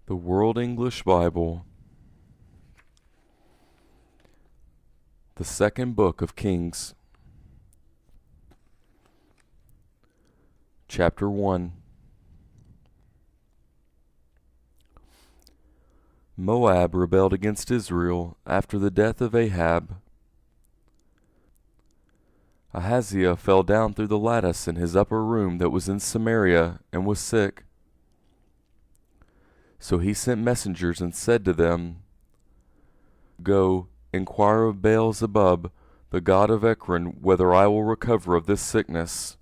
The World English Bible, the second book of Kings, chapter 1. Moab rebelled against Israel after the death of Ahab. Ahaziah fell down through the lattice in his upper room that was in Samaria and was sick. So he sent messengers and said to them, Go, inquire of Baal-zebub, the god of Ekron, whether I will recover of this sickness.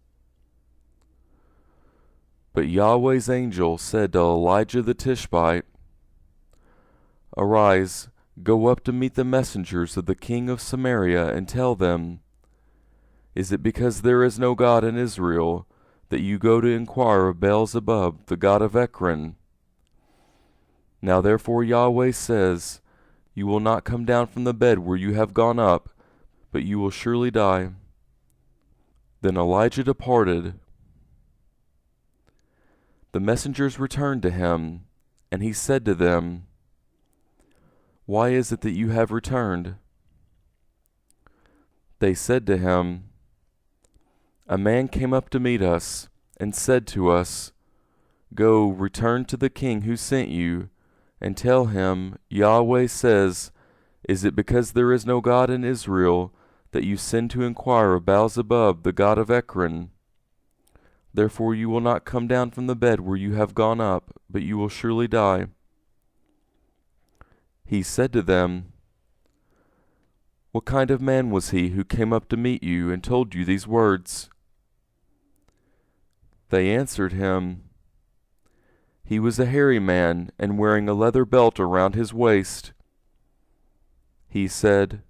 But Yahweh's angel said to Elijah the Tishbite, Arise, go up to meet the messengers of the king of Samaria, and tell them, Is it because there is no God in Israel that you go to inquire of Baal-zebub, the god of Ekron? Now therefore Yahweh says, You will not come down from the bed where you have gone up, but you will surely die. Then Elijah departed. The messengers returned to him, and he said to them, Why is it that you have returned? They said to him, A man came up to meet us, and said to us, Go, return to the king who sent you, and tell him, Yahweh says, Is it because there is no God in Israel that you send to inquire of Baal-zebub, the god of Ekron? Therefore you will not come down from the bed where you have gone up, but you will surely die. He said to them, What kind of man was he who came up to meet you and told you these words? They answered him, He was a hairy man, and wearing a leather belt around his waist. He said,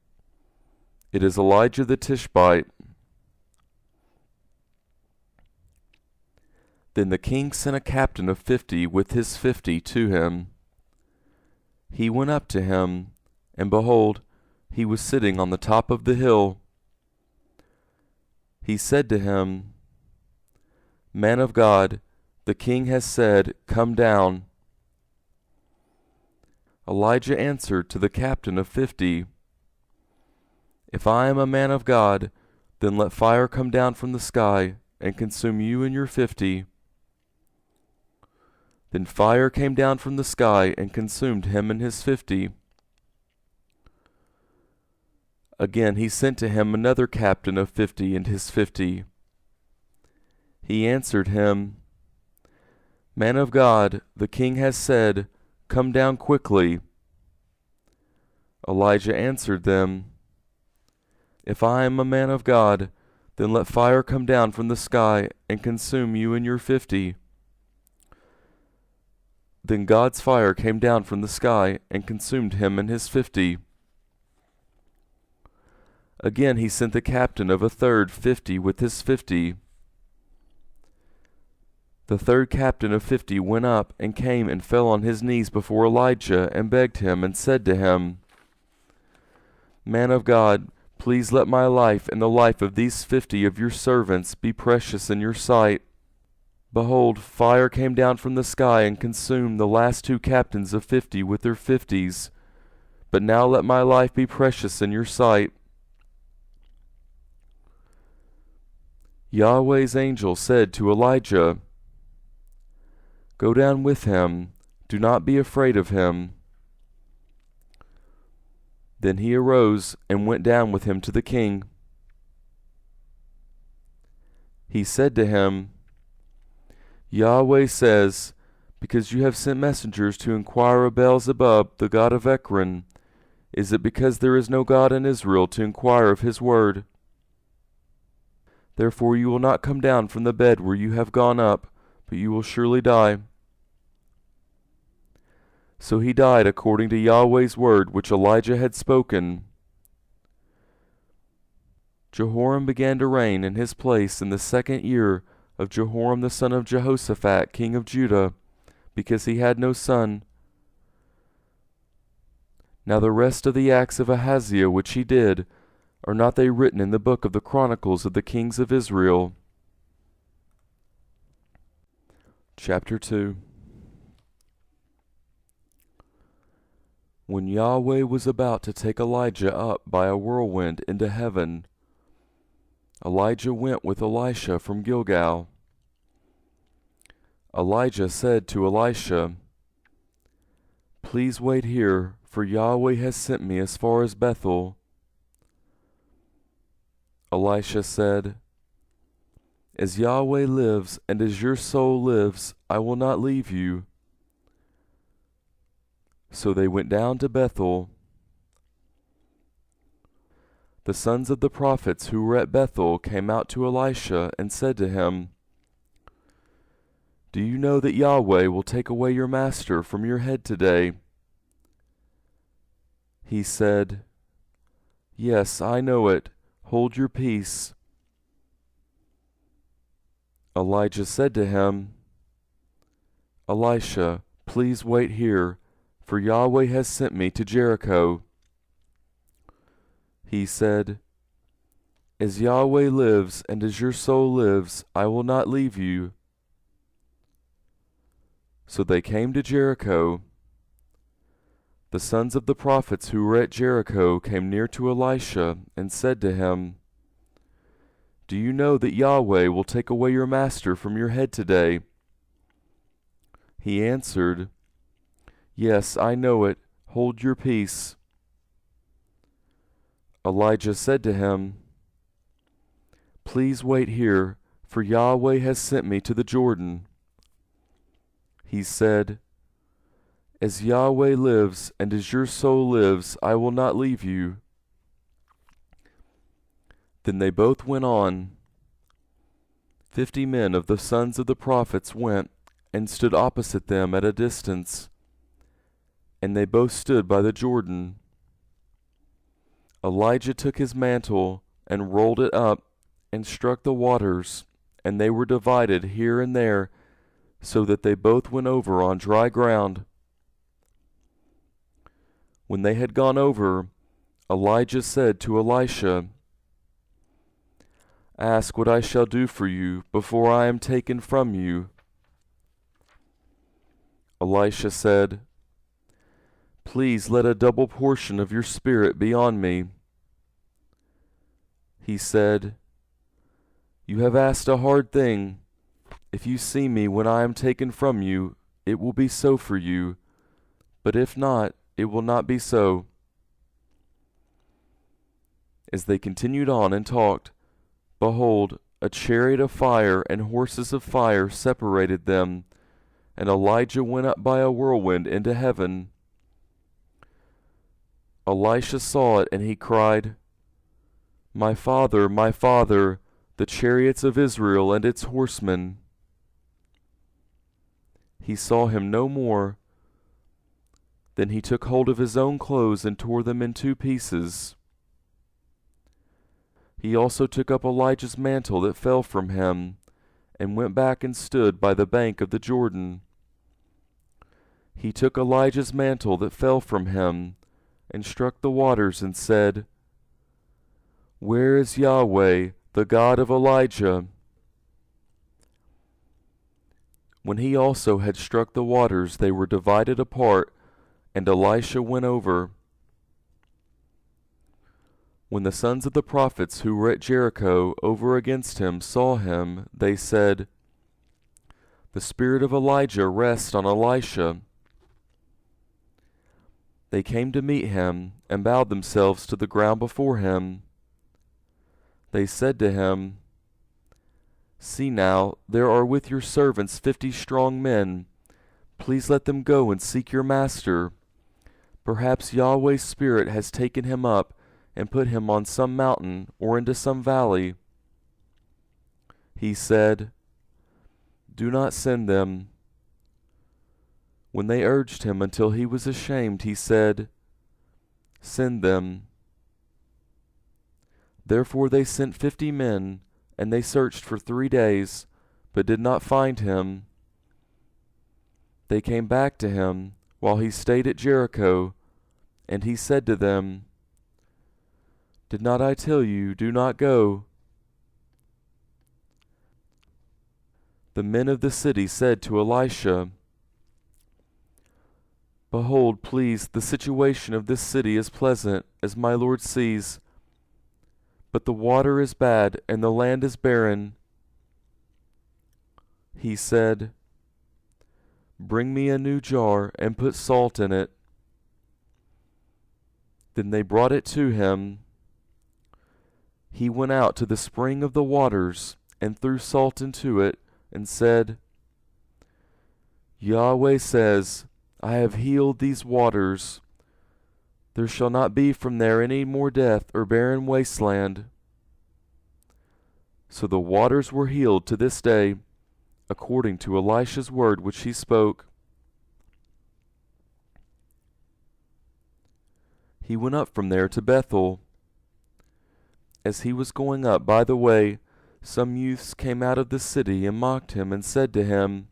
It is Elijah the Tishbite. Then the king sent a captain of 50 with his 50 to him. He went up to him, and behold, he was sitting on the top of the hill. He said to him, Man of God, the king has said, Come down. Elijah answered to the captain of 50, If I am a man of God, then let fire come down from the sky and consume you and your 50. Then fire came down from the sky and consumed him and his 50. Again he sent to him another captain of 50 and his 50. He answered him, Man of God, the king has said, Come down quickly. Elijah answered them, If I am a man of God, then let fire come down from the sky and consume you and your 50. Then God's fire came down from the sky and consumed him and his 50. Again he sent the captain of a third 50 with his 50. The third captain of 50 went up and came and fell on his knees before Elijah and begged him and said to him, Man of God, please let my life and the life of these 50 of your servants be precious in your sight. Behold, fire came down from the sky and consumed the last two captains of 50 with their 50s. But now let my life be precious in your sight. Yahweh's angel said to Elijah, Go down with him, do not be afraid of him. Then he arose and went down with him to the king. He said to him, Yahweh says, Because you have sent messengers to inquire of Baal-zebub, the god of Ekron, is it because there is no God in Israel to inquire of his word? Therefore you will not come down from the bed where you have gone up, but you will surely die. So he died according to Yahweh's word which Elijah had spoken. Jehoram began to reign in his place in the 2nd year of Jehoram the son of Jehoshaphat, king of Judah, because he had no son. Now the rest of the acts of Ahaziah which he did, are not they written in the book of the Chronicles of the kings of Israel? Chapter 2. When Yahweh was about to take Elijah up by a whirlwind into heaven, Elijah went with Elisha from Gilgal. Elijah said to Elisha, "Please wait here, for Yahweh has sent me as far as Bethel." Elisha said, "As Yahweh lives and as your soul lives, I will not leave you." So they went down to Bethel. The sons of the prophets who were at Bethel came out to Elisha and said to him, "Do you know that Yahweh will take away your master from your head today?" He said, "Yes, I know it. Hold your peace." Elijah said to him, "Elisha, please wait here, for Yahweh has sent me to Jericho." He said, "As Yahweh lives and as your soul lives, I will not leave you." So they came to Jericho. The sons of the prophets who were at Jericho came near to Elisha and said to him, "Do you know that Yahweh will take away your master from your head today?" He answered, "Yes, I know it. Hold your peace." Elijah said to him, "Please wait here, for Yahweh has sent me to the Jordan." He said, "As Yahweh lives and as your soul lives, I will not leave you." Then they both went on. 50 men of the sons of the prophets went and stood opposite them at a distance, and they both stood by the Jordan. Elijah took his mantle and rolled it up and struck the waters, and they were divided here and there, so that they both went over on dry ground. When they had gone over, Elijah said to Elisha, "Ask what I shall do for you before I am taken from you." Elisha said, "Please let a double portion of your spirit be on me." He said, "You have asked a hard thing. If you see me when I am taken from you, it will be so for you, but if not, it will not be so." As they continued on and talked, behold, a chariot of fire and horses of fire separated them, and Elijah went up by a whirlwind into heaven. Elisha saw it, and he cried, my father, the chariots of Israel and its horsemen." He saw him no more. Then he took hold of his own clothes and tore them in 2 pieces. He also took up Elijah's mantle that fell from him, and went back and stood by the bank of the Jordan. He took Elijah's mantle that fell from him, and struck the waters, and said, "Where is Yahweh, the God of Elijah?" When he also had struck the waters, they were divided apart, and Elisha went over. When the sons of the prophets who were at Jericho over against him saw him, they said, "The spirit of Elijah rests on Elisha." They came to meet him, and bowed themselves to the ground before him. They said to him, "See now, there are with your servants 50 strong men. Please let them go and seek your master. Perhaps Yahweh's Spirit has taken him up and put him on some mountain or into some valley." He said, "Do not send them." When they urged him until he was ashamed, he said, "Send them." Therefore they sent 50 men, and they searched for 3 days, but did not find him. They came back to him while he stayed at Jericho, and he said to them, "Did not I tell you, do not go?" The men of the city said to Elisha, Behold, please, the situation of this city is pleasant, as my lord sees, but the water is bad, and the land is barren. He said, Bring me a new jar, and put salt in it. Then they brought it to him. He went out to the spring of the waters, and threw salt into it, and said, Yahweh says, I have healed these waters. There shall not be from there any more death or barren wasteland. So the waters were healed to this day, according to Elisha's word which he spoke. He went up from there to Bethel. As he was going up by the way, some youths came out of the city and mocked him and said to him,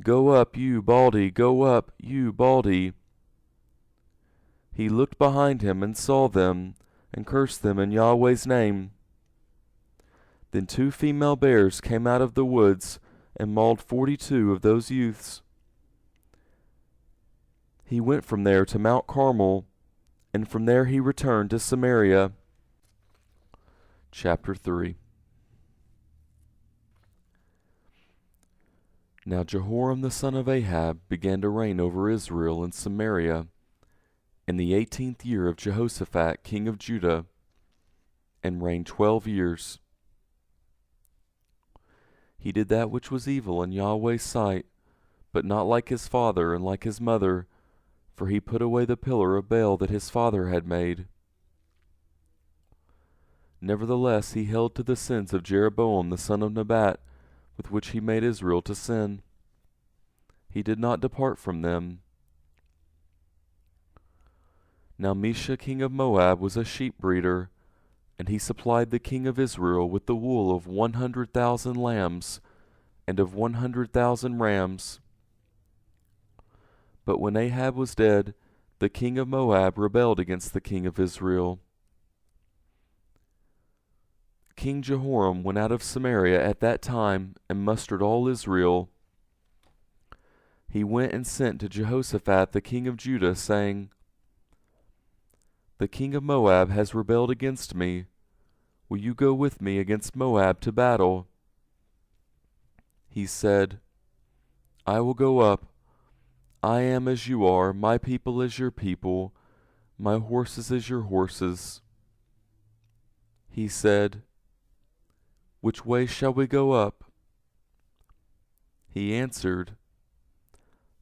Go up, you baldy, go up, you baldy. He looked behind him and saw them, and cursed them in Yahweh's name. Then 2 female bears came out of the woods, and mauled 42 of those youths. He went from there to Mount Carmel, and from there he returned to Samaria. Chapter 3. Now Jehoram the son of Ahab began to reign over Israel in Samaria in the 18th year of Jehoshaphat king of Judah, and reigned 12 years. He did that which was evil in Yahweh's sight, but not like his father and like his mother, for he put away the pillar of Baal that his father had made. Nevertheless he held to the sins of Jeroboam the son of Nebat, with which he made Israel to sin. He did not depart from them. Now Mesha king of Moab was a sheep breeder, and he supplied the king of Israel with the wool of 100,000 lambs, and of 100,000 rams. But when Ahab was dead, the king of Moab rebelled against the king of Israel. King Jehoram went out of Samaria at that time, and mustered all Israel. He went and sent to Jehoshaphat the king of Judah, saying, The king of Moab has rebelled against me. Will you go with me against Moab to battle? He said, I will go up. I am as you are, my people as your people, my horses as your horses. He said, Which way shall we go up? He answered,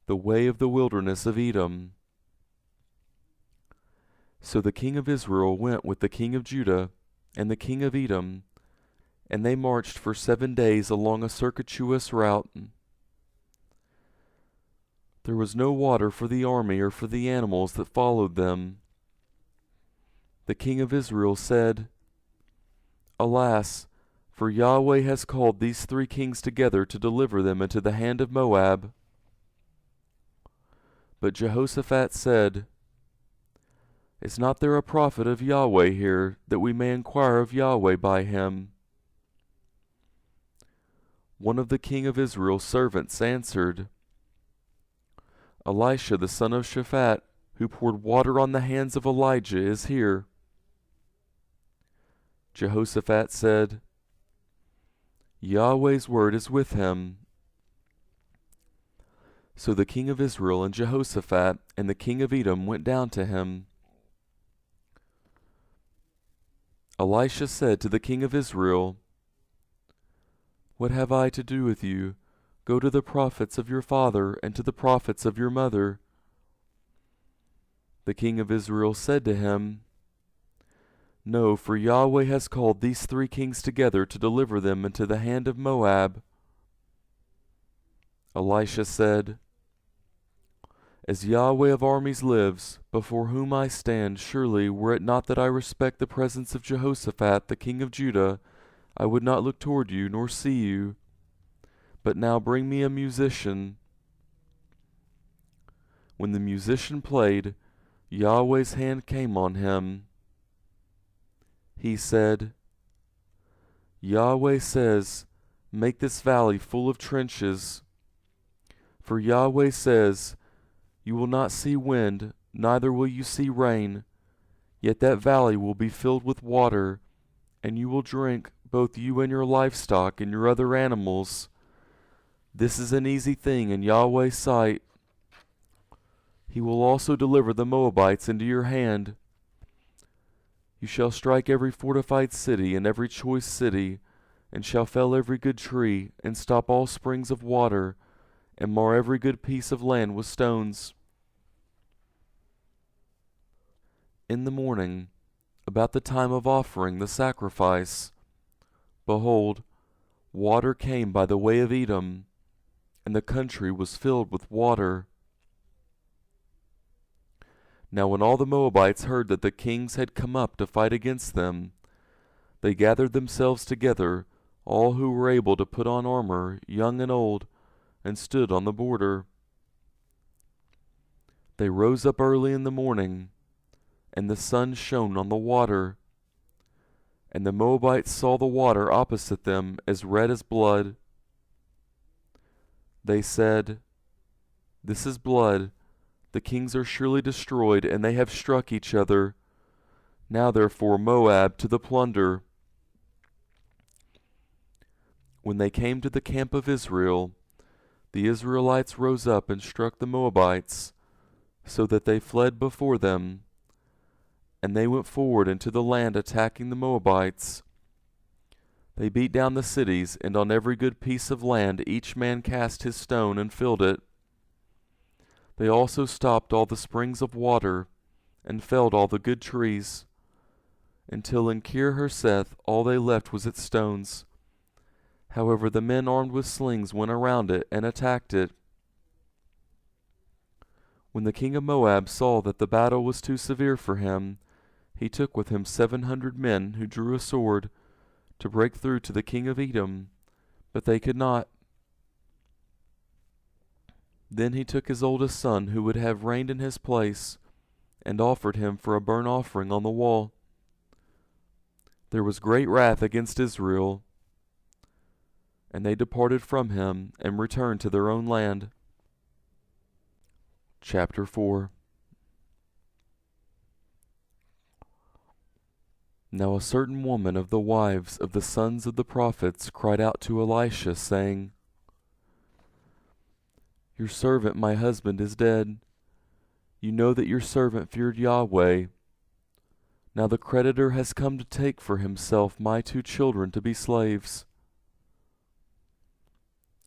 The way of the wilderness of Edom. So the king of Israel went with the king of Judah and the king of Edom, and they marched for 7 days along a circuitous route. There was no water for the army or for the animals that followed them. The king of Israel said, Alas, for Yahweh has called these 3 kings together to deliver them into the hand of Moab. But Jehoshaphat said, Is not there a prophet of Yahweh here, that we may inquire of Yahweh by him? One of the king of Israel's servants answered, Elisha the son of Shaphat, who poured water on the hands of Elijah, is here. Jehoshaphat said, Yahweh's word is with him. So the king of Israel and Jehoshaphat and the king of Edom went down to him. Elisha said to the king of Israel, What have I to do with you? Go to the prophets of your father and to the prophets of your mother. The king of Israel said to him, No, for Yahweh has called these 3 kings together to deliver them into the hand of Moab. Elisha said, As Yahweh of armies lives, before whom I stand, surely were it not that I respect the presence of Jehoshaphat the king of Judah, I would not look toward you nor see you. But now bring me a musician. When the musician played, Yahweh's hand came on him. He said, Yahweh says, Make this valley full of trenches. For Yahweh says, You will not see wind, neither will you see rain, yet that valley will be filled with water, and you will drink, both you and your livestock and your other animals. This is an easy thing in Yahweh's sight. He will also deliver the Moabites into your hand. You shall strike every fortified city and every choice city, and shall fell every good tree, and stop all springs of water, and mar every good piece of land with stones. In the morning, about the time of offering the sacrifice, behold, water came by the way of Edom, and the country was filled with water. Now when all the Moabites heard that the kings had come up to fight against them, they gathered themselves together, all who were able to put on armor, young and old, and stood on the border. They rose up early in the morning, and the sun shone on the water. And the Moabites saw the water opposite them as red as blood. They said, "This is blood. The kings are surely destroyed, and they have struck each other. Now therefore Moab to the plunder." When they came to the camp of Israel, the Israelites rose up and struck the Moabites, so that they fled before them. And they went forward into the land, attacking the Moabites. They beat down the cities, and on every good piece of land each man cast his stone and filled it. They also stopped all the springs of water, and felled all the good trees, until in Kir Hareseth all they left was its stones. However, the men armed with slings went around it and attacked it. When the king of Moab saw that the battle was too severe for him, he took with him 700 men who drew a sword to break through to the king of Edom, but they could not. Then he took his oldest son, who would have reigned in his place, and offered him for a burnt offering on the wall. There was great wrath against Israel, and they departed from him and returned to their own land. Chapter 4. Now a certain woman of the wives of the sons of the prophets cried out to Elisha, saying, "Your servant my husband is dead. You know that your servant feared Yahweh. Now the creditor has come to take for himself my 2 children to be slaves."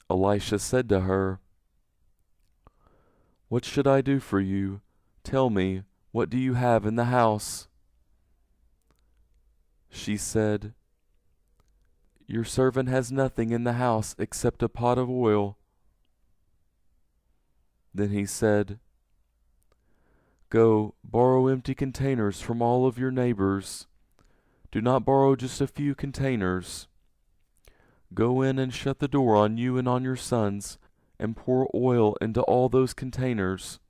Elisha said to her, "What should I do for you? Tell me, what do you have in the house?" She said, "Your servant has nothing in the house except a pot of oil." Then he said, "Go, borrow empty containers from all of your neighbors. Do not borrow just a few containers. Go in and shut the door on you and on your sons, and pour oil into all those containers,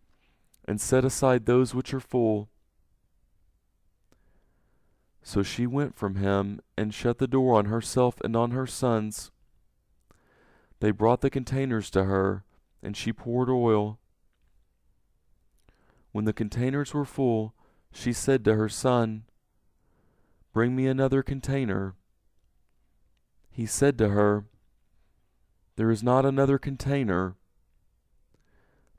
and set aside those which are full." So she went from him, and shut the door on herself and on her sons. They brought the containers to her, and she poured oil. When the containers were full, she said to her son, "Bring me another container." He said to her, "There is not another container."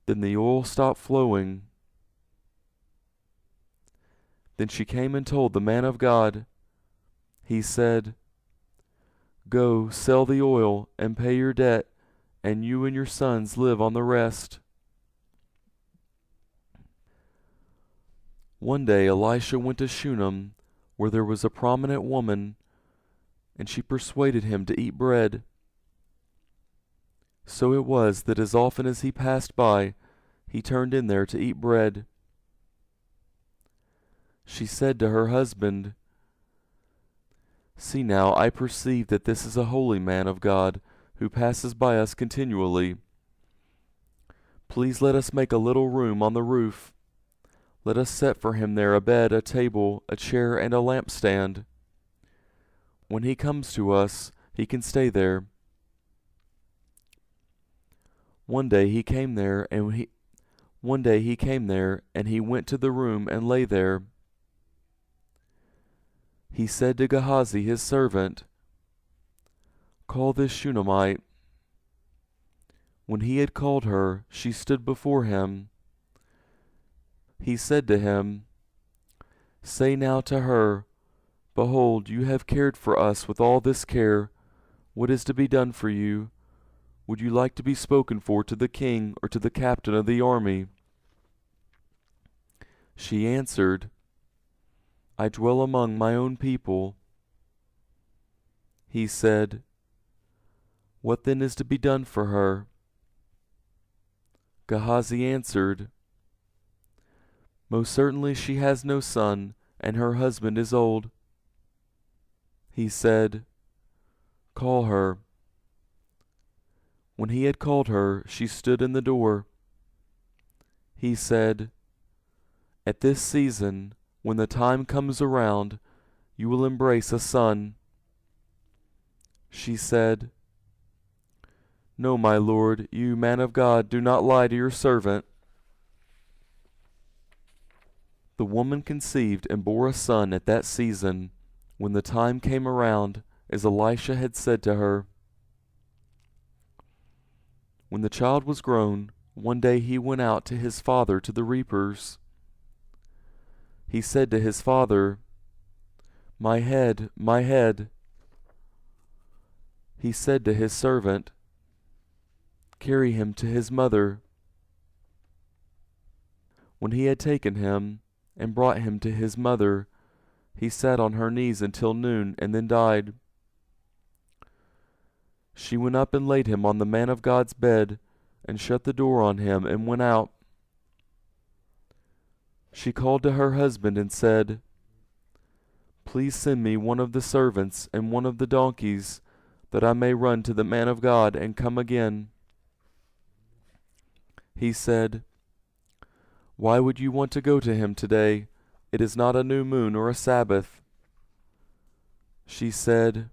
Then the oil stopped flowing. Then she came and told the man of God. He said, "Go, sell the oil, and pay your debt, and you and your sons live on the rest." One day Elisha went to Shunem, where there was a prominent woman, and she persuaded him to eat bread. So it was that as often as he passed by, he turned in there to eat bread. She said to her husband, "See now, I perceive that this is a holy man of God, who passes by us continually. Please let us make a little room on the roof. Let us set for him there a bed, a table, a chair, and a lampstand. When he comes to us, he can stay there." One day he came there, and One day he came there, and he went to the room and lay there. He said to Gehazi his servant, Call this Shunammite. When he had called her, she stood before him. He said to him, Say now to her, Behold, you have cared for us with all this care. What is to be done for you? Would you like to be spoken for to the king or to the captain of the army? She answered, I dwell among my own people. He said, What then is to be done for her? Gehazi answered, Most certainly she has no son, and her husband is old. He said, Call her. When he had called her, she stood in the door. He said, At this season, when the time comes around, you will embrace a son. She said, No, my lord, you, man of God, do not lie to your servant. The woman conceived and bore a son at that season, when the time came around, as Elisha had said to her. When the child was grown, one day he went out to his father to the reapers. He said to his father, My head, my head. He said to his servant, Carry him to his mother. When he had taken him and brought him to his mother, he sat on her knees until noon and then died. She went up and laid him on the man of God's bed, and shut the door on him, and went out. She called to her husband and said, Please send me one of the servants and one of the donkeys, that I may run to the man of God and come again. He said, Why would you want to go to him today? It is not a new moon or a Sabbath. She said,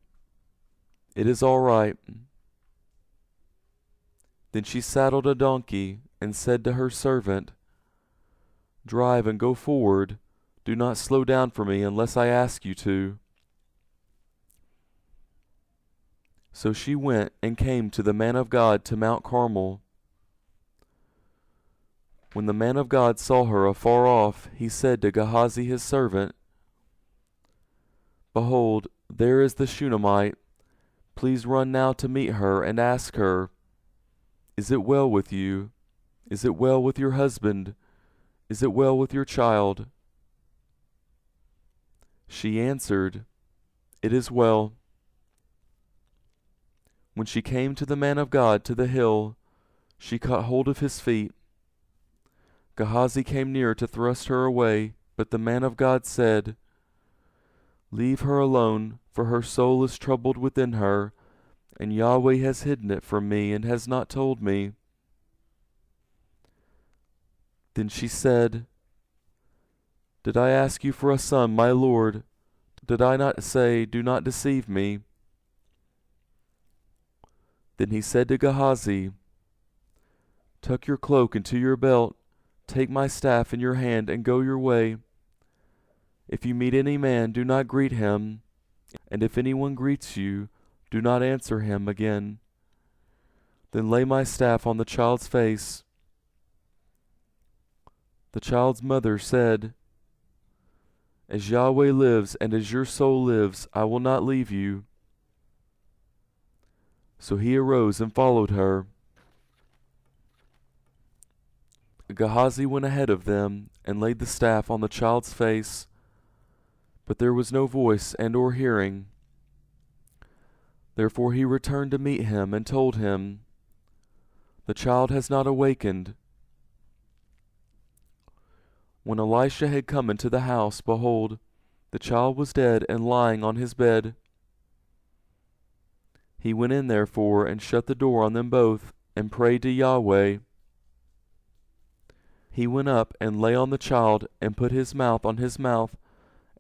It is all right. Then she saddled a donkey and said to her servant, Drive and go forward. Do not slow down for me unless I ask you to. So she went and came to the man of God to Mount Carmel. When the man of God saw her afar off, he said to Gehazi his servant, Behold, there is the Shunammite. Please run now to meet her and ask her, Is it well with you? Is it well with your husband? Is it well with your child? She answered, It is well. When she came to the man of God to the hill, she caught hold of his feet. Gehazi came near to thrust her away, but the man of God said, Leave her alone, for her soul is troubled within her, and Yahweh has hidden it from me and has not told me. Then she said, Did I ask you for a son, my lord? Did I not say, Do not deceive me? Then he said to Gehazi, Tuck your cloak into your belt, take my staff in your hand, and go your way. If you meet any man, do not greet him, and if anyone greets you, do not answer him again. Then lay my staff on the child's face. The child's mother said, As Yahweh lives and as your soul lives, I will not leave you. So he arose and followed her. Gehazi went ahead of them and laid the staff on the child's face, but there was no voice and or hearing. Therefore he returned to meet him and told him, The child has not awakened. When Elisha had come into the house, behold, the child was dead and lying on his bed. He went in therefore and shut the door on them both, and prayed to Yahweh. He went up and lay on the child, and put his mouth on his mouth,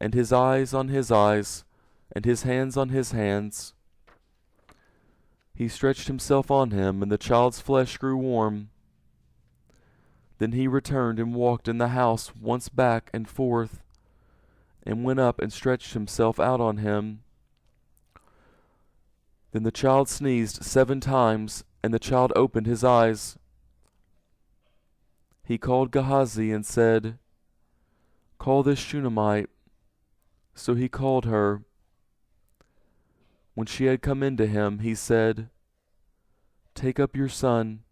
and his eyes on his eyes, and his hands on his hands. He stretched himself on him, and the child's flesh grew warm. Then he returned and walked in the house once back and forth, and went up and stretched himself out on him. Then the child sneezed 7 times, and the child opened his eyes. He called Gehazi and said, "Call this Shunammite." So he called her. When she had come into him, he said, "Take up your son."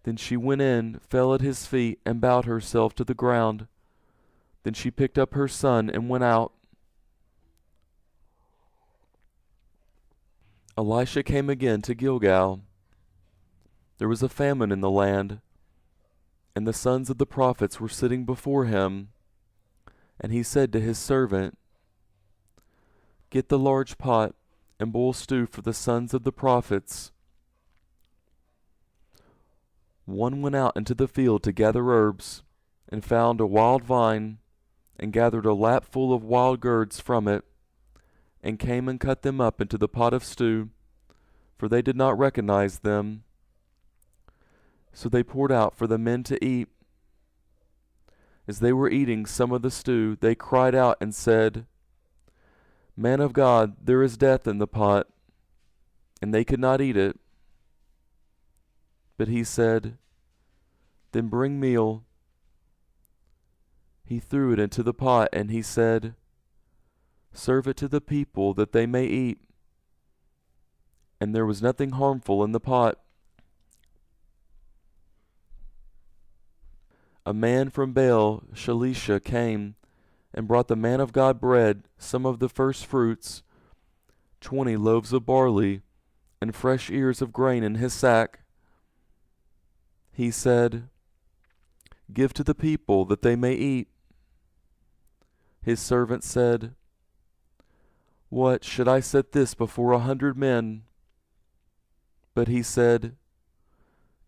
Then she went in, fell at his feet, and bowed herself to the ground. Then she picked up her son and went out. Elisha came again to Gilgal. There was a famine in the land, and the sons of the prophets were sitting before him. And he said to his servant, "Get the large pot and boil stew for the sons of the prophets." One went out into the field to gather herbs, and found a wild vine, and gathered a lapful of wild gourds from it, and came and cut them up into the pot of stew, for they did not recognize them. So they poured out for the men to eat. As they were eating some of the stew, they cried out and said, "Man of God, there is death in the pot," and they could not eat it. But he said, "Then bring meal." He threw it into the pot, and he said, "Serve it to the people that they may eat." And there was nothing harmful in the pot. A man from Baal Shalisha came and brought the man of God bread, some of the first fruits, 20 loaves of barley, and fresh ears of grain in his sack. He said, "Give to the people that they may eat." His servant said, "What, should I set this before 100 men?" But he said,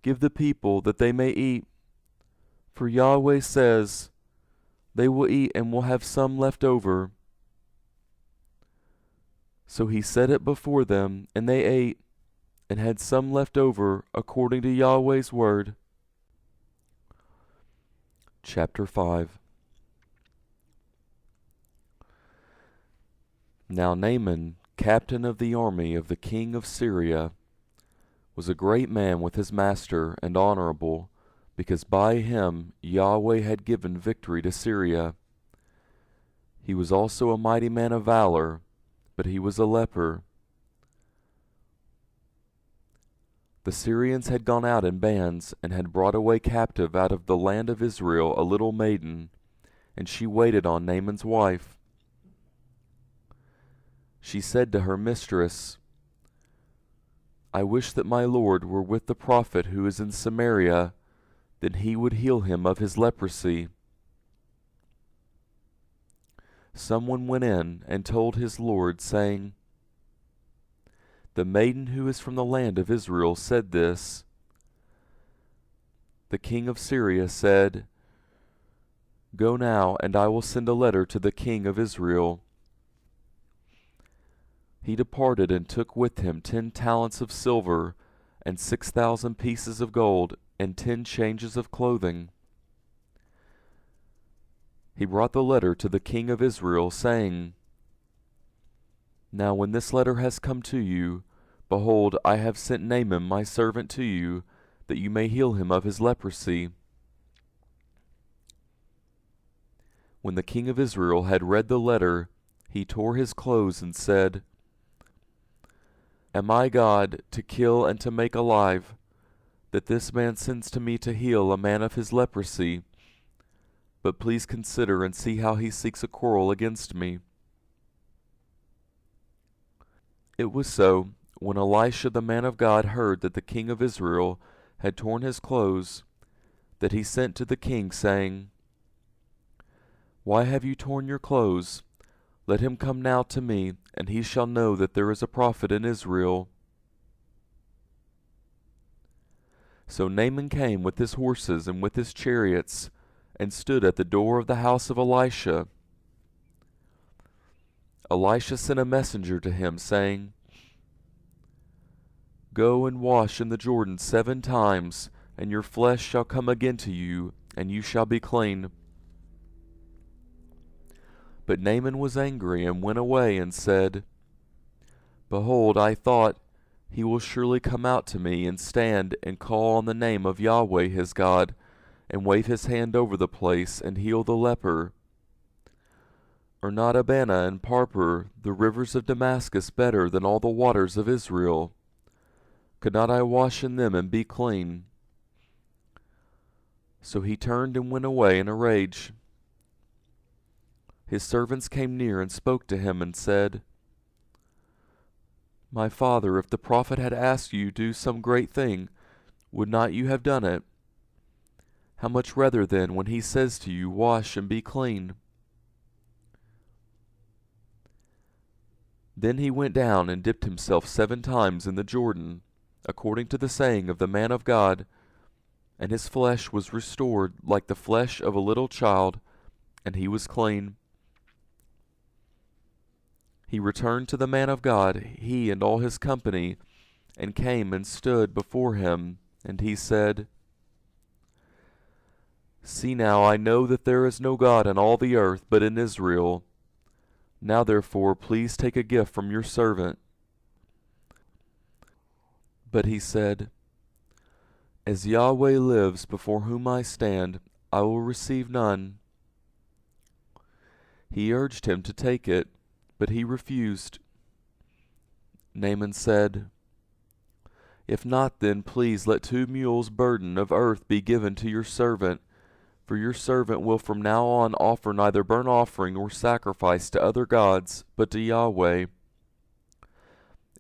"Give the people that they may eat. For Yahweh says, they will eat and will have some left over." So he set it before them, and they ate, and had some left over according to Yahweh's word. Chapter 5. Now Naaman, captain of the army of the king of Syria, was a great man with his master, and honorable, because by him Yahweh had given victory to Syria. He was also a mighty man of valor, but he was a leper. The Syrians had gone out in bands, and had brought away captive out of the land of Israel a little maiden, and she waited on Naaman's wife. She said to her mistress, "I wish that my lord were with the prophet who is in Samaria, then he would heal him of his leprosy." Someone went in and told his lord, saying, "The maiden who is from the land of Israel said this." The king of Syria said, "Go now, and I will send a letter to the king of Israel." He departed and took with him 10 talents of silver, and 6,000 pieces of gold, and 10 changes of clothing. He brought the letter to the king of Israel, saying, "Now when this letter has come to you, behold, I have sent Naaman my servant to you, that you may heal him of his leprosy." When the king of Israel had read the letter, he tore his clothes and said, "Am I God to kill and to make alive, that this man sends to me to heal a man of his leprosy? But please consider and see how he seeks a quarrel against me." It was so, when Elisha the man of God heard that the king of Israel had torn his clothes, that he sent to the king, saying, "Why have you torn your clothes? Let him come now to me, and he shall know that there is a prophet in Israel." So Naaman came with his horses and with his chariots, and stood at the door of the house of Elisha. Elisha sent a messenger to him, saying, "Go and wash in the Jordan 7 times, and your flesh shall come again to you, and you shall be clean. But Naaman was angry, and went away, and said, Behold, I thought, he will surely come out to me, and stand, and call on the name of Yahweh his God, and wave his hand over the place, and heal the leper. Are not Abana and Parpar, the rivers of Damascus, better than all the waters of Israel? Could not I wash in them and be clean? So he turned and went away in a rage. His servants came near and spoke to him and said, My father, if the prophet had asked you to do some great thing, would not you have done it? How much rather then when he says to you, Wash and be clean? Then he went down and dipped himself 7 times in the Jordan, according to the saying of the man of God, and his flesh was restored like the flesh of a little child, and he was clean. He returned to the man of God, he and all his company, and came and stood before him, and he said, See now, I know that there is no God in all the earth but in Israel. Now therefore, please take a gift from your servant. But he said, As Yahweh lives, before whom I stand, I will receive none. He urged him to take it, but he refused. Naaman said, If not, then please let 2 mules' burden of earth be given to your servant, for your servant will from now on offer neither burnt offering nor sacrifice to other gods, but to Yahweh.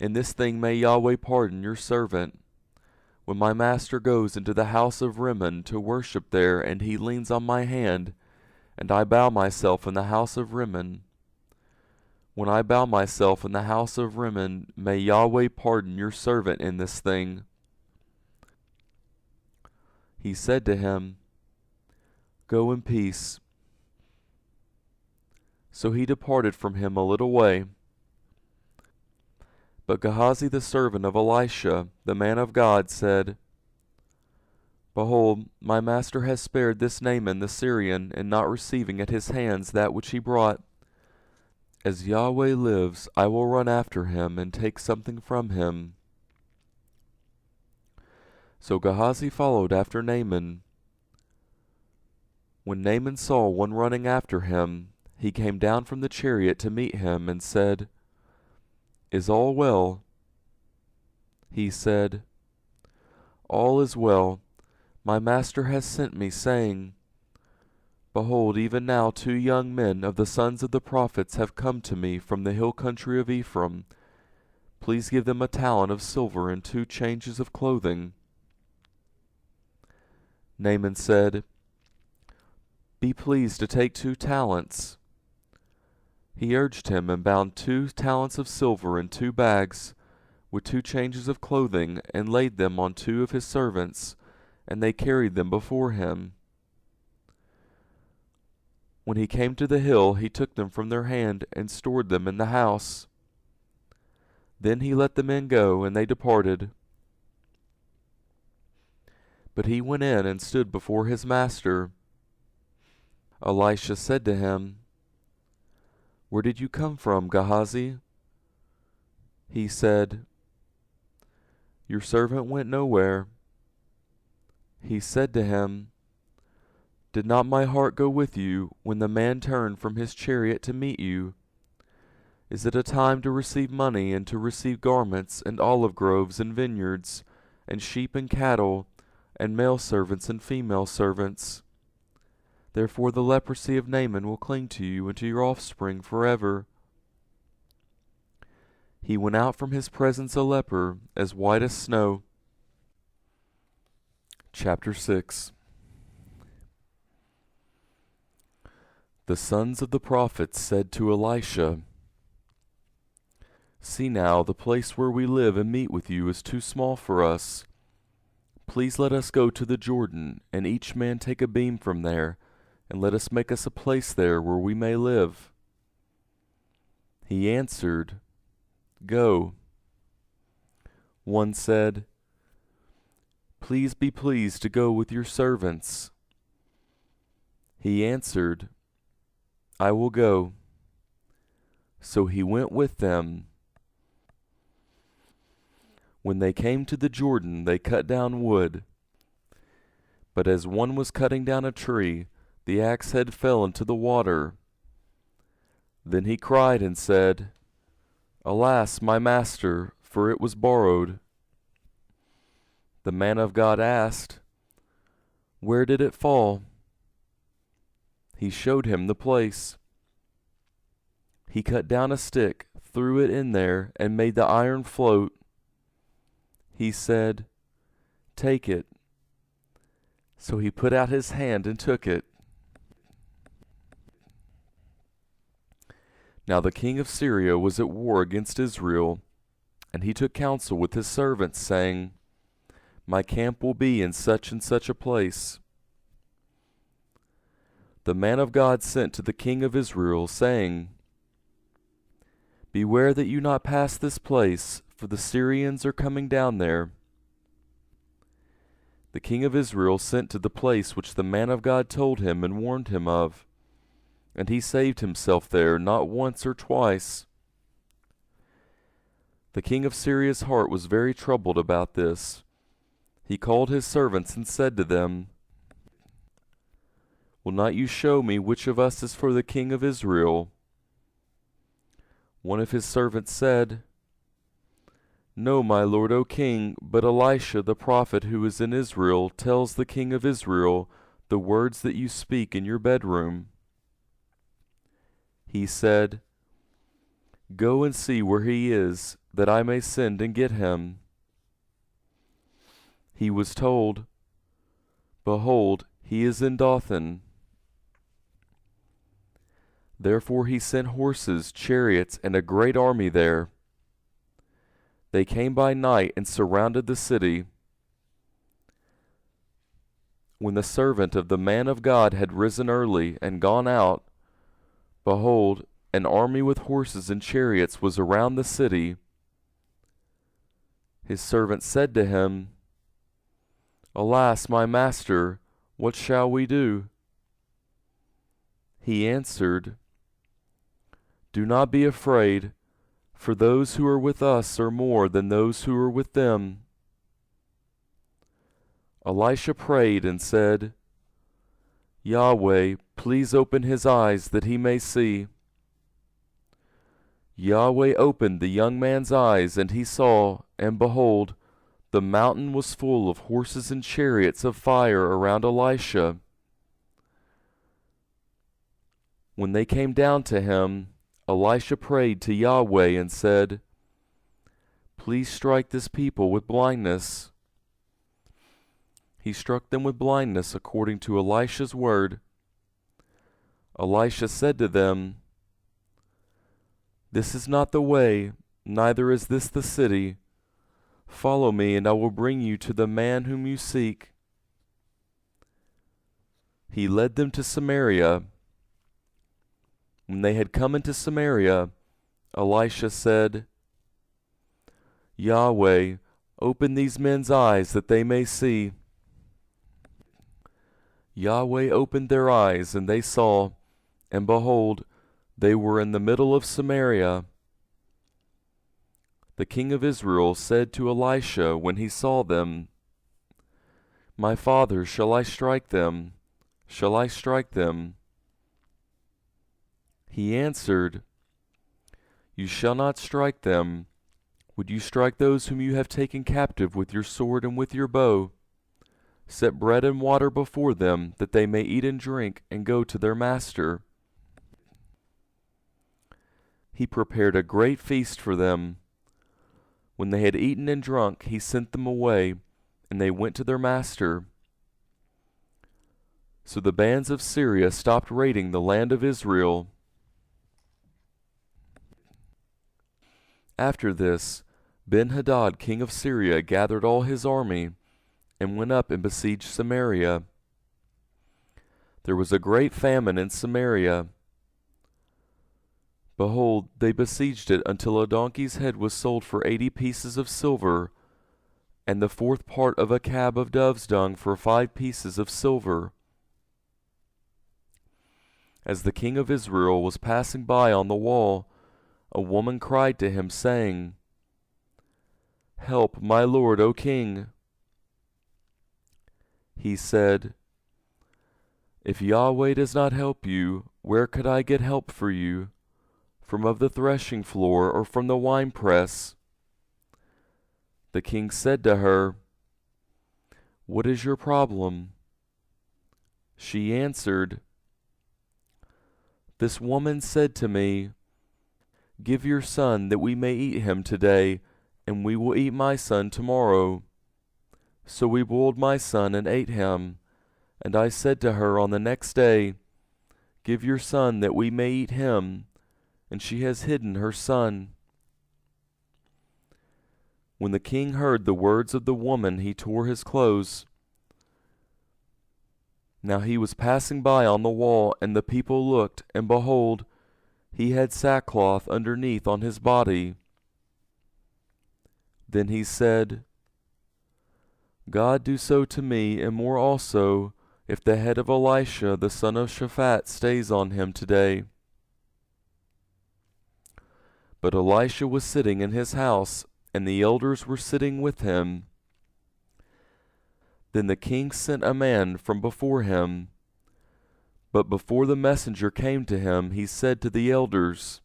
In this thing may Yahweh pardon your servant. When my master goes into the house of Rimmon to worship there, and he leans on my hand, and I bow myself in the house of Rimmon, when I bow myself in the house of Rimmon, may Yahweh pardon your servant in this thing. He said to him, Go in peace. So he departed from him a little way. But Gehazi the servant of Elisha, the man of God, said, Behold, my master has spared this Naaman the Syrian, in not receiving at his hands that which he brought. As Yahweh lives, I will run after him, and take something from him. So Gehazi followed after Naaman. When Naaman saw one running after him, he came down from the chariot to meet him, and said, Is all well? He said, All is well. My master has sent me, saying, Behold, even now 2 young men of the sons of the prophets have come to me from the hill country of Ephraim. Please give them a talent of silver and 2 changes of clothing. Naaman said, Be pleased to take 2 talents. He urged him, and bound 2 talents of silver in 2 bags, with 2 changes of clothing, and laid them on 2 of his servants, and they carried them before him. When he came to the hill, he took them from their hand, and stored them in the house. Then he let the men go, and they departed. But he went in and stood before his master. Elisha said to him, Where did you come from, Gehazi? He said, Your servant went nowhere. He said to him, Did not my heart go with you when the man turned from his chariot to meet you? Is it a time to receive money, and to receive garments, and olive groves, and vineyards, and sheep and cattle, and male servants and female servants? Therefore the leprosy of Naaman will cling to you and to your offspring forever. He went out from his presence a leper, as white as snow. Chapter 6. The sons of the prophets said to Elisha, See now, the place where we live and meet with you is too small for us. Please let us go to the Jordan, and each man take a beam from there, and let us make us a place there where we may live. He answered, Go. One said, please be pleased to go with your servants. He answered, I will go. So he went with them. When they came to the Jordan, they cut down wood. But as one was cutting down a tree, the axe head fell into the water. Then he cried and said, Alas, my master, for it was borrowed. The man of God asked, Where did it fall? He showed him the place. He cut down a stick, threw it in there, and made the iron float. He said, Take it. So he put out his hand and took it. Now the king of Syria was at war against Israel, and he took counsel with his servants, saying, My camp will be in such and such a place. The man of God sent to the king of Israel, saying, Beware that you not pass this place, for the Syrians are coming down there. The king of Israel sent to the place which the man of God told him and warned him of, and he saved himself there not once or twice. The king of Syria's heart was very troubled about this. He called his servants and said to them, Will not you show me which of us is for the king of Israel? One of his servants said, No, my lord, O king, but Elisha the prophet who is in Israel tells the king of Israel the words that you speak in your bedroom. He said, Go and see where he is, that I may send and get him. He was told, Behold, he is in Dothan. Therefore he sent horses, chariots, and a great army there. They came by night and surrounded the city. When the servant of the man of God had risen early and gone out, behold, an army with horses and chariots was around the city. His servant said to him, Alas, my master, what shall we do? He answered, Do not be afraid, for those who are with us are more than those who are with them. Elisha prayed and said, Yahweh, please open his eyes that he may see. Yahweh opened the young man's eyes, and he saw, and behold, the mountain was full of horses and chariots of fire around Elisha. When they came down to him, Elisha prayed to Yahweh and said, Please strike this people with blindness. He struck them with blindness according to Elisha's word. Elisha said to them, This is not the way, neither is this the city. Follow me, and I will bring you to the man whom you seek. He led them to Samaria. When they had come into Samaria, Elisha said, Yahweh, open these men's eyes that they may see. Yahweh opened their eyes, and they saw, and behold, they were in the middle of Samaria. The king of Israel said to Elisha when he saw them, My father, shall I strike them? Shall I strike them? He answered, You shall not strike them. Would you strike those whom you have taken captive with your sword and with your bow? Set bread and water before them, that they may eat and drink, and go to their master. He prepared a great feast for them. When they had eaten and drunk, he sent them away, and they went to their master. So the bands of Syria stopped raiding the land of Israel. After this, Ben-Hadad, king of Syria, gathered all his army, and went up and besieged Samaria. There was a great famine in Samaria. Behold, they besieged it until a donkey's head was sold for 80 pieces of silver, and the fourth part of a cab of dove's dung for 5 pieces of silver. As the king of Israel was passing by on the wall, a woman cried to him, saying, "Help, my lord, O king." He said, "If Yahweh does not help you, where could I get help for you? From of the threshing floor, or from the winepress?" The king said to her, "What is your problem?" She answered, "This woman said to me, 'Give your son that we may eat him today, and we will eat my son tomorrow.' So we boiled my son and ate him. And I said to her on the next day, 'Give your son that we may eat him,' and she has hidden her son." When the king heard the words of the woman, he tore his clothes. Now he was passing by on the wall, and the people looked, and behold, he had sackcloth underneath on his body. Then he said, "God do so to me, and more also, if the head of Elisha the son of Shaphat stays on him today." But Elisha was sitting in his house, and the elders were sitting with him. Then the king sent a man from before him. But before the messenger came to him, he said to the elders,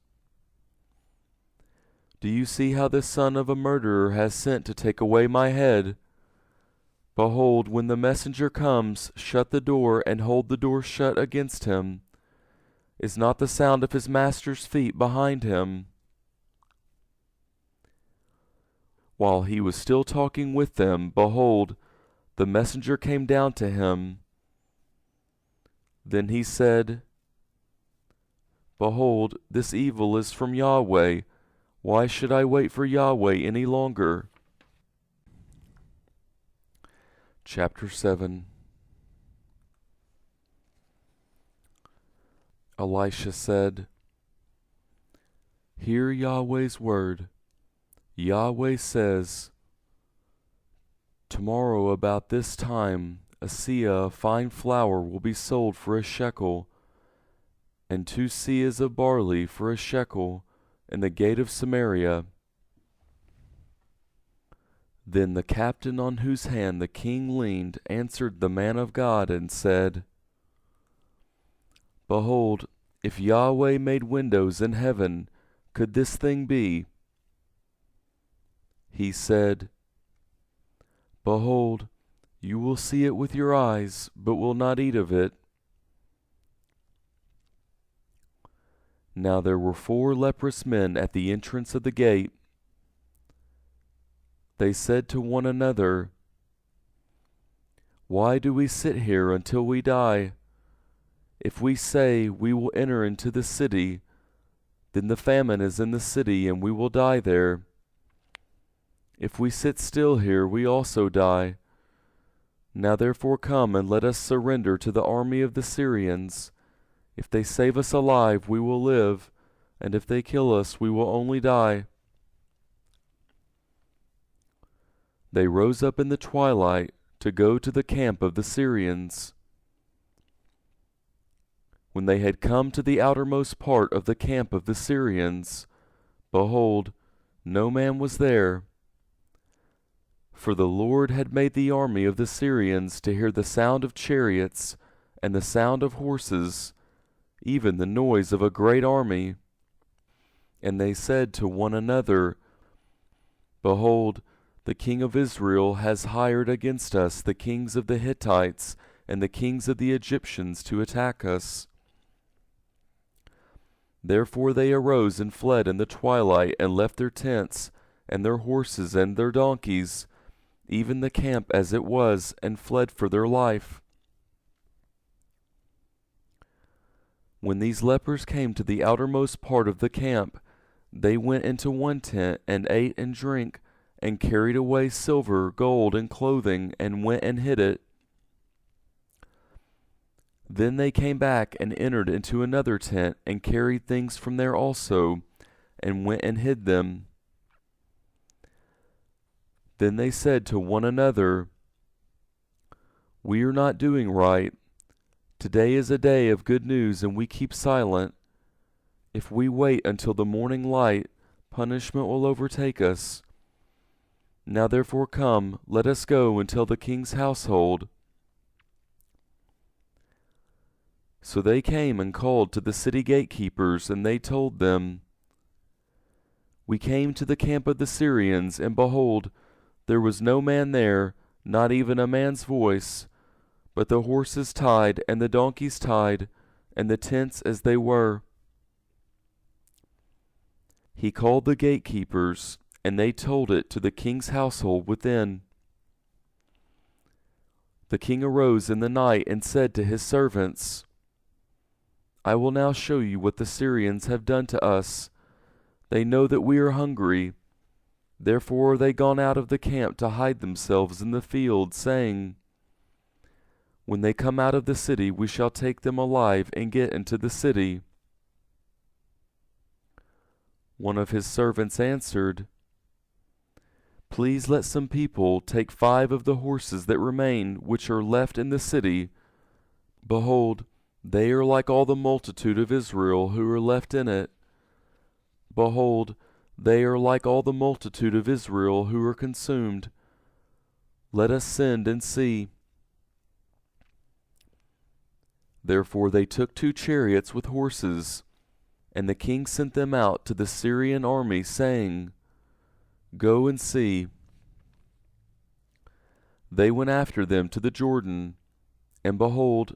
"Do you see how this son of a murderer has sent to take away my head? Behold, when the messenger comes, shut the door and hold the door shut against him. Is not the sound of his master's feet behind him?" While he was still talking with them, behold, the messenger came down to him. Then he said, "Behold, this evil is from Yahweh. Why should I wait for Yahweh any longer?" Chapter 7. Elisha said, "Hear Yahweh's word. Yahweh says, tomorrow about this time a seah of fine flour will be sold for a shekel, and 2 seahs of barley for a shekel in the gate of Samaria." Then the captain on whose hand the king leaned answered the man of God and said, "Behold, if Yahweh made windows in heaven, could this thing be?" He said, "Behold, you will see it with your eyes, but will not eat of it." Now there were 4 leprous men at the entrance of the gate. They said to one another, "Why do we sit here until we die? If we say we will enter into the city, then the famine is in the city, and we will die there. If we sit still here, we also die. Now therefore come and let us surrender to the army of the Syrians. If they save us alive, we will live, and if they kill us, we will only die." They rose up in the twilight to go to the camp of the Syrians. When they had come to the outermost part of the camp of the Syrians, behold, no man was there. For the Lord had made the army of the Syrians to hear the sound of chariots and the sound of horses, even the noise of a great army. And they said to one another, "Behold, the king of Israel has hired against us the kings of the Hittites and the kings of the Egyptians to attack us." Therefore they arose and fled in the twilight, and left their tents, and their horses, and their donkeys, even the camp as it was, and fled for their life. When these lepers came to the outermost part of the camp, they went into one tent, and ate and drank, and carried away silver, gold, and clothing, and went and hid it. Then they came back and entered into another tent, and carried things from there also, and went and hid them. Then they said to one another, "We are not doing right. Today is a day of good news, and we keep silent. If we wait until the morning light, punishment will overtake us. Now therefore come, let us go and tell the king's household." So they came and called to the city gatekeepers, and they told them, "We came to the camp of the Syrians, and behold, there was no man there, not even a man's voice, but the horses tied, and the donkeys tied, and the tents as they were." He called the gatekeepers, and they told it to the king's household within. The king arose in the night and said to his servants, "I will now show you what the Syrians have done to us. They know that we are hungry. Therefore are they gone out of the camp to hide themselves in the field, saying, 'When they come out of the city, we shall take them alive and get into the city.'" One of his servants answered, "Please let some people take 5 of the horses that remain, which are left in the city. Behold, they are like all the multitude of Israel who are left in it. Behold, they are like all the multitude of Israel who are consumed. Let us send and see." Therefore they took 2 chariots with horses, and the king sent them out to the Syrian army, saying, "Go and see." They went after them to the Jordan, and behold,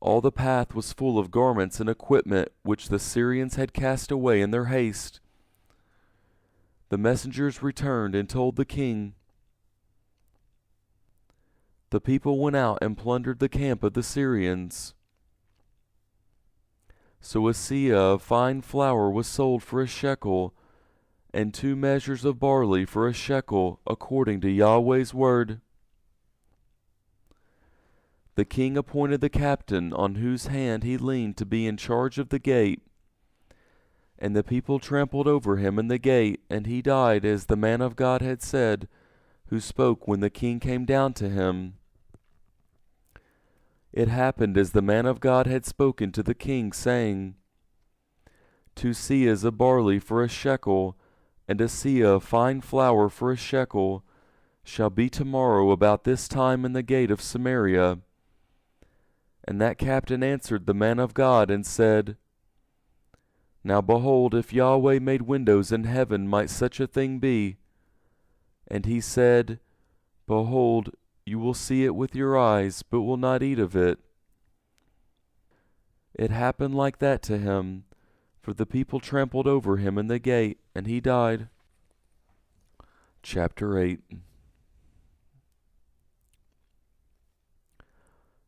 all the path was full of garments and equipment which the Syrians had cast away in their haste. The messengers returned and told the king. The people went out and plundered the camp of the Syrians. So a seah of fine flour was sold for a shekel, and 2 measures of barley for a shekel, according to Yahweh's word. The king appointed the captain on whose hand he leaned to be in charge of the gate. And the people trampled over him in the gate, and he died as the man of God had said, who spoke when the king came down to him. It happened as the man of God had spoken to the king, saying, 2 seahs of barley for a shekel, and a seah of fine flour for a shekel, shall be tomorrow about this time in the gate of Samaria. And that captain answered the man of God and said, "Now behold, if Yahweh made windows in heaven, might such a thing be?" And he said, "Behold, you will see it with your eyes, but will not eat of it." It happened like that to him, for the people trampled over him in the gate, and he died. Chapter 8.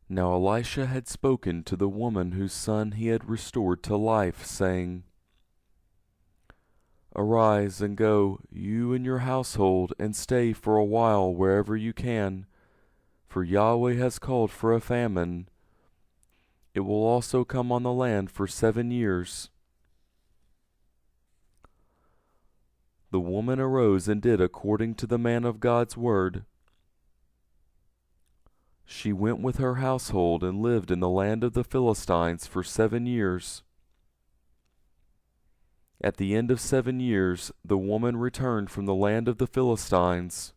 Now Elisha had spoken to the woman whose son he had restored to life, saying, "Arise and go, you and your household, and stay for a while wherever you can, for Yahweh has called for a famine. It will also come on the land for 7 years." The woman arose and did according to the man of God's word. She went with her household and lived in the land of the Philistines for 7 years. At the end of 7 years, the woman returned from the land of the Philistines.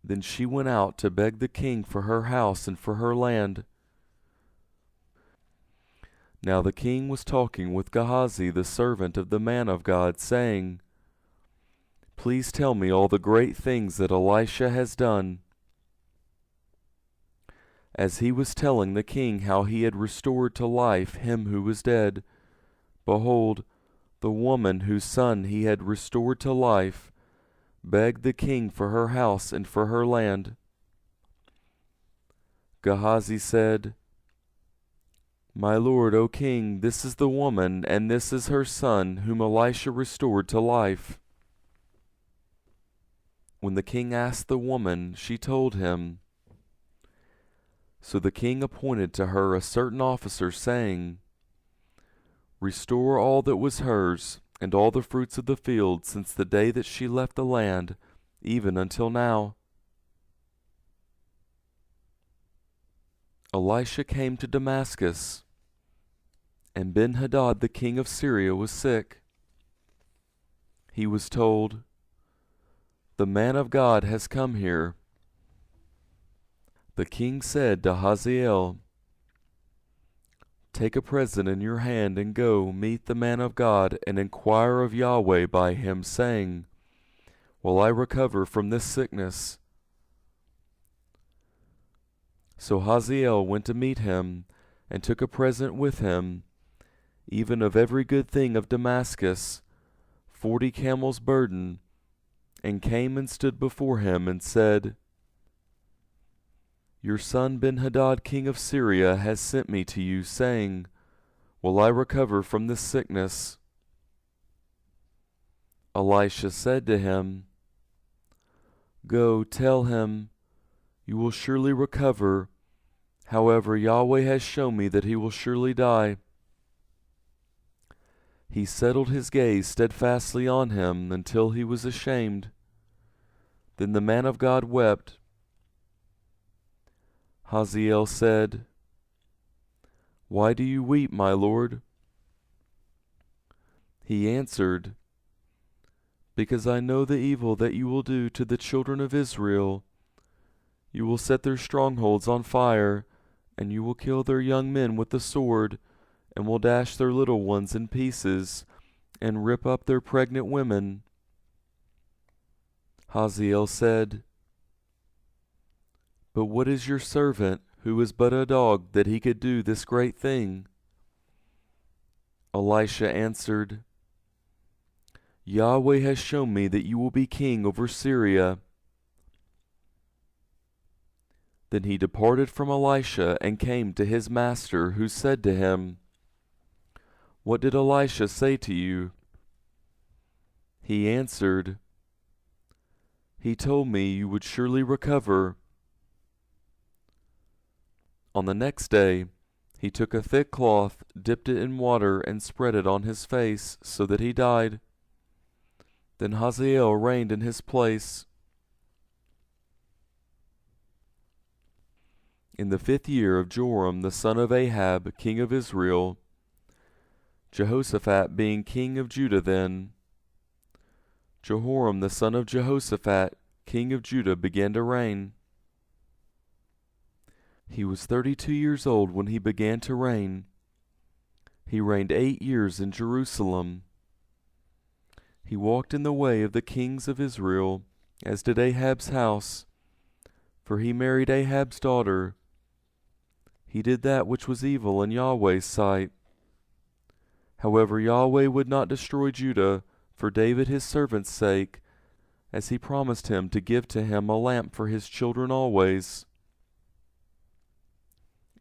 Then she went out to beg the king for her house and for her land. Now the king was talking with Gehazi, the servant of the man of God, saying, "Please tell me all the great things that Elisha has done." As he was telling the king how he had restored to life him who was dead, behold, the woman whose son he had restored to life begged the king for her house and for her land. Gehazi said, "My lord, O king, this is the woman, and this is her son, whom Elisha restored to life." When the king asked the woman, she told him. So the king appointed to her a certain officer, saying, "Restore all that was hers, and all the fruits of the field since the day that she left the land, even until now. Elisha came to Damascus, and Ben-Hadad the king of Syria was sick. He was told, "The man of God has come here." The king said to Ahaziah, "Take a present in your hand and go meet the man of God and inquire of Yahweh by him, saying, Will I recover from this sickness?" So Ahaziah went to meet him, and took a present with him, even of every good thing of Damascus, 40 camels' burden, and came and stood before him, and said, "Your son Ben-Hadad king of Syria has sent me to you, saying, Will I recover from this sickness?" Elisha said to him, "Go, tell him, you will surely recover. However, Yahweh has shown me that he will surely die." He settled his gaze steadfastly on him until he was ashamed. Then the man of God wept. Ahaziah said, "Why do you weep, my lord?" He answered, "Because I know the evil that you will do to the children of Israel. You will set their strongholds on fire, and you will kill their young men with the sword, and will dash their little ones in pieces, and rip up their pregnant women." Ahaziah said, "But what is your servant, who is but a dog, that he could do this great thing?" Elisha answered, "Yahweh has shown me that you will be king over Syria." Then he departed from Elisha and came to his master, who said to him, "What did Elisha say to you?" He answered, "He told me you would surely recover." On the next day, he took a thick cloth, dipped it in water, and spread it on his face, so that he died. Then Ahaziah reigned in his place. In the 5th year of Joram the son of Ahab, king of Israel, Jehoshaphat being king of Judah then, Jehoram the son of Jehoshaphat, king of Judah, began to reign. He was 32 years old when he began to reign. He reigned 8 years in Jerusalem. He walked in the way of the kings of Israel, as did Ahab's house, for he married Ahab's daughter. He did that which was evil in Yahweh's sight. However, Yahweh would not destroy Judah for David his servant's sake, as he promised him to give to him a lamp for his children always.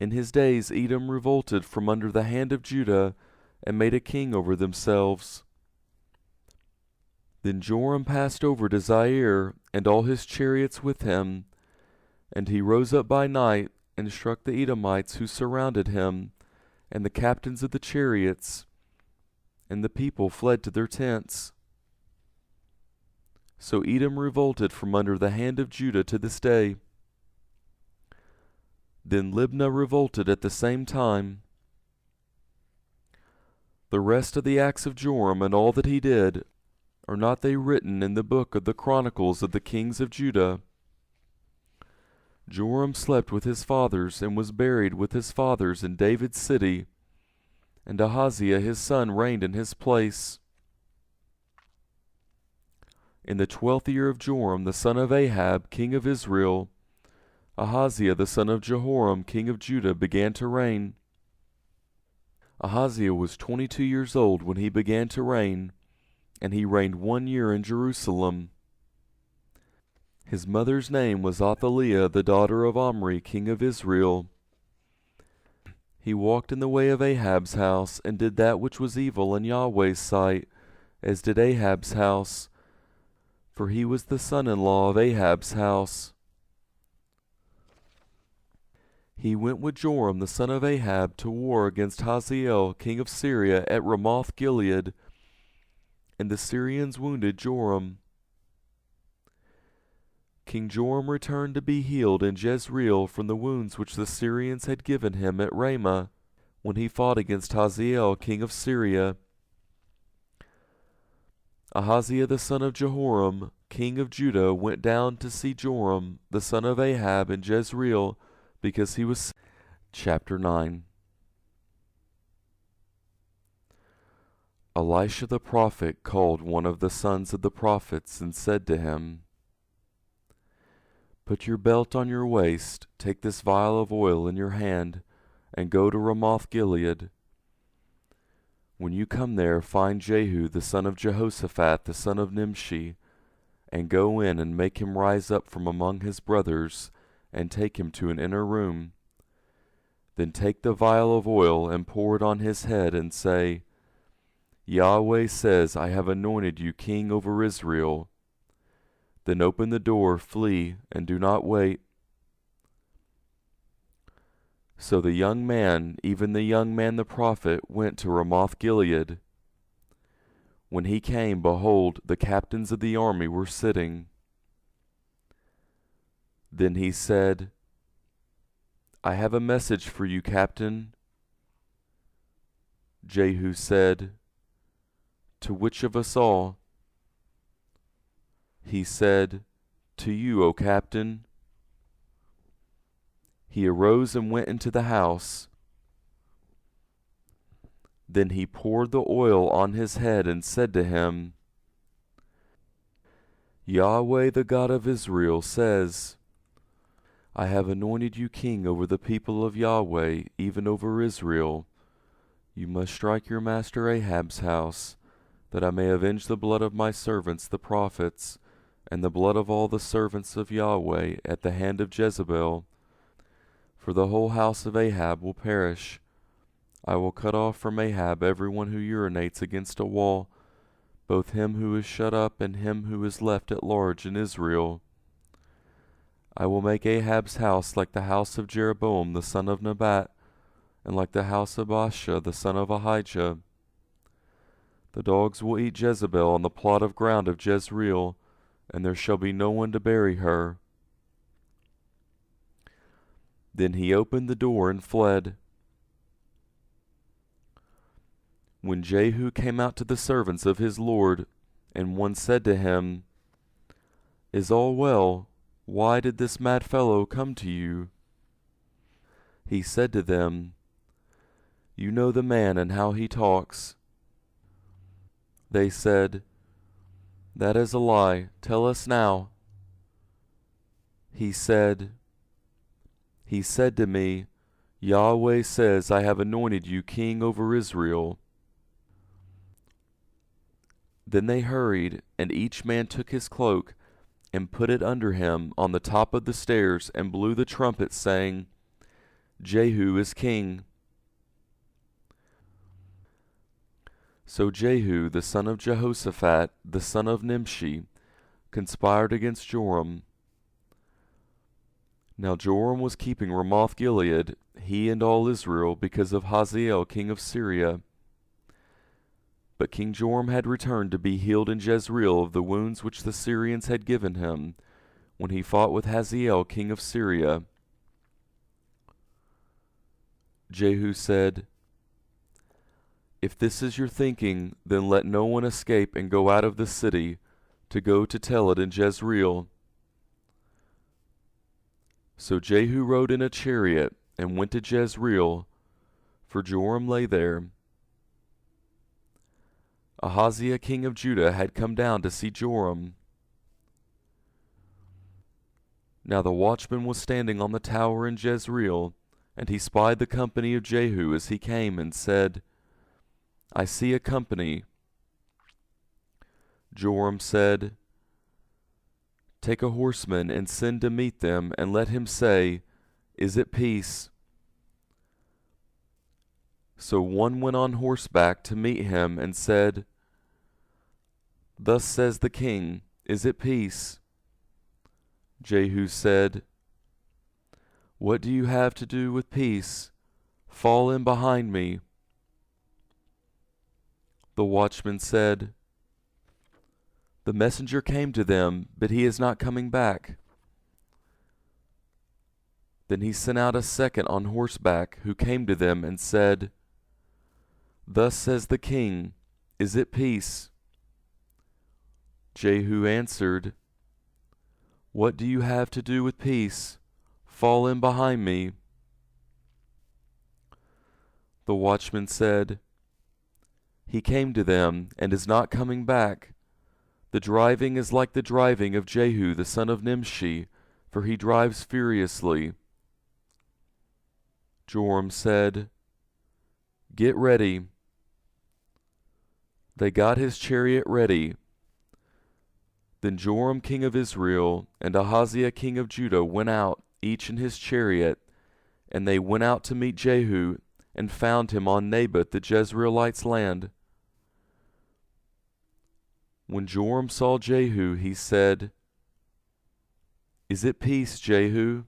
In his days Edom revolted from under the hand of Judah, and made a king over themselves. Then Joram passed over to Zair, and all his chariots with him, and he rose up by night, and struck the Edomites who surrounded him, and the captains of the chariots, and the people fled to their tents. So Edom revolted from under the hand of Judah to this day. Then Libnah revolted at the same time. The rest of the acts of Joram and all that he did, are not they written in the book of the Chronicles of the kings of Judah? Joram slept with his fathers, and was buried with his fathers in David's city, and Ahaziah his son reigned in his place. In the 12th year of Joram the son of Ahab, king of Israel, Ahaziah the son of Jehoram, king of Judah, began to reign. Ahaziah was 22 years old when he began to reign, and he reigned 1 year in Jerusalem. His mother's name was Athaliah, the daughter of Omri, king of Israel. He walked in the way of Ahab's house, and did that which was evil in Yahweh's sight, as did Ahab's house, for he was the son-in-law of Ahab's house. He went with Joram the son of Ahab to war against Hazael king of Syria at Ramoth Gilead, and the Syrians wounded Joram. King Joram returned to be healed in Jezreel from the wounds which the Syrians had given him at Ramah, when he fought against Hazael king of Syria. Ahaziah the son of Jehoram, king of Judah, went down to see Joram the son of Ahab in Jezreel, because he was. Chapter 9. Elisha the prophet called one of the sons of the prophets and said to him, "Put your belt on your waist, take this vial of oil in your hand, and go to Ramoth-Gilead. When you come there, find Jehu the son of Jehoshaphat the son of Nimshi, and go in and make him rise up from among his brothers, and take him to an inner room. Then take the vial of oil and pour it on his head, and say, 'Yahweh says, I have anointed you king over Israel.' Then open the door, flee, and do not wait." So the young man, even the young man the prophet, went to Ramoth-Gilead. When he came, behold, the captains of the army were sitting. Then he said, "I have a message for you, captain." Jehu said, "To which of us all?" He said, "To you, O captain." He arose and went into the house. Then he poured the oil on his head and said to him, "Yahweh the God of Israel says, I have anointed you king over the people of Yahweh, even over Israel. You must strike your master Ahab's house, that I may avenge the blood of my servants the prophets, and the blood of all the servants of Yahweh at the hand of Jezebel. For the whole house of Ahab will perish. I will cut off from Ahab everyone who urinates against a wall, both him who is shut up and him who is left at large in Israel. I will make Ahab's house like the house of Jeroboam the son of Nebat, and like the house of Baasha the son of Ahijah. The dogs will eat Jezebel on the plot of ground of Jezreel, and there shall be no one to bury her." Then he opened the door and fled. When Jehu came out to the servants of his lord, and one said to him, "Is all well? Why did this mad fellow come to you?" He said to them, "You know the man and how he talks." They said, "That is a lie. Tell us now." He said to me, "Yahweh says, I have anointed you king over Israel." Then they hurried, and each man took his cloak, and put it under him on the top of the stairs, and blew the trumpet, saying, "Jehu is king." So Jehu the son of Jehoshaphat, the son of Nimshi, conspired against Joram. Now Joram was keeping Ramoth-Gilead, he and all Israel, because of Hazael king of Syria. But King Joram had returned to be healed in Jezreel of the wounds which the Syrians had given him, when he fought with Hazael king of Syria. Jehu said, "If this is your thinking, then let no one escape and go out of the city, to go to tell it in Jezreel." So Jehu rode in a chariot, and went to Jezreel, for Joram lay there. Ahaziah king of Judah had come down to see Joram. Now the watchman was standing on the tower in Jezreel, and he spied the company of Jehu as he came, and said, "I see a company." Joram said, "Take a horseman and send to meet them, and let him say, 'Is it peace?'" So one went on horseback to meet him, and said, "Thus says the king, 'Is it peace?'" Jehu said, "What do you have to do with peace? Fall in behind me." The watchman said, The messenger came to them, but he is not coming back. Then he sent out a second on horseback, who came to them and said, Thus says the king, Is it peace? Jehu answered, What do you have to do with peace? Fall in behind me. The watchman said, He came to them, and is not coming back. The driving is like the driving of Jehu the son of Nimshi, for he drives furiously. Joram said, Get ready. They got his chariot ready. Then Joram king of Israel and Ahaziah king of Judah went out, each in his chariot, and they went out to meet Jehu, and found him on Naboth the Jezreelite's land. When Joram saw Jehu, he said, Is it peace, Jehu?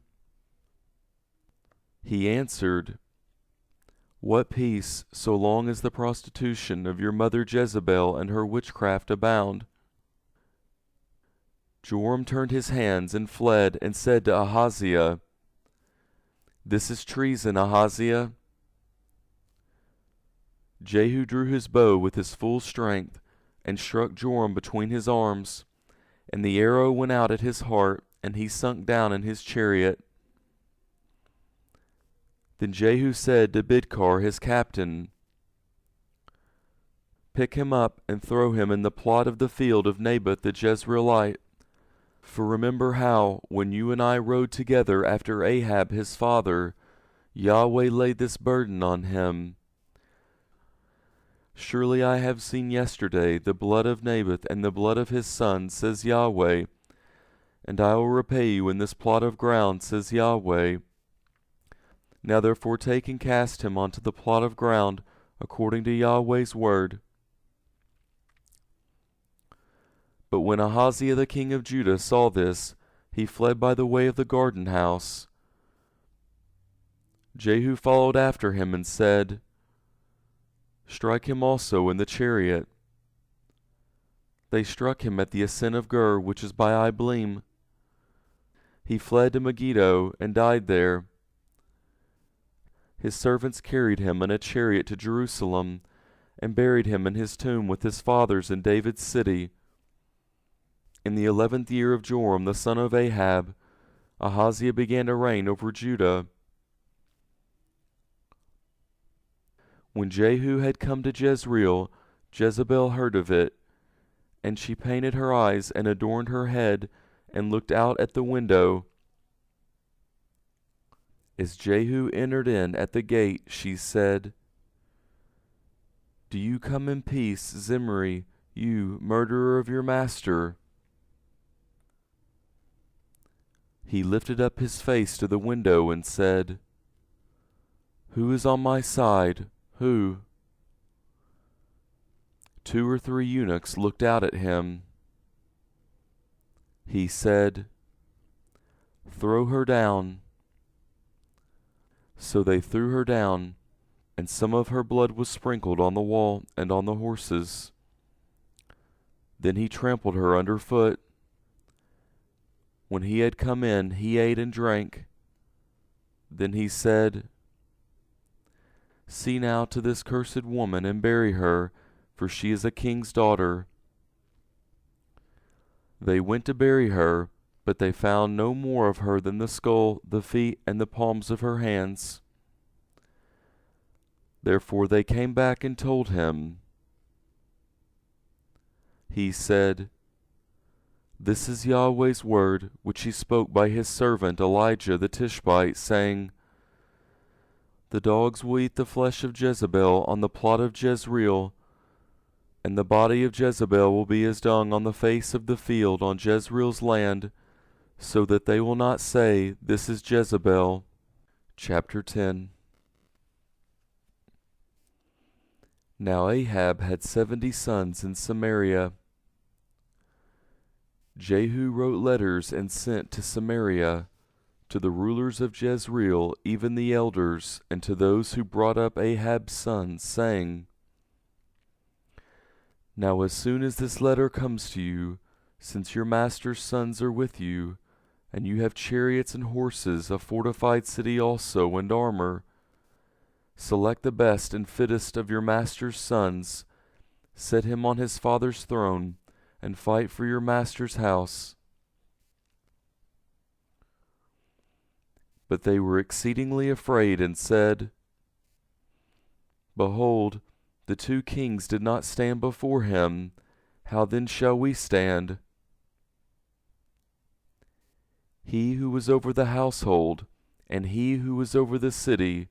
He answered, What peace, so long as the prostitution of your mother Jezebel and her witchcraft abound? Joram turned his hands and fled, and said to Ahaziah, This is treason, Ahaziah. Jehu drew his bow with his full strength, and struck Joram between his arms, and the arrow went out at his heart, and he sunk down in his chariot. Then Jehu said to Bidkar his captain, Pick him up and throw him in the plot of the field of Naboth the Jezreelite. For remember how, when you and I rode together after Ahab his father, Yahweh laid this burden on him. Surely I have seen yesterday the blood of Naboth and the blood of his son, says Yahweh, and I will repay you in this plot of ground, says Yahweh. Now therefore take and cast him onto the plot of ground, according to Yahweh's word. But when Ahaziah the king of Judah saw this, he fled by the way of the garden house. Jehu followed after him and said, Strike him also in the chariot. They struck him at the ascent of Gur, which is by Ibleam. He fled to Megiddo and died there. His servants carried him in a chariot to Jerusalem, and buried him in his tomb with his fathers in David's city. In the 11th year of Joram the son of Ahab, Ahaziah began to reign over Judah. When Jehu had come to Jezreel, Jezebel heard of it, and she painted her eyes and adorned her head, and looked out at the window. As Jehu entered in at the gate, she said, Do you come in peace, Zimri, you murderer of your master? He lifted up his face to the window and said, Who is on my side? Who? 2 or 3 eunuchs looked out at him. He said, Throw her down. So they threw her down, and some of her blood was sprinkled on the wall and on the horses. Then he trampled her underfoot. When he had come in, he ate and drank. Then he said, See now to this cursed woman, and bury her, for she is a king's daughter. They went to bury her, but they found no more of her than the skull, the feet, and the palms of her hands. Therefore they came back and told him. He said, This is Yahweh's word, which he spoke by his servant Elijah the Tishbite, saying, The dogs will eat the flesh of Jezebel on the plot of Jezreel, and the body of Jezebel will be as dung on the face of the field on Jezreel's land, so that they will not say, This is Jezebel. Chapter 10. Now Ahab had 70 sons in Samaria. Jehu wrote letters and sent to Samaria, to the rulers of Jezreel, even the elders, and to those who brought up Ahab's sons, saying, Now as soon as this letter comes to you, since your master's sons are with you, and you have chariots and horses, a fortified city also, and armor, select the best and fittest of your master's sons, set him on his father's throne, and fight for your master's house." But they were exceedingly afraid, and said, "Behold, the two kings did not stand before him. How then shall we stand?" He who was over the household, and he who was over the city,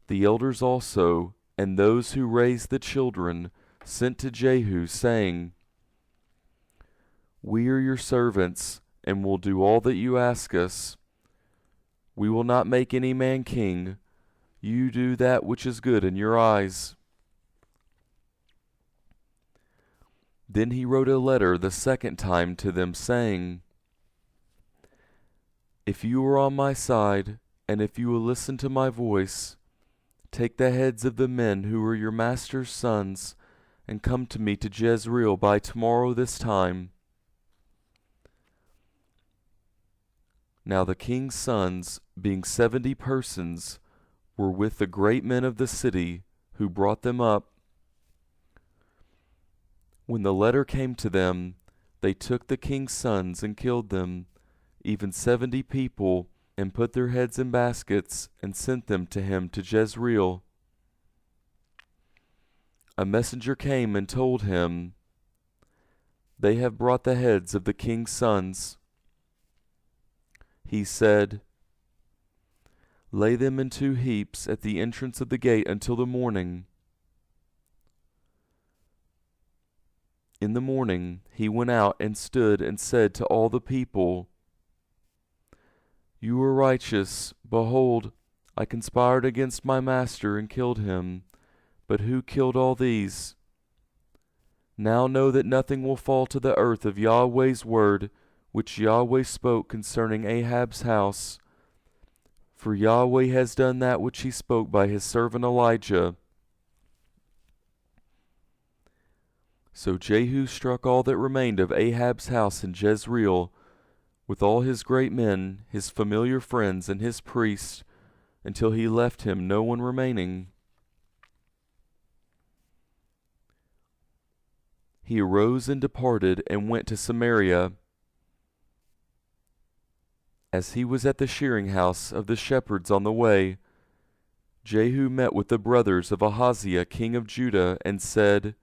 the elders also, and those who raised the children, sent to Jehu, saying, "We are your servants, and will do all that you ask us. We will not make any man king. You do that which is good in your eyes." Then he wrote a letter the second time to them, saying, "If you are on my side, and if you will listen to my voice, take the heads of the men who are your master's sons, and come to me to Jezreel by tomorrow this time." Now the king's sons, being 70 persons, were with the great men of the city, who brought them up. When the letter came to them, they took the king's sons and killed them, even 70 people, and put their heads in baskets, and sent them to him to Jezreel. A messenger came and told him, "They have brought the heads of the king's sons." He said, "Lay them in 2 heaps at the entrance of the gate until the morning." In the morning he went out and stood and said to all the people, "You are righteous. Behold, I conspired against my master and killed him. But who killed all these? Now know that nothing will fall to the earth of Yahweh's word, which Yahweh spoke concerning Ahab's house. For Yahweh has done that which he spoke by his servant Elijah." So Jehu struck all that remained of Ahab's house in Jezreel, with all his great men, his familiar friends, and his priests, until he left him no one remaining. He arose and departed, and went to Samaria. As he was at the shearing house of the shepherds on the way, Jehu met with the brothers of Ahaziah king of Judah, and said,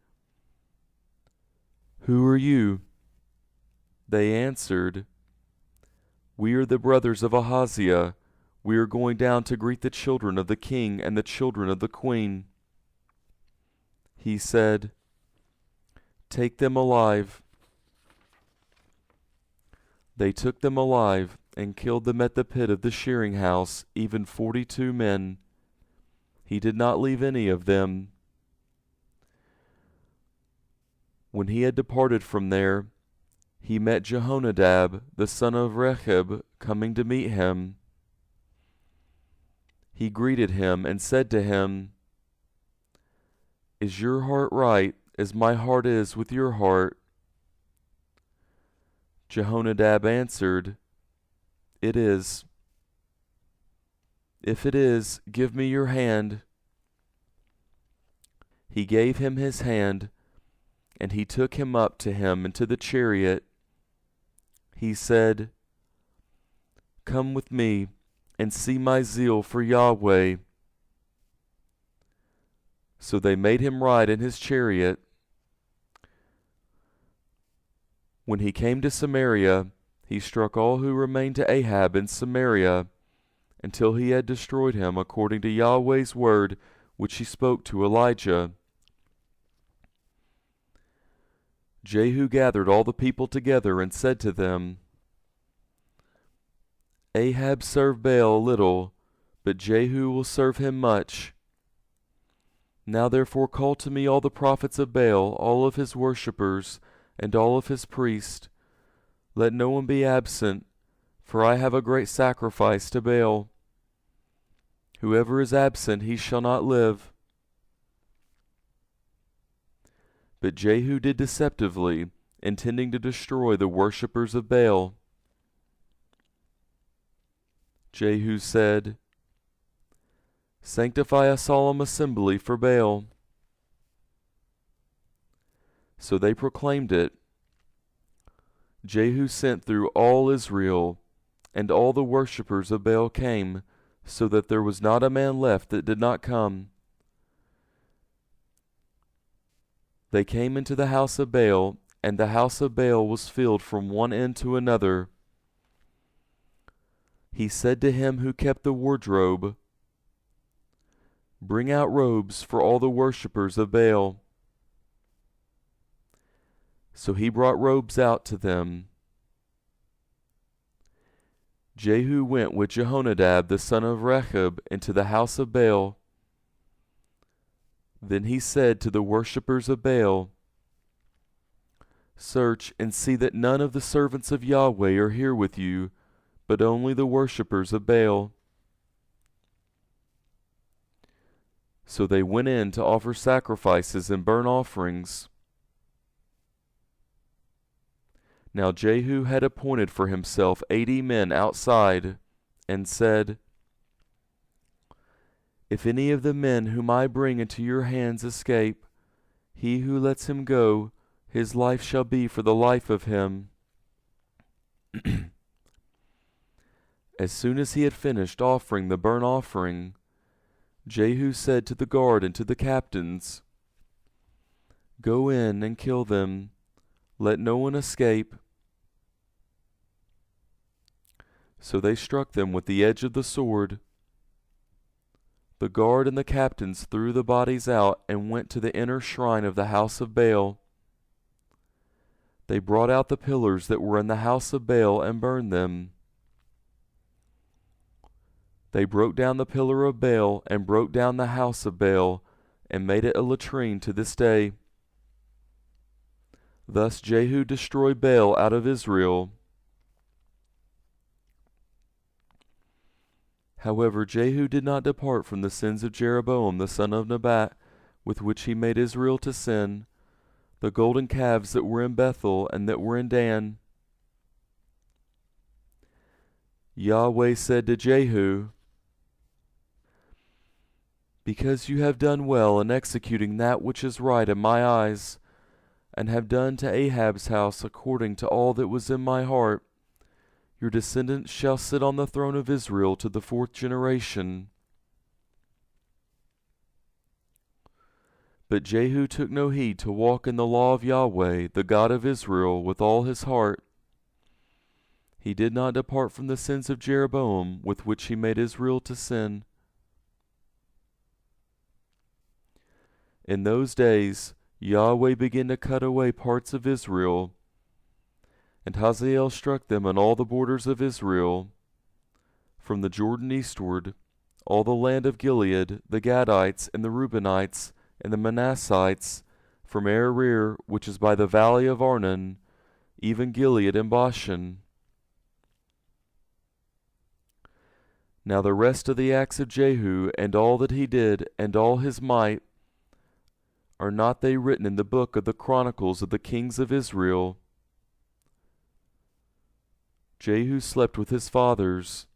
"Who are you?" They answered, "We are the brothers of Ahaziah. We are going down to greet the children of the king and the children of the queen." He said, "Take them alive." They took them alive, and killed them at the pit of the shearing house, even 42 men. He did not leave any of them. When he had departed from there, he met Jehonadab, the son of Rechab, coming to meet him. He greeted him and said to him, "Is your heart right, as my heart is with your heart?" Jehonadab answered, "It is." "If it is, give me your hand." He gave him his hand, and he took him up to him into the chariot. He said, "Come with me, and see my zeal for Yahweh." So they made him ride in his chariot. When he came to Samaria, he struck all who remained to Ahab in Samaria, until he had destroyed him according to Yahweh's word which he spoke to Elijah. Jehu gathered all the people together and said to them, "Ahab served Baal a little, but Jehu will serve him much. Now therefore call to me all the prophets of Baal, all of his worshippers, and all of his priests. Let no one be absent, for I have a great sacrifice to Baal. Whoever is absent, he shall not live." But Jehu did deceptively, intending to destroy the worshippers of Baal. Jehu said, "Sanctify a solemn assembly for Baal." So they proclaimed it. Jehu sent through all Israel, and all the worshippers of Baal came, so that there was not a man left that did not come. They came into the house of Baal, and the house of Baal was filled from one end to another. He said to him who kept the wardrobe, "Bring out robes for all the worshippers of Baal." So he brought robes out to them. Jehu went with Jehonadab the son of Rechab into the house of Baal. Then he said to the worshippers of Baal, "Search and see that none of the servants of Yahweh are here with you, but only the worshippers of Baal." So they went in to offer sacrifices and burnt offerings. Now Jehu had appointed for himself 80 men outside, and said, "If any of the men whom I bring into your hands escape, he who lets him go, his life shall be for the life of him." As soon as he had finished offering the burnt offering, Jehu said to the guard and to the captains, "Go in and kill them. Let no one escape." So they struck them with the edge of the sword. The guard and the captains threw the bodies out and went to the inner shrine of the house of Baal. They brought out the pillars that were in the house of Baal and burned them. They broke down the pillar of Baal and broke down the house of Baal and made it a latrine to this day. Thus Jehu destroyed Baal out of Israel. However, Jehu did not depart from the sins of Jeroboam the son of Nebat, with which he made Israel to sin, the golden calves that were in Bethel and that were in Dan. Yahweh said to Jehu, "Because you have done well in executing that which is right in my eyes, and have done to Ahab's house according to all that was in my heart, your descendants shall sit on the throne of Israel to the 4th generation." But Jehu took no heed to walk in the law of Yahweh, the God of Israel, with all his heart. He did not depart from the sins of Jeroboam, with which he made Israel to sin. In those days Yahweh began to cut away parts of Israel, and Hazael struck them on all the borders of Israel, from the Jordan eastward, all the land of Gilead, the Gadites, and the Reubenites, and the Manassites, from Aroer, which is by the valley of Arnon, even Gilead and Bashan. Now the rest of the acts of Jehu, and all that he did, and all his might, are not they written in the book of the Chronicles of the kings of Israel? Jehu slept with his fathers,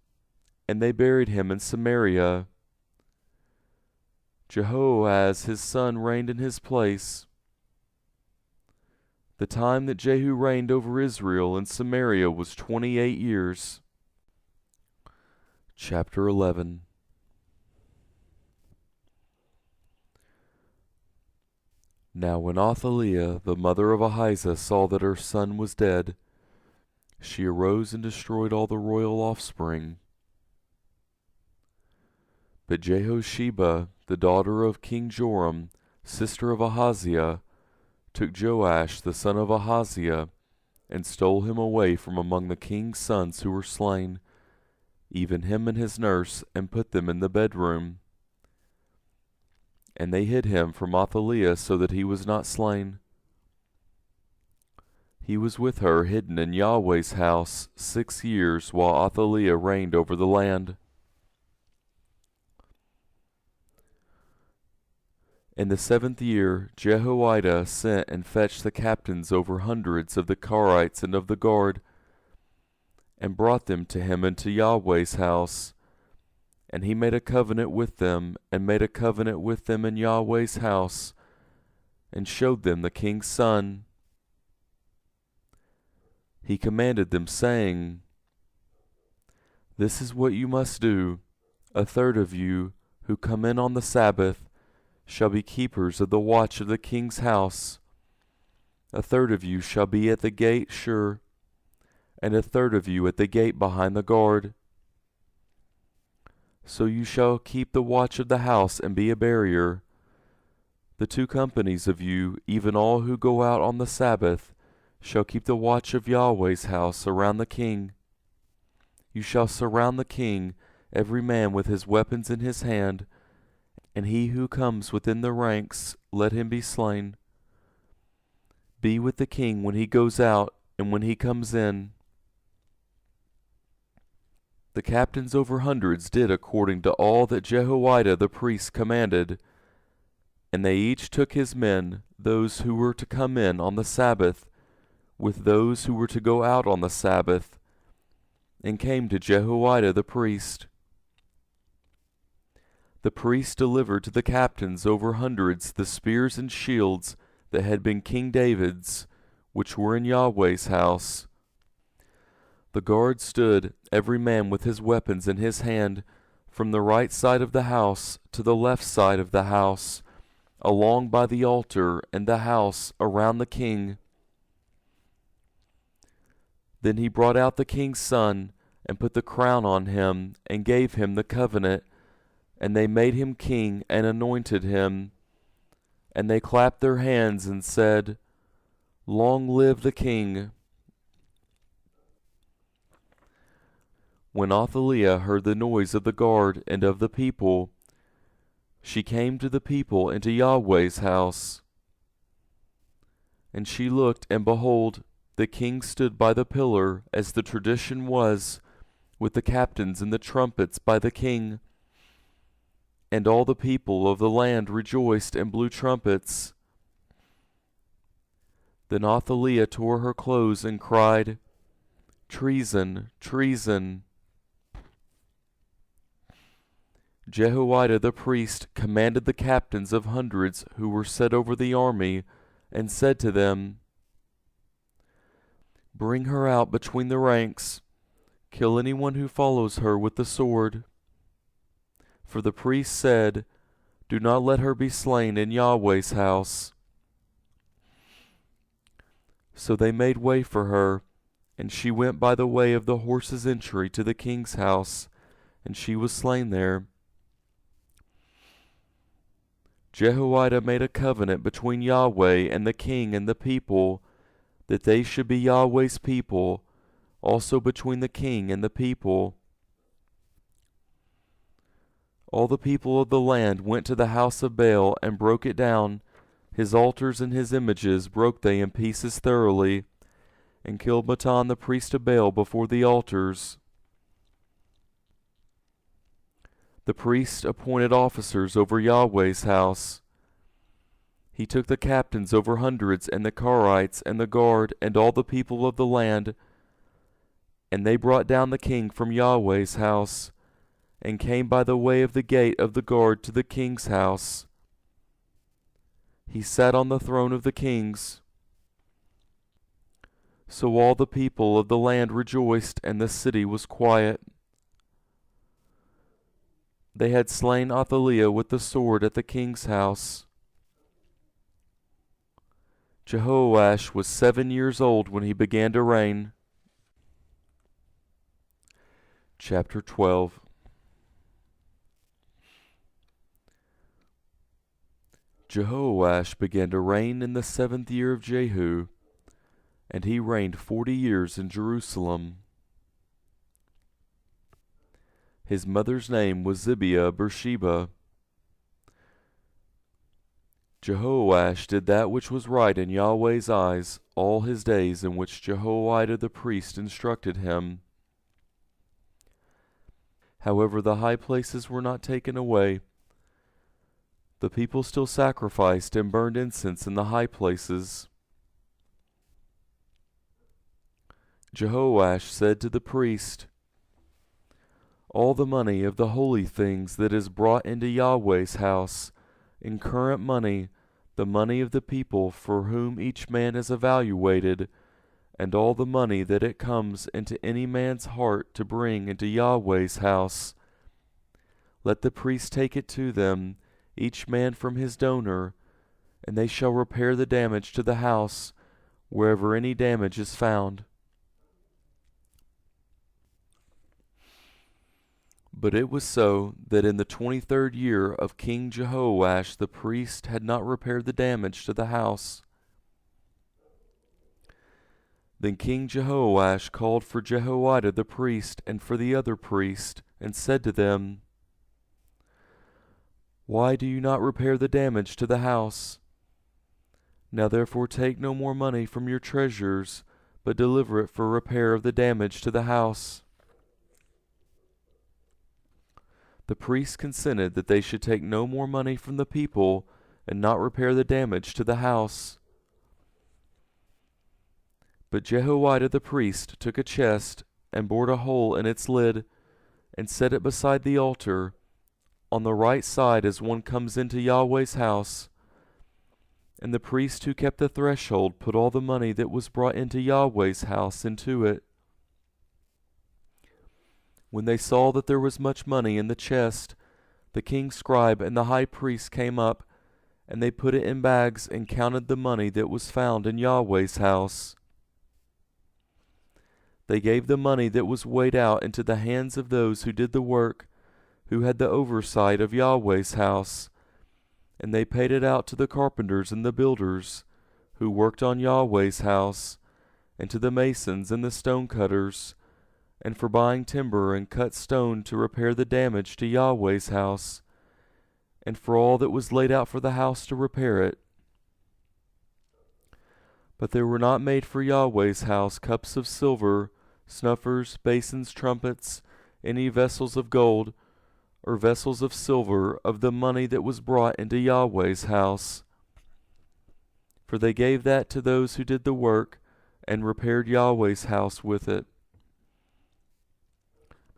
and they buried him in Samaria. Jehoahaz his son reigned in his place. The time that Jehu reigned over Israel in Samaria was 28 years. Chapter 11. Now when Athaliah, the mother of Ahaziah, saw that her son was dead, she arose and destroyed all the royal offspring. But Jehosheba, the daughter of King Joram, sister of Ahaziah, took Joash the son of Ahaziah, and stole him away from among the king's sons who were slain, even him and his nurse, and put them in the bedroom. And they hid him from Athaliah so that he was not slain. He was with her hidden in Yahweh's house 6 years, while Athaliah reigned over the land. In the 7th year Jehoiada sent and fetched the captains over hundreds of the Karites and of the guard, and brought them to him into Yahweh's house. And he made a covenant with them, and made a covenant with them in Yahweh's house, and showed them the king's son. He commanded them, saying, This is what you must do. A third of you, who come in on the Sabbath, shall be keepers of the watch of the king's house. A third of you shall be at the gate sure, and a third of you at the gate behind the guard. So you shall keep the watch of the house and be a barrier. The 2 companies of you, even all who go out on the Sabbath, shall keep the watch of Yahweh's house around the king. You shall surround the king, every man with his weapons in his hand, and he who comes within the ranks, let him be slain. Be with the king when he goes out, and when he comes in. The captains over hundreds did according to all that Jehoiada the priest commanded, and they each took his men, those who were to come in on the Sabbath, with those who were to go out on the Sabbath, and came to Jehoiada the priest. The priest delivered to the captains over hundreds the spears and shields that had been King David's, which were in Yahweh's house. The guard stood, every man with his weapons in his hand, from the right side of the house to the left side of the house, along by the altar and the house around the king. Then he brought out the king's son, and put the crown on him, and gave him the covenant, and they made him king and anointed him. And they clapped their hands and said, Long live the king. When Ahaziah heard the noise of the guard and of the people, she came to the people into Yahweh's house. And she looked, and behold, the king stood by the pillar, as the tradition was, with the captains and the trumpets by the king. And all the people of the land rejoiced and blew trumpets. Then Ahaziah tore her clothes and cried, Treason, treason. Jehoiada the priest commanded the captains of hundreds who were set over the army, and said to them, Bring her out between the ranks, kill anyone who follows her with the sword. For the priest said, Do not let her be slain in Yahweh's house. So they made way for her, and she went by the way of the horse's entry to the king's house, and she was slain there. Jehoiada made a covenant between Yahweh and the king and the people, that they should be Yahweh's people, also between the king and the people. All the people of the land went to the house of Baal and broke it down. His altars and his images broke they in pieces thoroughly, and killed Mattan the priest of Baal before the altars. The priest appointed officers over Yahweh's house. He took the captains over hundreds, and the Karites, and the guard, and all the people of the land, and they brought down the king from Yahweh's house, and came by the way of the gate of the guard to the king's house. He sat on the throne of the kings. So all the people of the land rejoiced, and the city was quiet. They had slain Ahaziah with the sword at the king's house. Joash was 7 years old when he began to reign. Chapter 12. Joash began to reign in the 7th year of Jehu, and he reigned 40 years in Jerusalem. His mother's name was Zibiah of Beersheba. Joash did that which was right in Yahweh's eyes all his days in which Jehoiada the priest instructed him. However, the high places were not taken away. the people still sacrificed and burned incense in the high places. Joash said to the priest, "All the money of the holy things that is brought into Yahweh's house, in current money, the money of the people for whom each man is evaluated, and all the money that it comes into any man's heart to bring into Yahweh's house, let the priest take it to them, each man from his donor, and they shall repair the damage to the house, wherever any damage is found." But it was so that in the 23rd year of King Joash the priest had not repaired the damage to the house. Then King Joash called for Jehoiada the priest and for the other priest, and said to them, "Why do you not repair the damage to the house? Now therefore take no more money from your treasures, but deliver it for repair of the damage to the house." The priests consented that they should take no more money from the people, and not repair the damage to the house. But Jehoiada the priest took a chest, and bored a hole in its lid, and set it beside the altar, on the right side as one comes into Yahweh's house. And the priest who kept the threshold put all the money that was brought into Yahweh's house into it. When they saw that there was much money in the chest, the king's scribe and the high priest came up, and they put it in bags and counted the money that was found in Yahweh's house. They gave the money that was weighed out into the hands of those who did the work, who had the oversight of Yahweh's house, and they paid it out to the carpenters and the builders, who worked on Yahweh's house, and to the masons and the stonecutters, and for buying timber and cut stone to repair the damage to Yahweh's house, and for all that was laid out for the house to repair it. But there were not made for Yahweh's house cups of silver, snuffers, basins, trumpets, any vessels of gold, or vessels of silver of the money that was brought into Yahweh's house. For they gave that to those who did the work, and repaired Yahweh's house with it.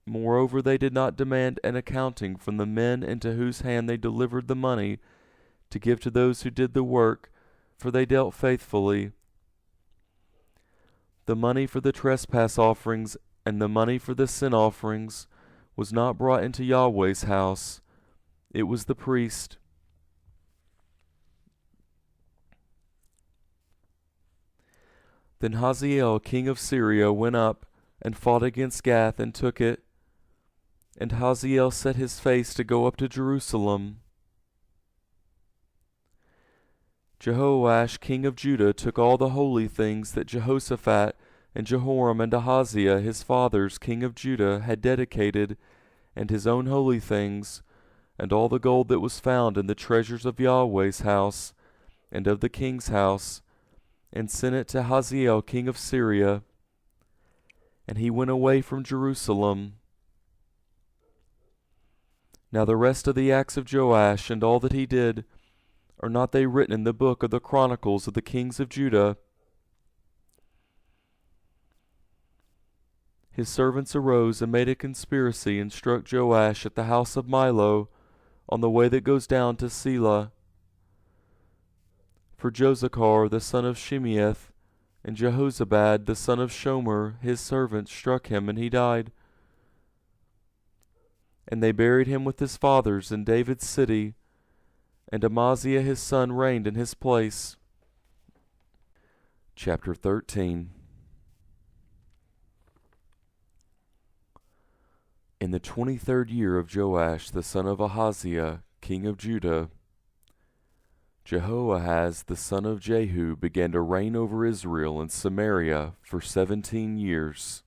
Moreover, they did not demand an accounting from the men into whose hand they delivered the money to give to those who did the work, for they dealt faithfully. The money for the trespass offerings and the money for the sin offerings was not brought into Yahweh's house. It was the priest. Then Hazael king of Syria went up and fought against Gath and took it. And Hazael set his face to go up to Jerusalem. Joash king of Judah took all the holy things that Jehoshaphat and Jehoram and Ahaziah his fathers king of Judah had dedicated, and his own holy things, and all the gold that was found in the treasures of Yahweh's house, and of the king's house, and sent it to Hazael king of Syria. And he went away from Jerusalem. Now the rest of the acts of Joash, and all that he did, are not they written in the book of the Chronicles of the kings of Judah? His servants arose and made a conspiracy, and struck Joash at the house of Milo, on the way that goes down to Selah. For Josachar the son of Shimeath, and Jehozabad the son of Shomer his servant struck him, and he died. And they buried him with his fathers in David's city, and Amaziah his son reigned in his place. Chapter 13. In the 23rd year of Joash the son of Ahaziah, king of Judah, Jehoahaz the son of Jehu began to reign over Israel and Samaria for 17 years.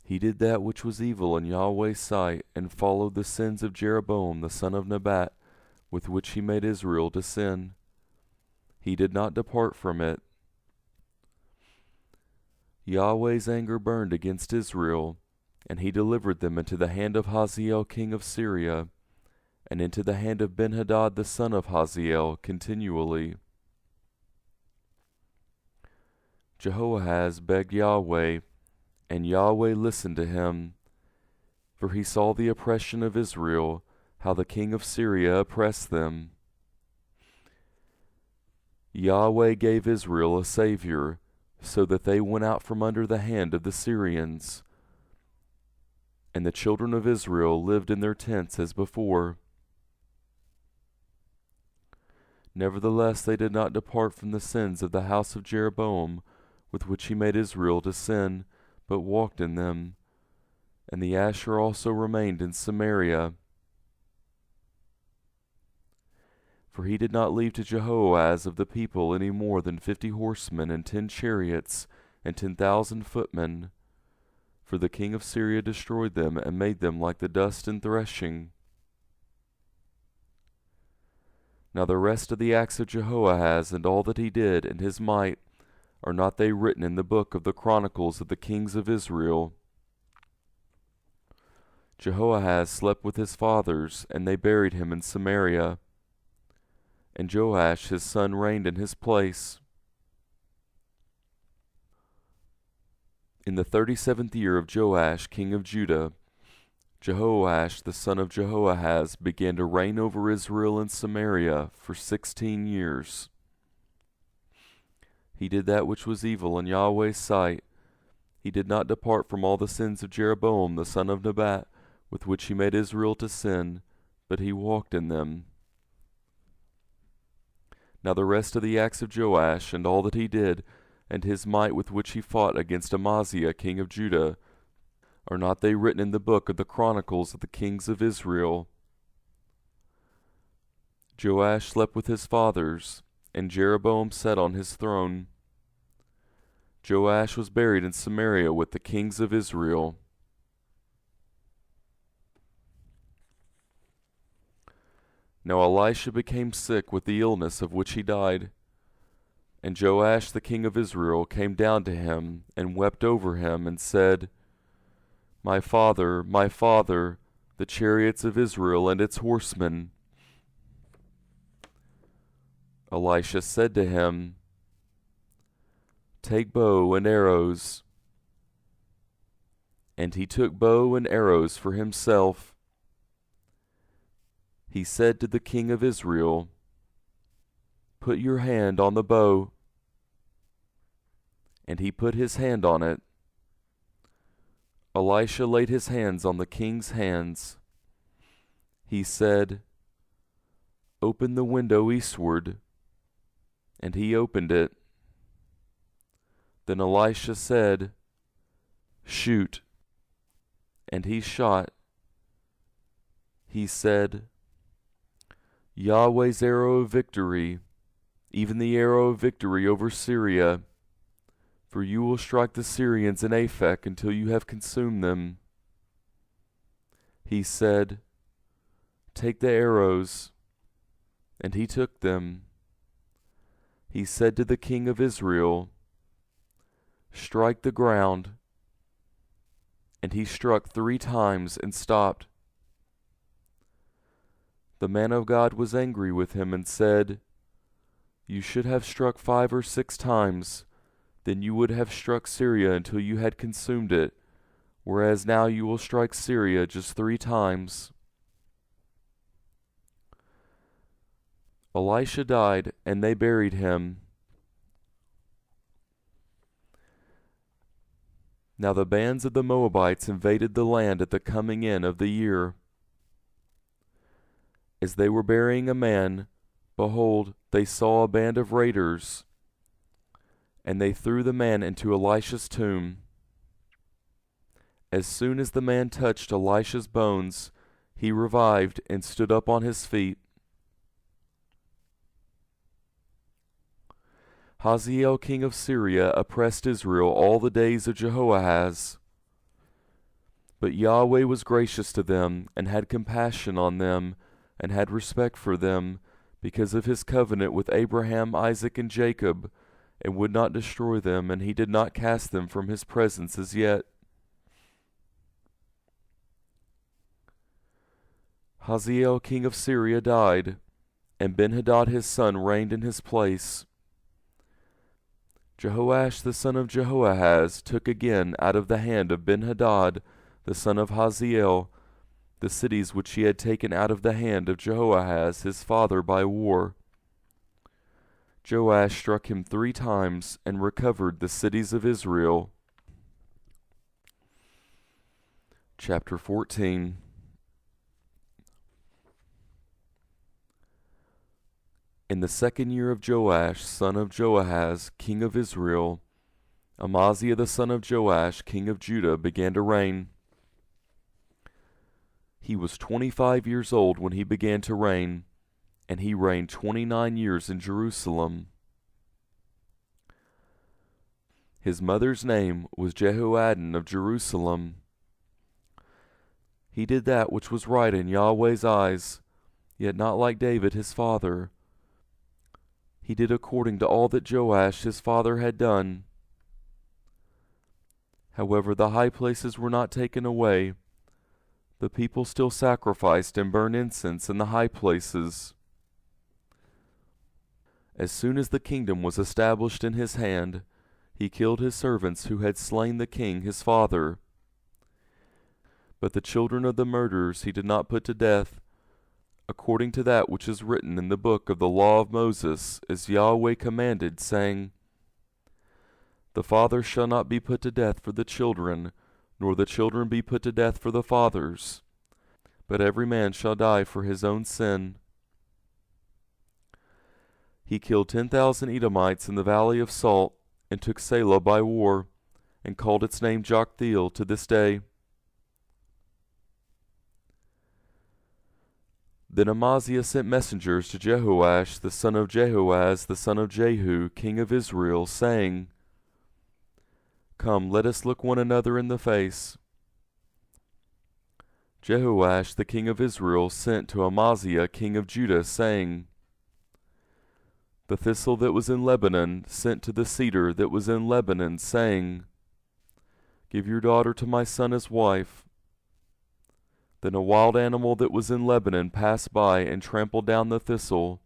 He did that which was evil in Yahweh's sight, and followed the sins of Jeroboam the son of Nebat, with which he made Israel to sin. He did not depart from it. Yahweh's anger burned against Israel, and he delivered them into the hand of Hazael king of Syria, and into the hand of Benhadad the son of Haziel continually. Jehoahaz begged Yahweh, and Yahweh listened to him, for he saw the oppression of Israel, how the king of Syria oppressed them. Yahweh gave Israel a Savior, so that they went out from under the hand of the Syrians, and the children of Israel lived in their tents as before. Nevertheless they did not depart from the sins of the house of Jeroboam, with which he made Israel to sin, but walked in them. And the Asher also remained in Samaria. For he did not leave to Jehoahaz of the people any more than 50 horsemen, and 10 chariots, and 10,000 footmen. For the king of Syria destroyed them, and made them like the dust in threshing. Now the rest of the acts of Jehoahaz, and all that he did, and his might, are not they written in the book of the chronicles of the kings of Israel? Jehoahaz slept with his fathers, and they buried him in Samaria. And Joash his son reigned in his place. In the 37th year of Joash king of Judah, Jehoash the son of Jehoahaz began to reign over Israel in Samaria for 16 years. He did that which was evil in Yahweh's sight. He did not depart from all the sins of Jeroboam the son of Nebat, with which he made Israel to sin, but he walked in them. Now the rest of the acts of Joash, and all that he did, and his might with which he fought against Ahaziah king of Judah, are not they written in the book of the chronicles of the kings of Israel? Joash slept with his fathers, and Jeroboam sat on his throne. Joash was buried in Samaria with the kings of Israel. Now Elisha became sick with the illness of which he died. And Joash the king of Israel came down to him, and wept over him, and said, my father, the chariots of Israel and its horsemen. Elisha said to him, take bow and arrows. And he took bow and arrows for himself. He said to the king of Israel, put your hand on the bow. And he put his hand on it. Elisha laid his hands on the king's hands. He said, open the window eastward. And he opened it. Then Elisha said, shoot. And he shot. He said, Yahweh's arrow of victory, even the arrow of victory over Syria, for you will strike the Syrians in Aphek until you have consumed them. He said, take the arrows. And he took them. He said to the king of Israel, strike the ground. And he struck 3 times and stopped. The man of God was angry with him and said, you should have struck 5 or 6 times, then you would have struck Syria until you had consumed it, whereas now you will strike Syria just 3 times. Elisha died, and they buried him. Now the bands of the Moabites invaded the land at the coming in of the year. As they were burying a man, behold, they saw a band of raiders, and they threw the man into Elisha's tomb. As soon as the man touched Elisha's bones, he revived and stood up on his feet. Hazael king of Syria oppressed Israel all the days of Jehoahaz. But Yahweh was gracious to them, and had compassion on them, and had respect for them, because of his covenant with Abraham, Isaac, and Jacob, and would not destroy them, and he did not cast them from his presence as yet. Hazael king of Syria died, and Benhadad his son reigned in his place. Joash the son of Jehoahaz took again out of the hand of Benhadad the son of Hazael the cities which he had taken out of the hand of Jehoahaz his father by war. Joash struck him 3 times and recovered the cities of Israel. Chapter 14. In the 2nd year of Joash, son of Joahaz, king of Israel, Amaziah the son of Joash, king of Judah, began to reign. He was 25 years old when he began to reign, and he reigned 29 years in Jerusalem. His mother's name was Jehoaddan of Jerusalem. He did that which was right in Yahweh's eyes, yet not like David his father. He did according to all that Joash his father had done. However, the high places were not taken away. The people still sacrificed and burned incense in the high places. As soon as the kingdom was established in his hand, he killed his servants who had slain the king his father. But the children of the murderers he did not put to death, according to that which is written in the book of the law of Moses, as Yahweh commanded, saying, The father shall not be put to death for the children, nor the children be put to death for the fathers, but every man shall die for his own sin. He killed 10,000 Edomites in the valley of Salt, and took Selah by war, and called its name Joktheel to this day. Then Amaziah sent messengers to Jehoash the son of Jehoaz the son of Jehu, king of Israel, saying, Come, let us look one another in the face. Jehoash the king of Israel sent to Amaziah king of Judah, saying, The thistle that was in Lebanon sent to the cedar that was in Lebanon, saying, Give your daughter to my son as wife. Then a wild animal that was in Lebanon passed by and trampled down the thistle.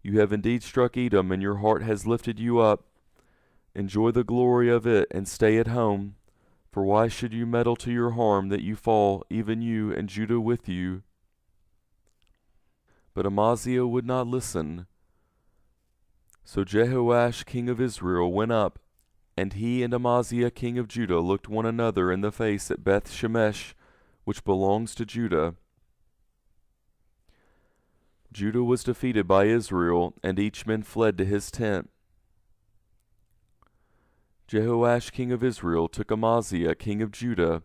You have indeed struck Edom, and your heart has lifted you up. Enjoy the glory of it, and stay at home. For why should you meddle to your harm that you fall, even you and Judah with you? But Amaziah would not listen. So Jehoash king of Israel went up, and he and Amaziah king of Judah looked one another in the face at Beth Shemesh, which belongs to Judah. Judah was defeated by Israel, and each man fled to his tent. Jehoash king of Israel took Amaziah king of Judah,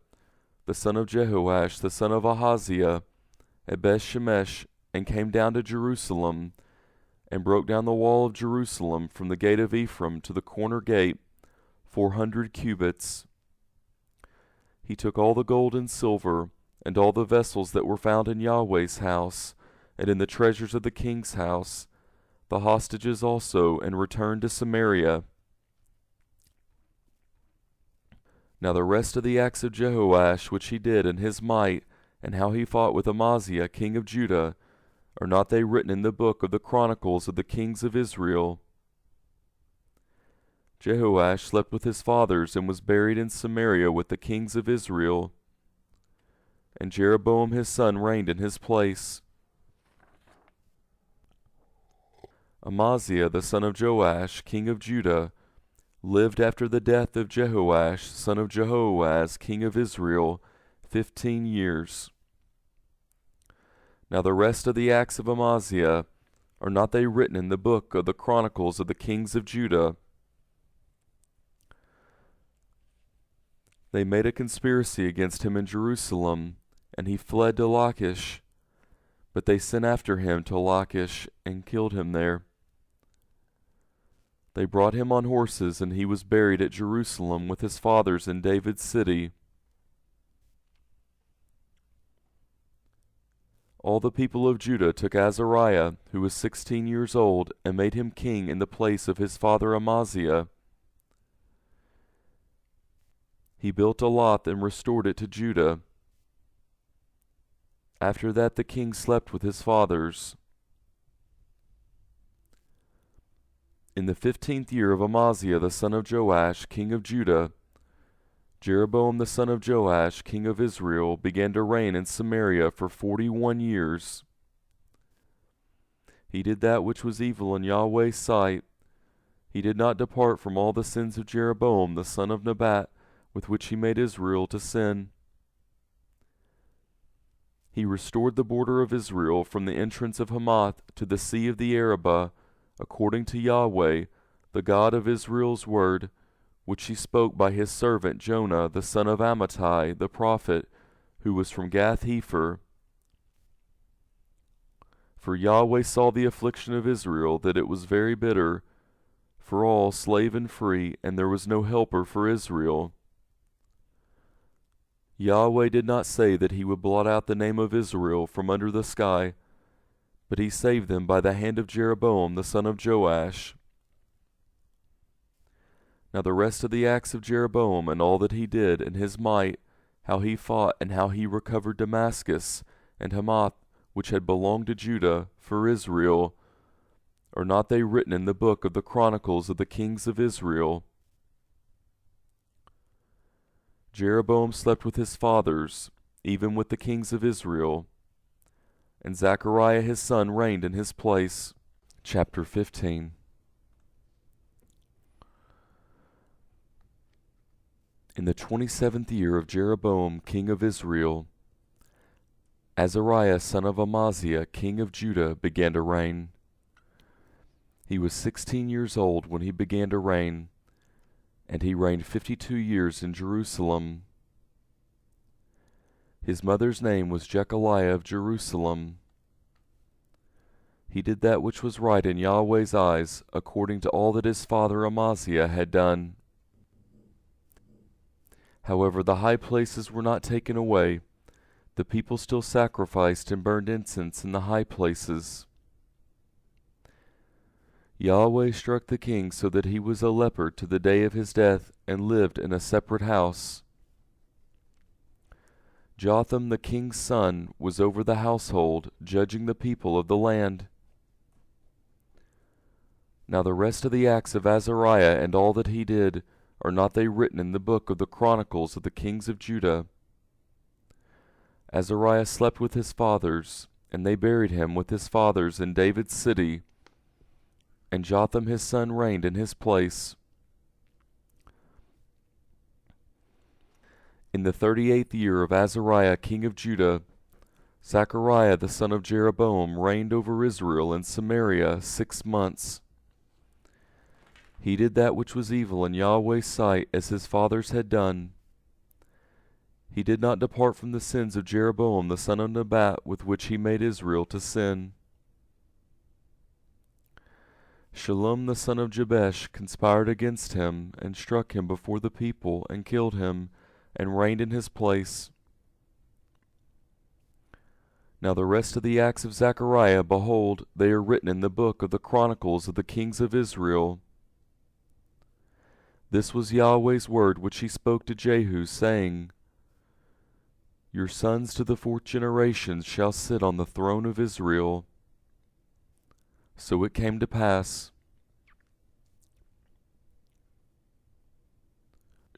the son of Jehoash the son of Ahaziah, at Beth Shemesh, and came down to Jerusalem, and broke down the wall of Jerusalem from the gate of Ephraim to the corner gate, 400 cubits. He took all the gold and silver, and all the vessels that were found in Yahweh's house, and in the treasures of the king's house, the hostages also, and returned to Samaria. Now the rest of the acts of Jehoash which he did in his might, and how he fought with Amaziah king of Judah, are not they written in the book of the chronicles of the kings of Israel? Jehoash slept with his fathers, and was buried in Samaria with the kings of Israel. And Jeroboam his son reigned in his place. Amaziah the son of Joash, king of Judah, lived after the death of Jehoash son of Jehoahaz, king of Israel, 15 years. Now the rest of the acts of Amaziah, are not they written in the book of the chronicles of the kings of Judah? They made a conspiracy against him in Jerusalem, and he fled to Lachish. But they sent after him to Lachish, and killed him there. They brought him on horses, and he was buried at Jerusalem with his fathers in David's city. All the people of Judah took Azariah, who was 16 years old, and made him king in the place of his father Amaziah. He built Elath and restored it to Judah. After that the king slept with his fathers. In the 15th year of Ahaziah the son of Joash, king of Judah, Jeroboam the son of Joash, king of Israel, began to reign in Samaria for 41 years. He did that which was evil in Yahweh's sight. He did not depart from all the sins of Jeroboam the son of Nebat, with which he made Israel to sin. He restored the border of Israel from the entrance of Hamath to the sea of the Arabah, according to Yahweh, the God of Israel's word, which he spoke by his servant Jonah the son of Amittai the prophet, who was from Gath-hepher. For Yahweh saw the affliction of Israel, that it was very bitter, for all, slave and free, and there was no helper for Israel. Yahweh did not say that he would blot out the name of Israel from under the sky, but he saved them by the hand of Jeroboam the son of Joash. Now the rest of the acts of Jeroboam, and all that he did, and his might, how he fought, and how he recovered Damascus, and Hamath, which had belonged to Judah, for Israel, are not they written in the book of the chronicles of the kings of Israel? Jeroboam slept with his fathers, even with the kings of Israel, and Zechariah his son reigned in his place. Chapter 15. In the 27th year of Jeroboam king of Israel, Azariah son of Amaziah king of Judah began to reign. He was 16 years old when he began to reign, and he reigned 52 years in Jerusalem. His mother's name was Jechaliah of Jerusalem. He did that which was right in Yahweh's eyes, according to all that his father Amaziah had done. However, the high places were not taken away. The people still sacrificed and burned incense in the high places. Yahweh struck the king so that he was a leper to the day of his death, and lived in a separate house. Jotham the king's son was over the household, judging the people of the land. Now the rest of the acts of Azariah and all that he did, are not they written in the book of the chronicles of the kings of Judah? Azariah slept with his fathers, and they buried him with his fathers in David's city, and Jotham his son reigned in his place. In the 38th year of Azariah king of Judah, Zechariah the son of Jeroboam reigned over Israel in Samaria 6 months. He did that which was evil in Yahweh's sight, as his fathers had done. He did not depart from the sins of Jeroboam the son of Nebat, with which he made Israel to sin. Shallum the son of Jabesh conspired against him, and struck him before the people, and killed him, and reigned in his place. Now the rest of the acts of Zechariah, behold, they are written in the book of the chronicles of the kings of Israel. This was Yahweh's word which he spoke to Jehu, saying, Your sons to the 4th generation shall sit on the throne of Israel. So it came to pass.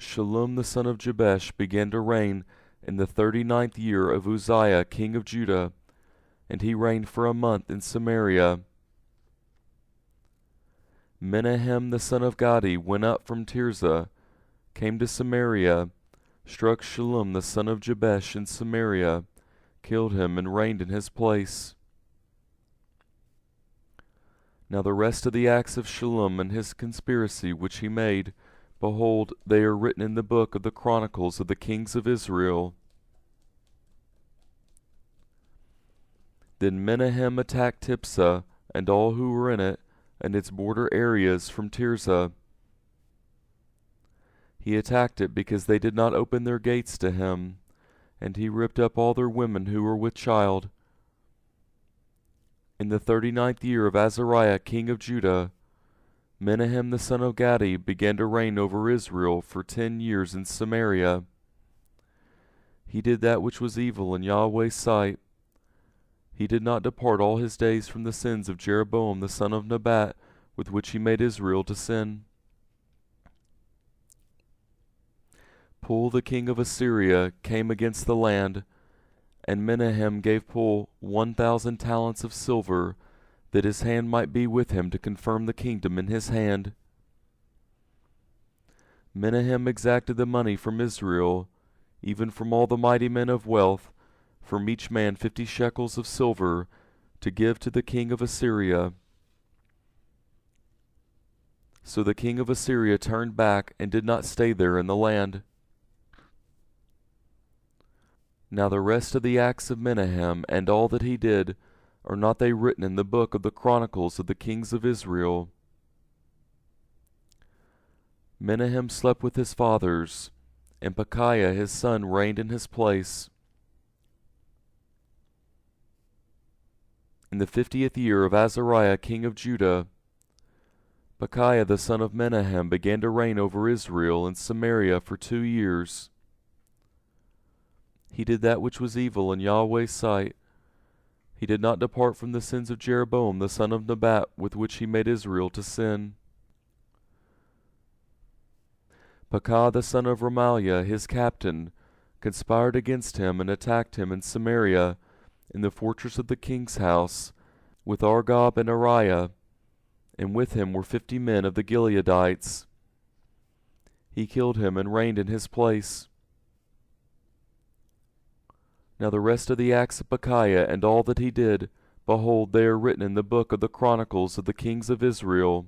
Shallum the son of Jabesh began to reign in the 39th year of Uzziah king of Judah, and he reigned for a month in Samaria. Menahem the son of Gadi went up from Tirzah, came to Samaria, struck Shallum the son of Jabesh in Samaria, killed him, and reigned in his place. Now the rest of the acts of Shallum and his conspiracy which he made, behold, they are written in the book of the chronicles of the kings of Israel. Then Menahem attacked Tipsah, and all who were in it, and its border areas from Tirzah. He attacked it because they did not open their gates to him, and he ripped up all their women who were with child. In the 39th year of Azariah king of Judah, Menahem the son of Gadi began to reign over Israel for 10 years in Samaria. He did that which was evil in Yahweh's sight, He did not depart all his days from the sins of Jeroboam the son of Nebat, with which he made Israel to sin. Pul the king of Assyria came against the land, and Menahem gave Pul 1,000 talents of silver, that his hand might be with him to confirm the kingdom in his hand. Menahem exacted the money from Israel, even from all the mighty men of wealth, from each man 50 shekels of silver, to give to the king of Assyria. So the king of Assyria turned back and did not stay there in the land. Now the rest of the acts of Menahem and all that he did, are not they written in the book of the chronicles of the kings of Israel? Menahem slept with his fathers, and Pekahiah his son reigned in his place. In the 50th year of Azariah king of Judah, Pekahiah the son of Menahem began to reign over Israel and Samaria for 2 years. He did that which was evil in Yahweh's sight. He did not depart from the sins of Jeroboam the son of Nebat, with which he made Israel to sin. Pekah the son of Remaliah, his captain, conspired against him and attacked him in Samaria, in the fortress of the king's house, with Argob and Ariah, and with him were 50 men of the Gileadites. He killed him and reigned in his place. Now the rest of the acts of Pekahiah and all that he did, behold, they are written in the book of the chronicles of the kings of Israel.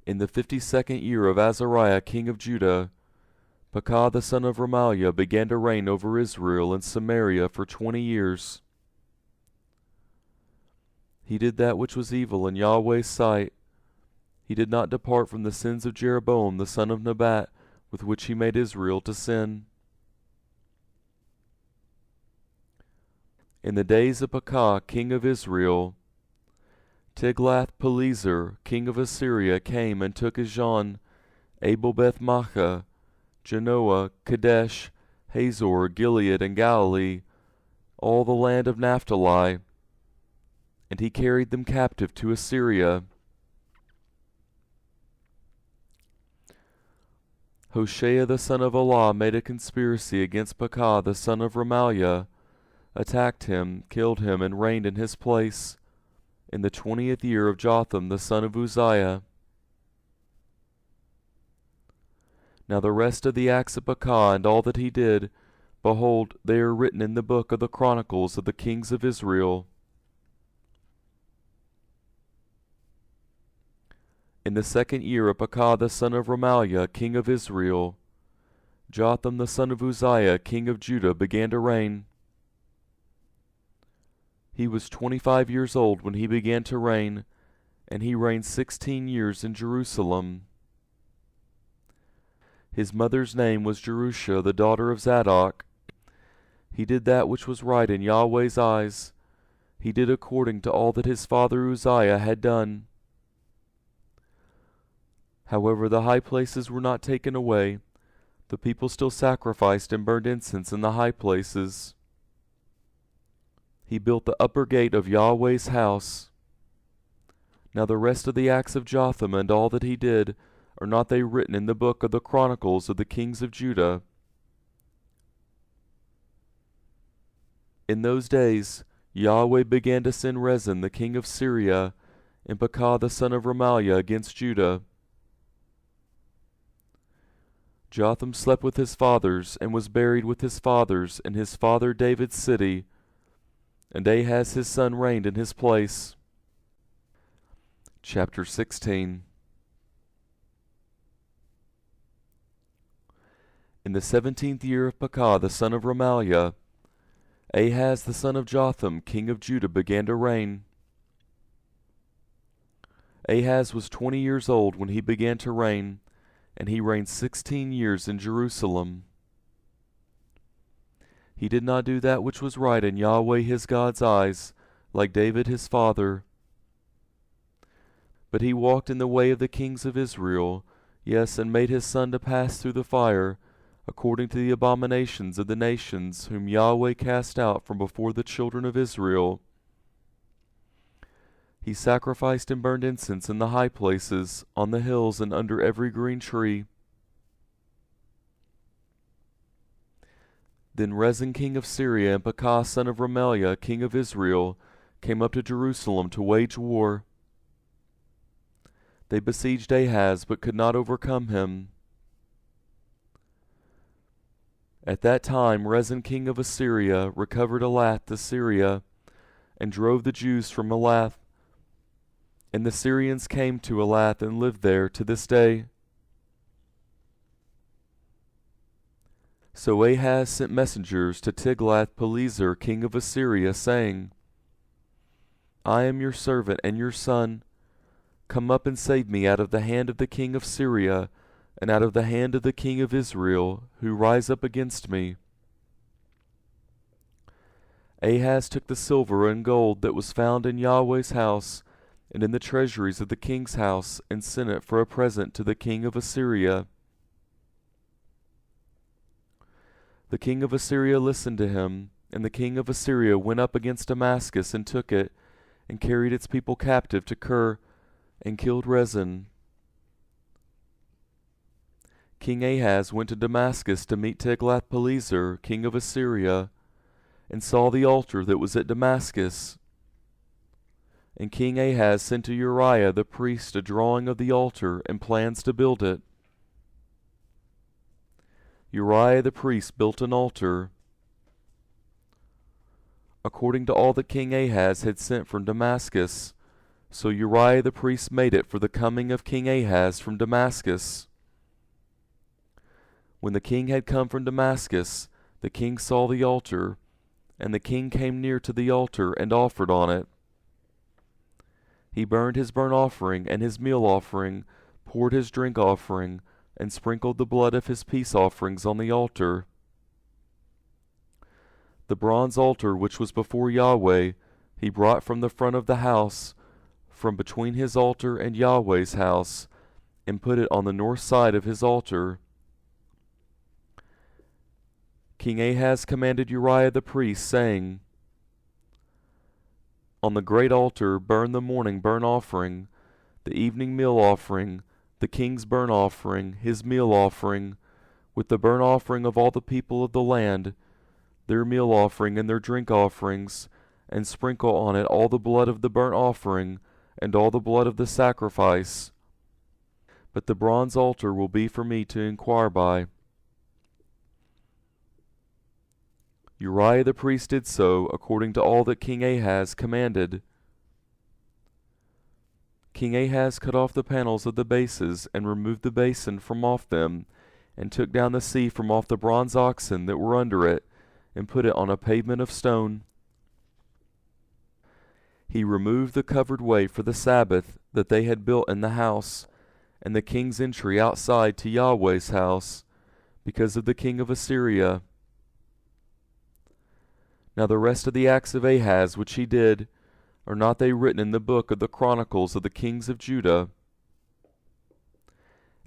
In the 52nd year of Azariah king of Judah, Pekah the son of Remaliah began to reign over Israel and Samaria for 20 years. He did that which was evil in Yahweh's sight. He did not depart from the sins of Jeroboam the son of Nebat, with which he made Israel to sin. In the days of Pekah king of Israel, Tiglath-Pileser king of Assyria came and took Ijon, Abel-Beth-Maachah, Genoa, Kadesh, Hazor, Gilead, and Galilee, all the land of Naphtali, and he carried them captive to Assyria. Hoshea the son of Elah made a conspiracy against Pekah the son of Remaliah, attacked him, killed him, and reigned in his place, in the 20th year of Jotham the son of Uzziah. Now the rest of the acts of Pekah and all that he did, behold, they are written in the book of the chronicles of the kings of Israel. In the 2nd year of Pekah the son of Remaliah, king of Israel, Jotham the son of Uzziah, king of Judah, began to reign. He was 25 years old when he began to reign, and he reigned 16 years in Jerusalem. His mother's name was Jerusha, the daughter of Zadok. He did that which was right in Yahweh's eyes. He did according to all that his father Uzziah had done. However, the high places were not taken away. The people still sacrificed and burned incense in the high places. He built the upper gate of Yahweh's house. Now the rest of the acts of Jotham and all that he did, are not they written in the book of the chronicles of the kings of Judah? In those days Yahweh began to send Rezin the king of Syria, and Pekah the son of Remaliah against Judah. Jotham slept with his fathers, and was buried with his fathers in his father David's city, and Ahaz his son reigned in his place. Chapter 16. In the 17th year of Pekah the son of Remaliah, Ahaz the son of Jotham, king of Judah, began to reign. Ahaz was 20 years old when he began to reign, and he reigned 16 years in Jerusalem. He did not do that which was right in Yahweh his God's eyes, like David his father. But he walked in the way of the kings of Israel, yes, and made his son to pass through the fire, according to the abominations of the nations whom Yahweh cast out from before the children of Israel. He sacrificed and burned incense in the high places, on the hills, and under every green tree. Then Rezin king of Syria and Pekah son of Remaliah king of Israel came up to Jerusalem to wage war. They besieged Ahaz, but could not overcome him. At that time Rezin king of Assyria recovered Elath to Syria, and drove the Jews from Elath. And the Syrians came to Elath and lived there to this day. So Ahaz sent messengers to Tiglath-Pileser king of Assyria, saying, I am your servant and your son. Come up and save me out of the hand of the king of Syria, and out of the hand of the king of Israel, who rise up against me. Ahaz took the silver and gold that was found in Yahweh's house, and in the treasuries of the king's house, and sent it for a present to the king of Assyria. The king of Assyria listened to him, and the king of Assyria went up against Damascus and took it, and carried its people captive to Kir, and killed Rezin. King Ahaz went to Damascus to meet Tiglath-Pileser king of Assyria, and saw the altar that was at Damascus. And King Ahaz sent to Uriah the priest a drawing of the altar and plans to build it. Uriah the priest built an altar, according to all that King Ahaz had sent from Damascus. So Uriah the priest made it for the coming of King Ahaz from Damascus. When the king had come from Damascus, the king saw the altar, and the king came near to the altar and offered on it. He burned his burnt offering and his meal offering, poured his drink offering, and sprinkled the blood of his peace offerings on the altar. The bronze altar which was before Yahweh he brought from the front of the house, from between his altar and Yahweh's house, and put it on the north side of his altar. King Ahaz commanded Uriah the priest, saying, On the great altar burn the morning burnt offering, the evening meal offering, the king's burnt offering, his meal offering, with the burnt offering of all the people of the land, their meal offering and their drink offerings, and sprinkle on it all the blood of the burnt offering, and all the blood of the sacrifice. But the bronze altar will be for me to inquire by. Uriah the priest did so, according to all that King Ahaz commanded. King Ahaz cut off the panels of the bases, and removed the basin from off them, and took down the sea from off the bronze oxen that were under it, and put it on a pavement of stone. He removed the covered way for the Sabbath that they had built in the house, and the king's entry outside to Yahweh's house, because of the king of Assyria. Now the rest of the acts of Ahaz which he did, are not they written in the book of the chronicles of the kings of Judah?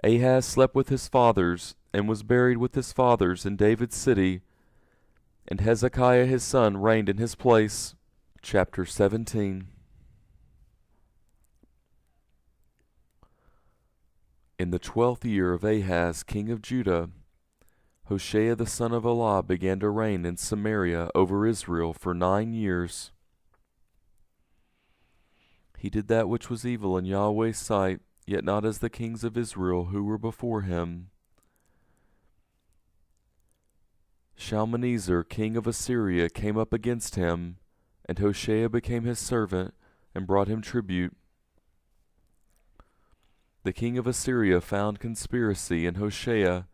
Ahaz slept with his fathers, and was buried with his fathers in David's city, and Hezekiah his son reigned in his place. Chapter 17. In the 12th year of Ahaz king of Judah, Hoshea the son of Elah began to reign in Samaria over Israel for 9 years. He did that which was evil in Yahweh's sight, yet not as the kings of Israel who were before him. Shalmaneser king of Assyria came up against him, and Hoshea became his servant, and brought him tribute. The king of Assyria found conspiracy in Hoshea,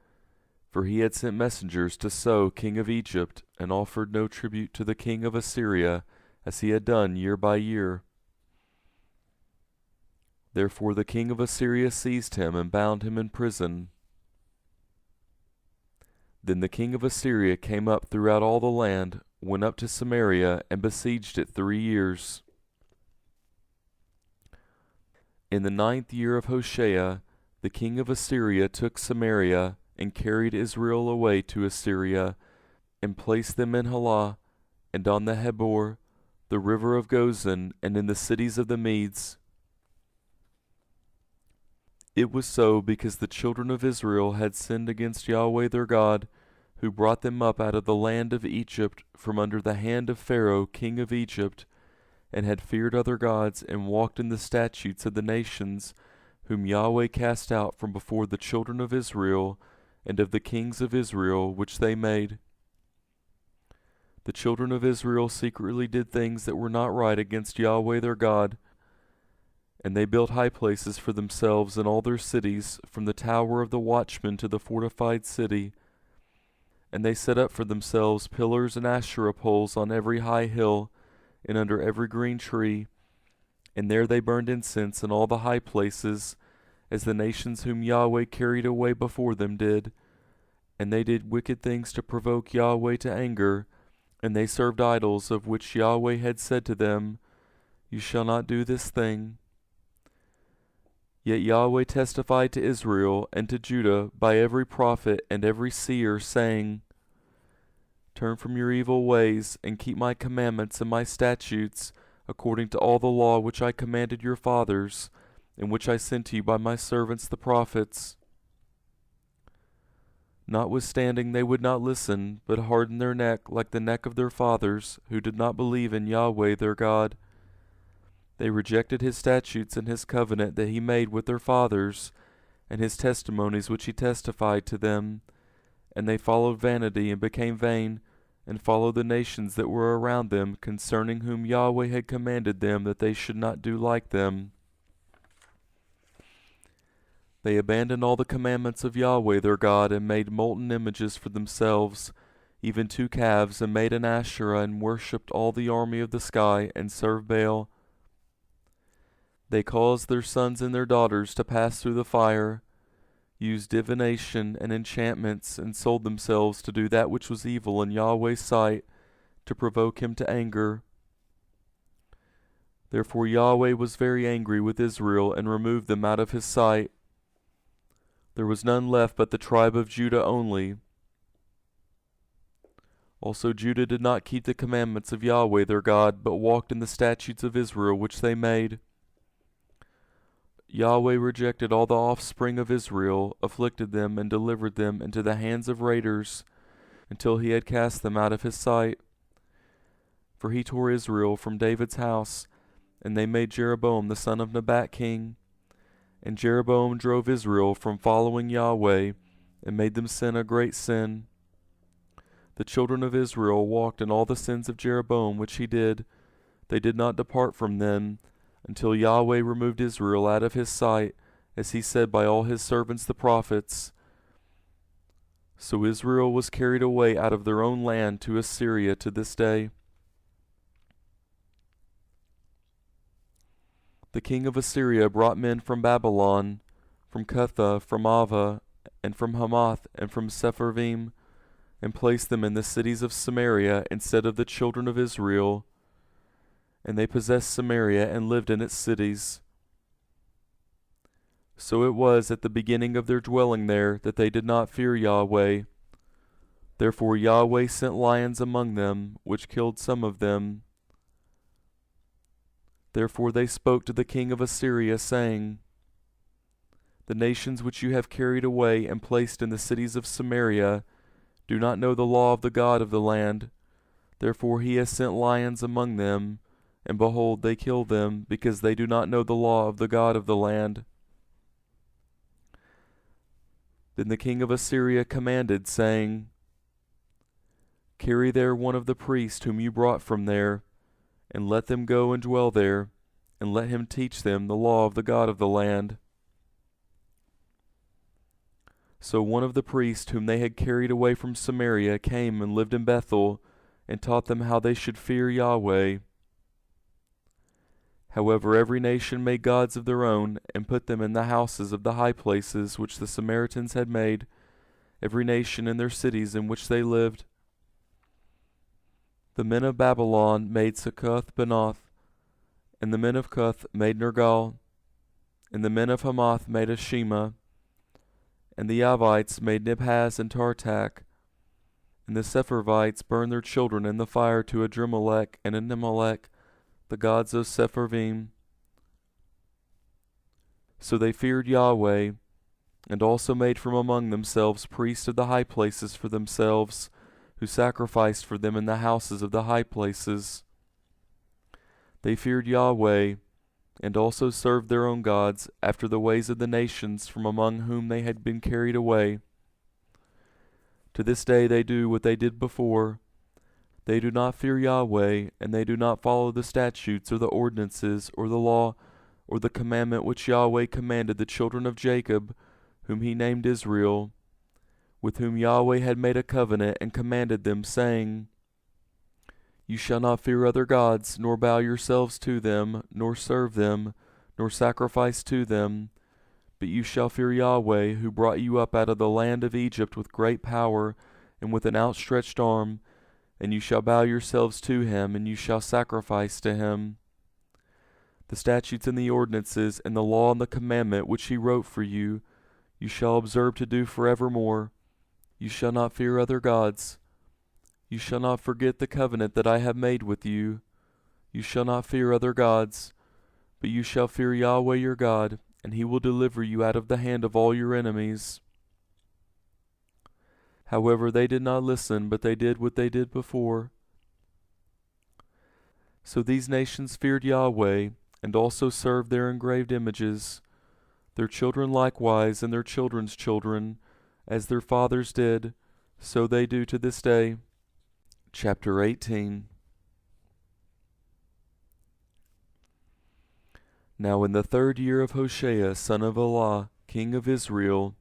for he had sent messengers to So king of Egypt, and offered no tribute to the king of Assyria, as he had done year by year. Therefore the king of Assyria seized him, and bound him in prison. Then the king of Assyria came up throughout all the land, went up to Samaria, and besieged it 3 years. In the 9th year of Hoshea, the king of Assyria took Samaria, and carried Israel away to Assyria, and placed them in Halah, and on the Hebor, the river of Gozan, and in the cities of the Medes. It was so because the children of Israel had sinned against Yahweh their God, who brought them up out of the land of Egypt from under the hand of Pharaoh king of Egypt, and had feared other gods, and walked in the statutes of the nations, whom Yahweh cast out from before the children of Israel, and of the kings of Israel which they made. The children of Israel secretly did things that were not right against Yahweh their God, and they built high places for themselves in all their cities, from the tower of the watchman to the fortified city. And they set up for themselves pillars and Asherah poles on every high hill, and under every green tree, and there they burned incense in all the high places, as the nations whom Yahweh carried away before them did. And they did wicked things to provoke Yahweh to anger, and they served idols, of which Yahweh had said to them, You shall not do this thing. Yet Yahweh testified to Israel and to Judah by every prophet and every seer, saying, Turn from your evil ways, and keep my commandments and my statutes, according to all the law which I commanded your fathers, and which I sent to you by my servants the prophets. Notwithstanding they would not listen, but hardened their neck like the neck of their fathers, who did not believe in Yahweh their God. They rejected his statutes and his covenant that he made with their fathers, and his testimonies which he testified to them. And they followed vanity and became vain, and followed the nations that were around them, concerning whom Yahweh had commanded them that they should not do like them. They abandoned all the commandments of Yahweh their God, and made molten images for themselves, even 2 calves, and made an Asherah, and worshipped all the army of the sky, and served Baal. They caused their sons and their daughters to pass through the fire, used divination and enchantments, and sold themselves to do that which was evil in Yahweh's sight, to provoke him to anger. Therefore Yahweh was very angry with Israel, and removed them out of his sight. There was none left but the tribe of Judah only. Also Judah did not keep the commandments of Yahweh their God, but walked in the statutes of Israel which they made. Yahweh rejected all the offspring of Israel, afflicted them, and delivered them into the hands of raiders, until he had cast them out of his sight. For he tore Israel from David's house, and they made Jeroboam the son of Nebat king. And Jeroboam drove Israel from following Yahweh, and made them sin a great sin. The children of Israel walked in all the sins of Jeroboam which he did. They did not depart from them, until Yahweh removed Israel out of his sight, as he said by all his servants the prophets. So Israel was carried away out of their own land to Assyria to this day. The king of Assyria brought men from Babylon, from Cutha, from Ava, and from Hamath, and from Sepharvaim, and placed them in the cities of Samaria instead of the children of Israel. And they possessed Samaria and lived in its cities. So it was at the beginning of their dwelling there that they did not fear Yahweh. Therefore Yahweh sent lions among them, which killed some of them. Therefore they spoke to the king of Assyria, saying, The nations which you have carried away and placed in the cities of Samaria do not know the law of the God of the land. Therefore he has sent lions among them, and behold, they kill them, because they do not know the law of the God of the land. Then the king of Assyria commanded, saying, Carry there one of the priests whom you brought from there, and let them go and dwell there, and let him teach them the law of the God of the land. So one of the priests whom they had carried away from Samaria came and lived in Bethel, and taught them how they should fear Yahweh. However, every nation made gods of their own, and put them in the houses of the high places which the Samaritans had made, every nation in their cities in which they lived. The men of Babylon made Succoth-Benoth, and the men of Cuth made Nergal, and the men of Hamath made Ashima, And the Avites made Nibhaz and Tartak. And the Sepharvites burned their children in the fire to Adrimelech and Anemelech, the gods of Sepharvaim. So they feared Yahweh, and also made from among themselves priests of the high places for themselves, who sacrificed for them in the houses of the high places. They feared Yahweh, and also served their own gods after the ways of the nations from among whom they had been carried away. To this day they do what they did before. They do not fear Yahweh, and they do not follow the statutes or the ordinances or the law or the commandment which Yahweh commanded the children of Jacob, whom he named Israel, with whom Yahweh had made a covenant and commanded them, saying, You shall not fear other gods, nor bow yourselves to them, nor serve them, nor sacrifice to them, but you shall fear Yahweh, who brought you up out of the land of Egypt with great power and with an outstretched arm, and you shall bow yourselves to him, and you shall sacrifice to him. The statutes and the ordinances and the law and the commandment which he wrote for you, you shall observe to do forevermore. You shall not fear other gods. You shall not forget the covenant that I have made with you. You shall not fear other gods, but you shall fear Yahweh your God, and he will deliver you out of the hand of all your enemies. However, they did not listen, but they did what they did before. So these nations feared Yahweh, and also served their engraved images, their children likewise, and their children's children, as their fathers did, so they do to this day. Chapter 18. Now in the 3rd year of Hoshea, son of Elah, king of Israel,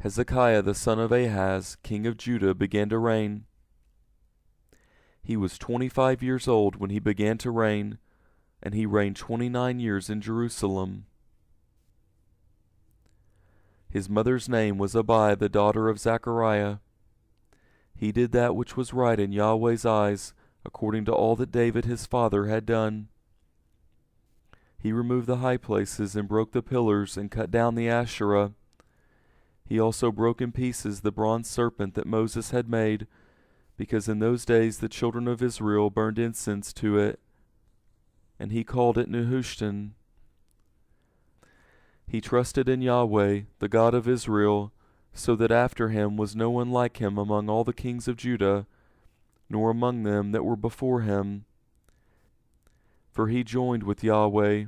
Hezekiah the son of Ahaz, king of Judah, began to reign. He was 25 years old when he began to reign, and he reigned 29 years in Jerusalem. His mother's name was Abi, the daughter of Zechariah. He did that which was right in Yahweh's eyes, according to all that David his father had done. He removed the high places and broke the pillars and cut down the Asherah. He also broke in pieces the bronze serpent that Moses had made, because in those days the children of Israel burned incense to it, and he called it Nehushtan. He trusted in Yahweh, the God of Israel, so that after him was no one like him among all the kings of Judah, nor among them that were before him. For he joined with Yahweh.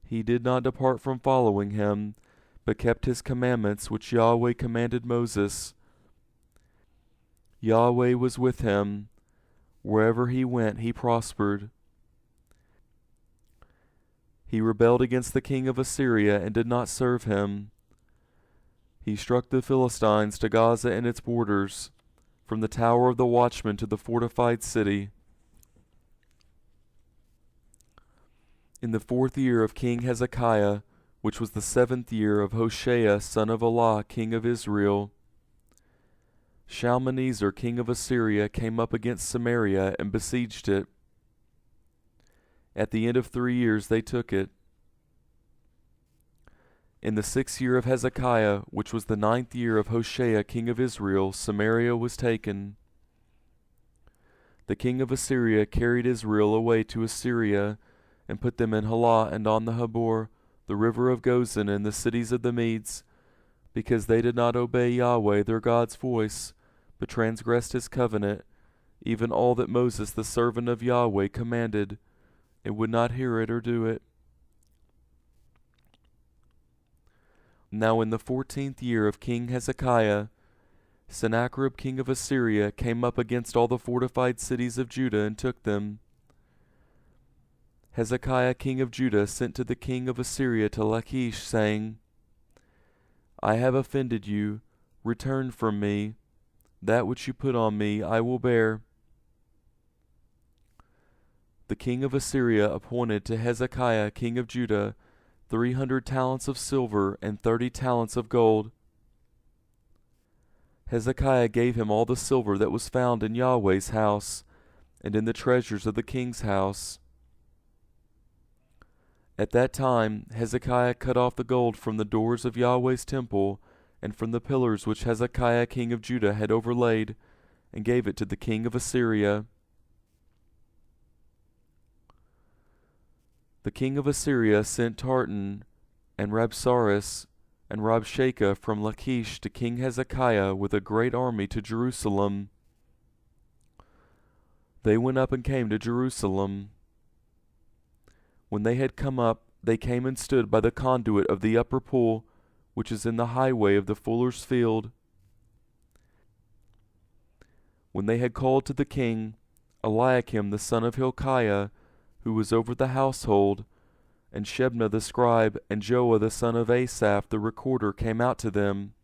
He did not depart from following him, but kept his commandments which Yahweh commanded Moses. Yahweh was with him. Wherever he went, he prospered. He rebelled against the king of Assyria and did not serve him. He struck the Philistines to Gaza and its borders, from the tower of the watchman to the fortified city. In the 4th year of King Hezekiah, which was the 7th year of Hoshea son of Elah, king of Israel, Shalmaneser king of Assyria came up against Samaria and besieged it. At the end of 3 years they took it. In the 6th year of Hezekiah, which was the 9th year of Hoshea king of Israel, Samaria was taken. The king of Assyria carried Israel away to Assyria, and put them in Halah and on the Habor, the river of Gozan, and the cities of the Medes, because they did not obey Yahweh their God's voice, but transgressed his covenant, even all that Moses the servant of Yahweh commanded, and would not hear it or do it. Now in the 14th year of King Hezekiah, Sennacherib king of Assyria came up against all the fortified cities of Judah and took them. Hezekiah king of Judah sent to the king of Assyria to Lachish, saying, I have offended you, return from me, that which you put on me I will bear. The king of Assyria appointed to Hezekiah king of Judah 300 talents of silver and 30 talents of gold. Hezekiah gave him all the silver that was found in Yahweh's house, and in the treasures of the king's house. At that time Hezekiah cut off the gold from the doors of Yahweh's temple and from the pillars which Hezekiah king of Judah had overlaid, and gave it to the king of Assyria. The king of Assyria sent Tartan and Rabsaris and Rabshakeh from Lachish to King Hezekiah with a great army to Jerusalem. They went up and came to Jerusalem. When they had come up, they came and stood by the conduit of the upper pool, which is in the highway of the fuller's field. When they had called to the king, Eliakim the son of Hilkiah, who was over the household, and Shebna the scribe, and Joah the son of Asaph the recorder came out to them.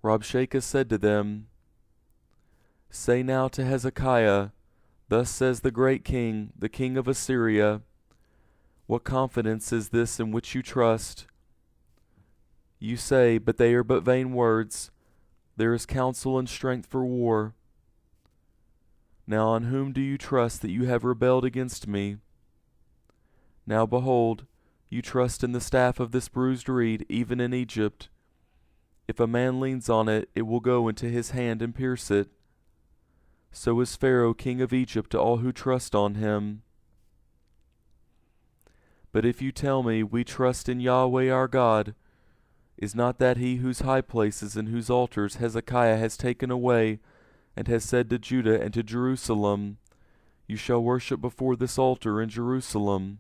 Rabshakeh said to them, Say now to Hezekiah, Thus says the great king, the king of Assyria, What confidence is this in which you trust? You say, but they are but vain words. There is counsel and strength for war. Now on whom do you trust that you have rebelled against me? Now behold, you trust in the staff of this bruised reed, even in Egypt. If a man leans on it, it will go into his hand and pierce it. So is Pharaoh king of Egypt to all who trust on him. But if you tell me, We trust in Yahweh our God, is not that he whose high places and whose altars Hezekiah has taken away, and has said to Judah and to Jerusalem, You shall worship before this altar in Jerusalem?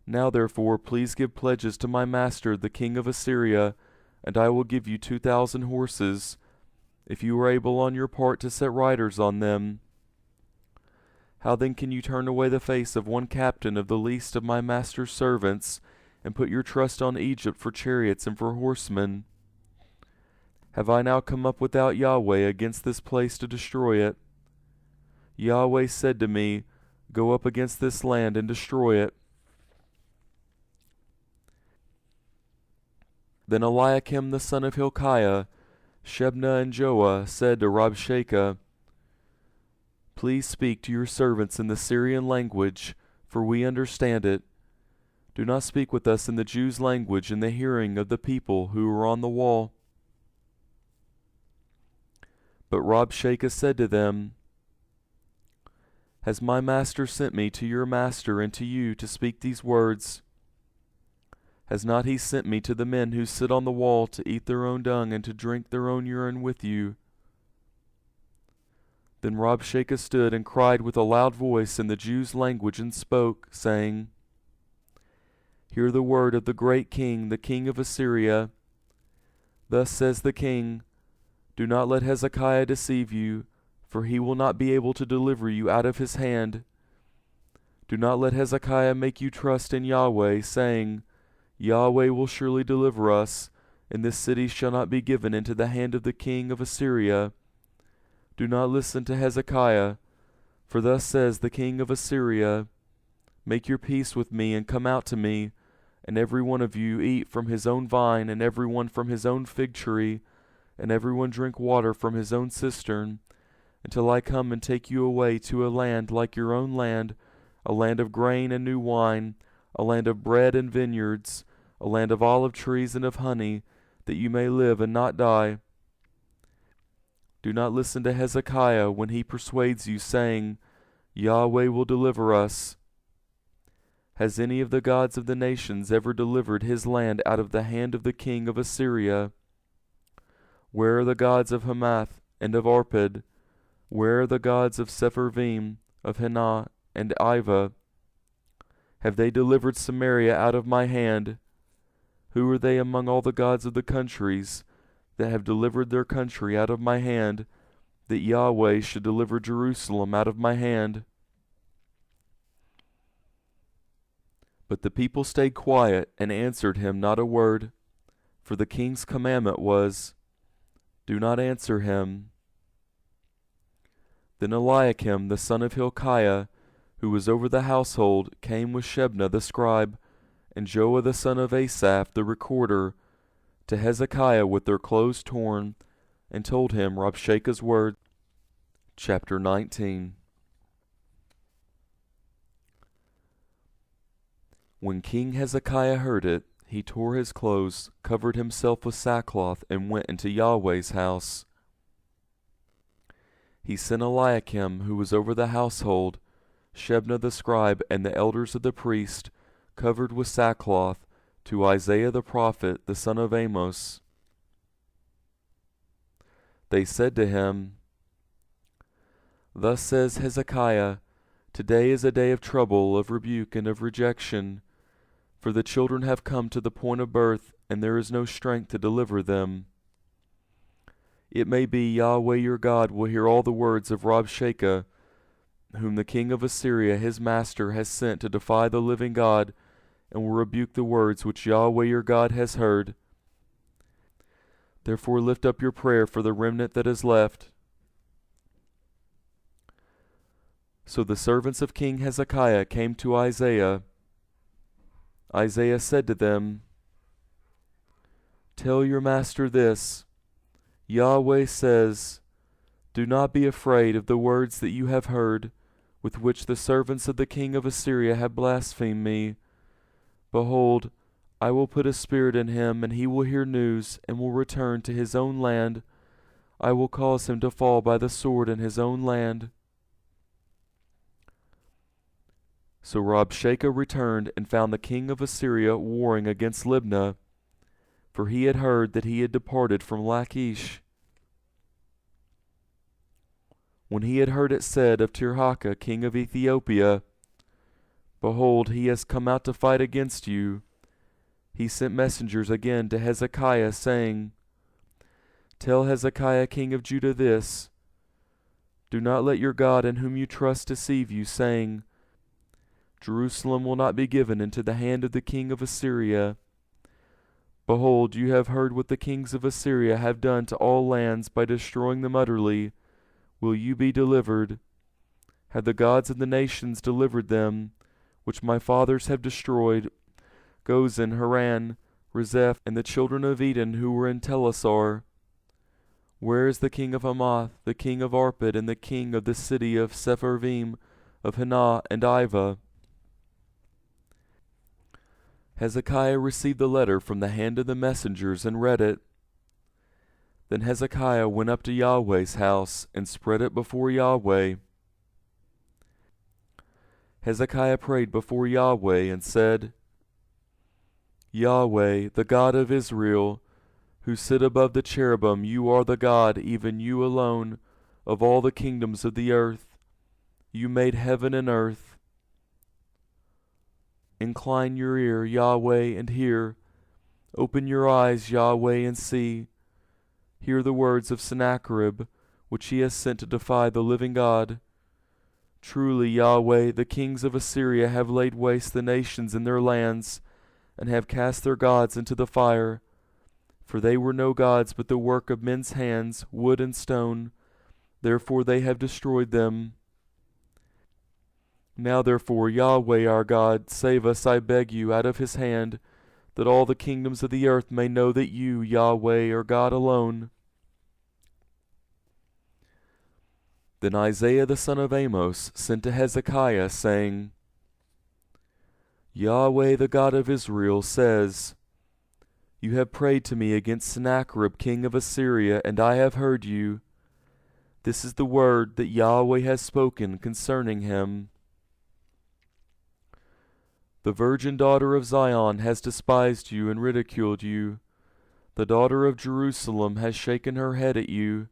Now therefore please give pledges to my master the king of Assyria, and I will give you 2,000 horses, if you are able on your part to set riders on them. How then can you turn away the face of one captain of the least of my master's servants, and put your trust on Egypt for chariots and for horsemen? Have I now come up without Yahweh against this place to destroy it? Yahweh said to me, Go up against this land and destroy it. Then Eliakim the son of Hilkiah, Shebna and Joah said to Rabshakeh, Please speak to your servants in the Syrian language, for we understand it. Do not speak with us in the Jews' language in the hearing of the people who are on the wall. But Rabshakeh said to them, Has my master sent me to your master and to you to speak these words? Has not he sent me to the men who sit on the wall to eat their own dung and to drink their own urine with you? Then Rabshakeh stood and cried with a loud voice in the Jews' language and spoke, saying, Hear the word of the great king, the king of Assyria. Thus says the king, Do not let Hezekiah deceive you, for he will not be able to deliver you out of his hand. Do not let Hezekiah make you trust in Yahweh, saying, Yahweh will surely deliver us, and this city shall not be given into the hand of the king of Assyria. Do not listen to Hezekiah, for thus says the king of Assyria, Make your peace with me and come out to me, and every one of you eat from his own vine, and every one from his own fig tree, and every one drink water from his own cistern, until I come and take you away to a land like your own land, a land of grain and new wine, a land of bread and vineyards, a land of olive trees and of honey, that you may live and not die. Do not listen to Hezekiah when he persuades you, saying, Yahweh will deliver us. Has any of the gods of the nations ever delivered his land out of the hand of the king of Assyria? Where are the gods of Hamath and of Arpad? Where are the gods of Sepharvaim, of Henah and Ivah? Have they delivered Samaria out of my hand? Who are they among all the gods of the countries that have delivered their country out of my hand, that Yahweh should deliver Jerusalem out of my hand? But the people stayed quiet and answered him not a word, for the king's commandment was, Do not answer him. Then Eliakim the son of Hilkiah, who was over the household, came with Shebna the scribe, and Joah the son of Asaph the recorder, to Hezekiah with their clothes torn, and told him Rabshakeh's word. Chapter 19. When King Hezekiah heard it, he tore his clothes, covered himself with sackcloth, and went into Yahweh's house. He sent Eliakim, who was over the household, Shebna the scribe, and the elders of the priest, covered with sackcloth, to Isaiah the prophet, the son of Amos. They said to him, Thus says Hezekiah, Today is a day of trouble, of rebuke, and of rejection, for the children have come to the point of birth, and there is no strength to deliver them. It may be Yahweh your God will hear all the words of Rabshakeh, whom the king of Assyria his master has sent to defy the living God, and will rebuke the words which Yahweh your God has heard. Therefore lift up your prayer for the remnant that is left. So the servants of King Hezekiah came to Isaiah. Isaiah said to them, Tell your master this, Yahweh says, Do not be afraid of the words that you have heard, with which the servants of the king of Assyria have blasphemed me. Behold, I will put a spirit in him, and he will hear news, and will return to his own land. I will cause him to fall by the sword in his own land. So Rabshakeh returned and found the king of Assyria warring against Libnah, for he had heard that he had departed from Lachish. When he had heard it said of Tirhakah, king of Ethiopia, Behold, he has come out to fight against you, he sent messengers again to Hezekiah, saying, Tell Hezekiah king of Judah this, Do not let your God in whom you trust deceive you, saying, Jerusalem will not be given into the hand of the king of Assyria. Behold, you have heard what the kings of Assyria have done to all lands by destroying them utterly. Will you be delivered? Have the gods of the nations delivered them, which my fathers have destroyed, Gozan, Haran, Rezeph, and the children of Eden who were in Telassar? Where is the king of Hamath, the king of Arpad, and the king of the city of Sepharvaim, of Hena and Iva? Hezekiah received the letter from the hand of the messengers and read it. Then Hezekiah went up to Yahweh's house and spread it before Yahweh. Hezekiah prayed before Yahweh and said, Yahweh, the God of Israel, who sit above the cherubim, you are the God, even you alone, of all the kingdoms of the earth. You made heaven and earth. Incline your ear, Yahweh, and hear. Open your eyes, Yahweh, and see. Hear the words of Sennacherib, which he has sent to defy the living God. Truly, Yahweh, the kings of Assyria have laid waste the nations in their lands, and have cast their gods into the fire. For they were no gods but the work of men's hands, wood and stone. Therefore they have destroyed them. Now therefore, Yahweh our God, save us, I beg you, out of his hand, that all the kingdoms of the earth may know that you, Yahweh, are God alone. Then Isaiah the son of Amos sent to Hezekiah, saying, Yahweh the God of Israel says, You have prayed to me against Sennacherib king of Assyria, and I have heard you. This is the word that Yahweh has spoken concerning him. The virgin daughter of Zion has despised you and ridiculed you. The daughter of Jerusalem has shaken her head at you.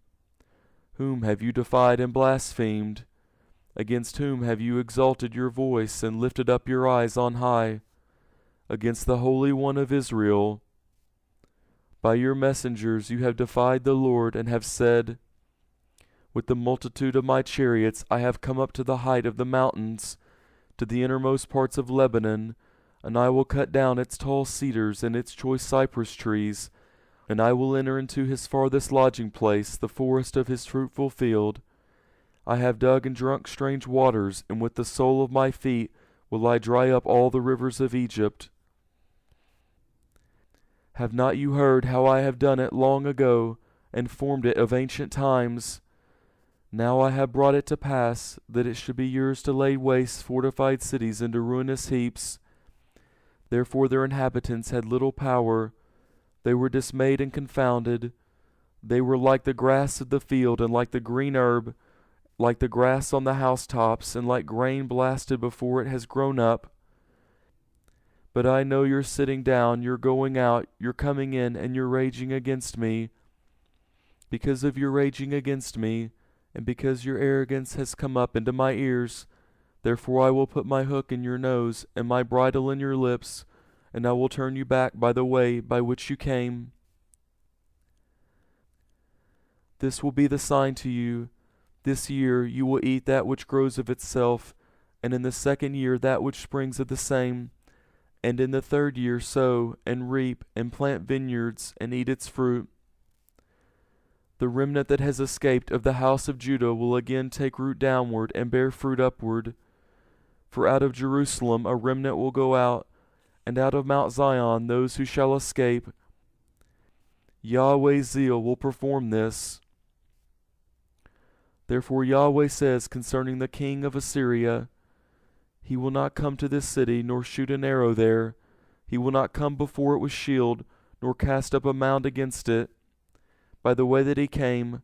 Whom have you defied and blasphemed? Against whom have you exalted your voice and lifted up your eyes on high? Against the Holy One of Israel. By your messengers you have defied the Lord, and have said, With the multitude of my chariots I have come up to the height of the mountains, to the innermost parts of Lebanon, and I will cut down its tall cedars and its choice cypress trees, and I will enter into his farthest lodging place, the forest of his fruitful field. I have dug and drunk strange waters, and with the sole of my feet will I dry up all the rivers of Egypt. Have not you heard how I have done it long ago, and formed it of ancient times? Now I have brought it to pass, that it should be yours to lay waste fortified cities into ruinous heaps. Therefore their inhabitants had little power. They were dismayed and confounded. They were like the grass of the field, and like the green herb, like the grass on the housetops, and like grain blasted before it has grown up. But I know you're sitting down, you're going out, you're coming in, and you're raging against me. Because of your raging against me, and because your arrogance has come up into my ears, therefore I will put my hook in your nose, and my bridle in your lips, and I will turn you back by the way by which you came. This will be the sign to you. This year you will eat that which grows of itself, and in the second year that which springs of the same. And in the third year sow, and reap, and plant vineyards, and eat its fruit. The remnant that has escaped of the house of Judah will again take root downward, and bear fruit upward. For out of Jerusalem a remnant will go out, and out of Mount Zion those who shall escape. Yahweh's zeal will perform this. Therefore Yahweh says concerning the king of Assyria, he will not come to this city, nor shoot an arrow there. He will not come before it with shield, nor cast up a mound against it. By the way that he came,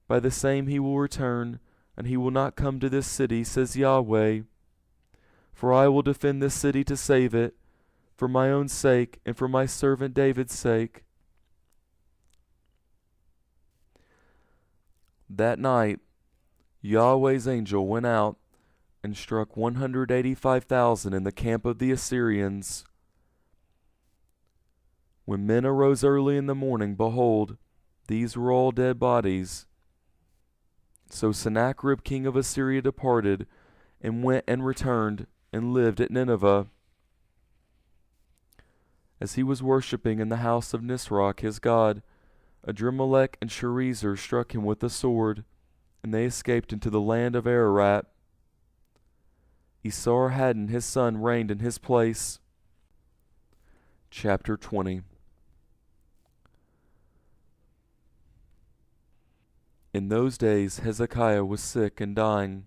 by the same he will return, and he will not come to this city, says Yahweh. For I will defend this city to save it, for my own sake, and for my servant David's sake. That night Yahweh's angel went out and struck 185,000 in the camp of the Assyrians. When men arose early in the morning, behold, these were all dead bodies. So Sennacherib king of Assyria departed, and went and returned, and lived at Nineveh. As he was worshipping in the house of Nisroch his god, Adrammelech and Sharezer struck him with the sword, and they escaped into the land of Ararat. Esarhaddon his son reigned in his place. Chapter 20. In those days Hezekiah was sick and dying.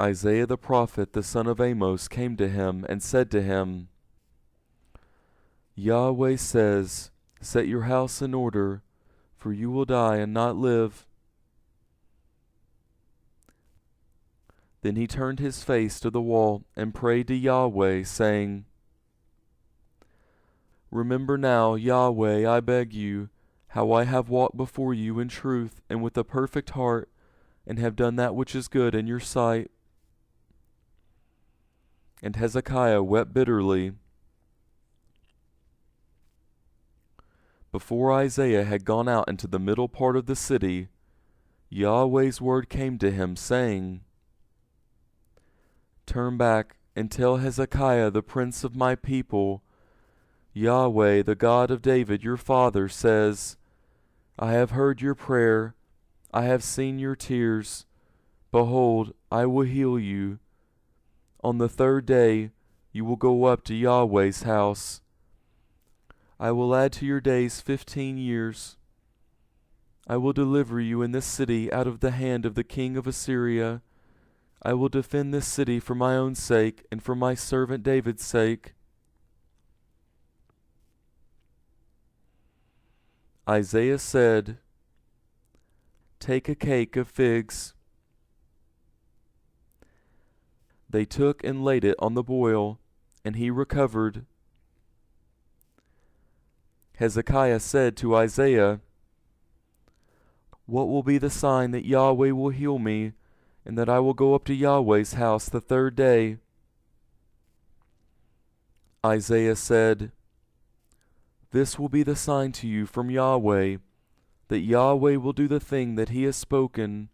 Isaiah the prophet, the son of Amos, came to him and said to him, Yahweh says, set your house in order, for you will die and not live. Then he turned his face to the wall and prayed to Yahweh, saying, Remember now, Yahweh, I beg you, how I have walked before you in truth and with a perfect heart, and have done that which is good in your sight. And Hezekiah wept bitterly. Before Isaiah had gone out into the middle part of the city, Yahweh's word came to him, saying, Turn back and tell Hezekiah the prince of my people, Yahweh, the God of David your father, says, I have heard your prayer, I have seen your tears. Behold, I will heal you. On the third day you will go up to Yahweh's house. I will add to your days 15 years. I will deliver you in this city out of the hand of the king of Assyria. I will defend this city for my own sake and for my servant David's sake. Isaiah said, Take a cake of figs. They took and laid it on the boil, and he recovered. Hezekiah said to Isaiah, What will be the sign that Yahweh will heal me, and that I will go up to Yahweh's house the third day? Isaiah said, This will be the sign to you from Yahweh, that Yahweh will do the thing that he has spoken.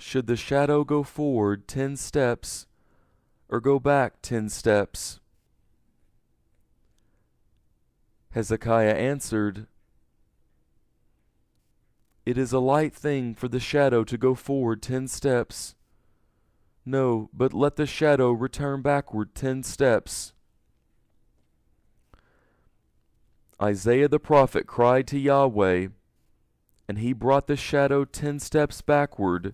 Should the shadow go forward 10 steps, or go back 10 steps? Hezekiah answered, It is a light thing for the shadow to go forward 10 steps. No, but let the shadow return backward 10 steps. Isaiah the prophet cried to Yahweh, and he brought the shadow 10 steps backward,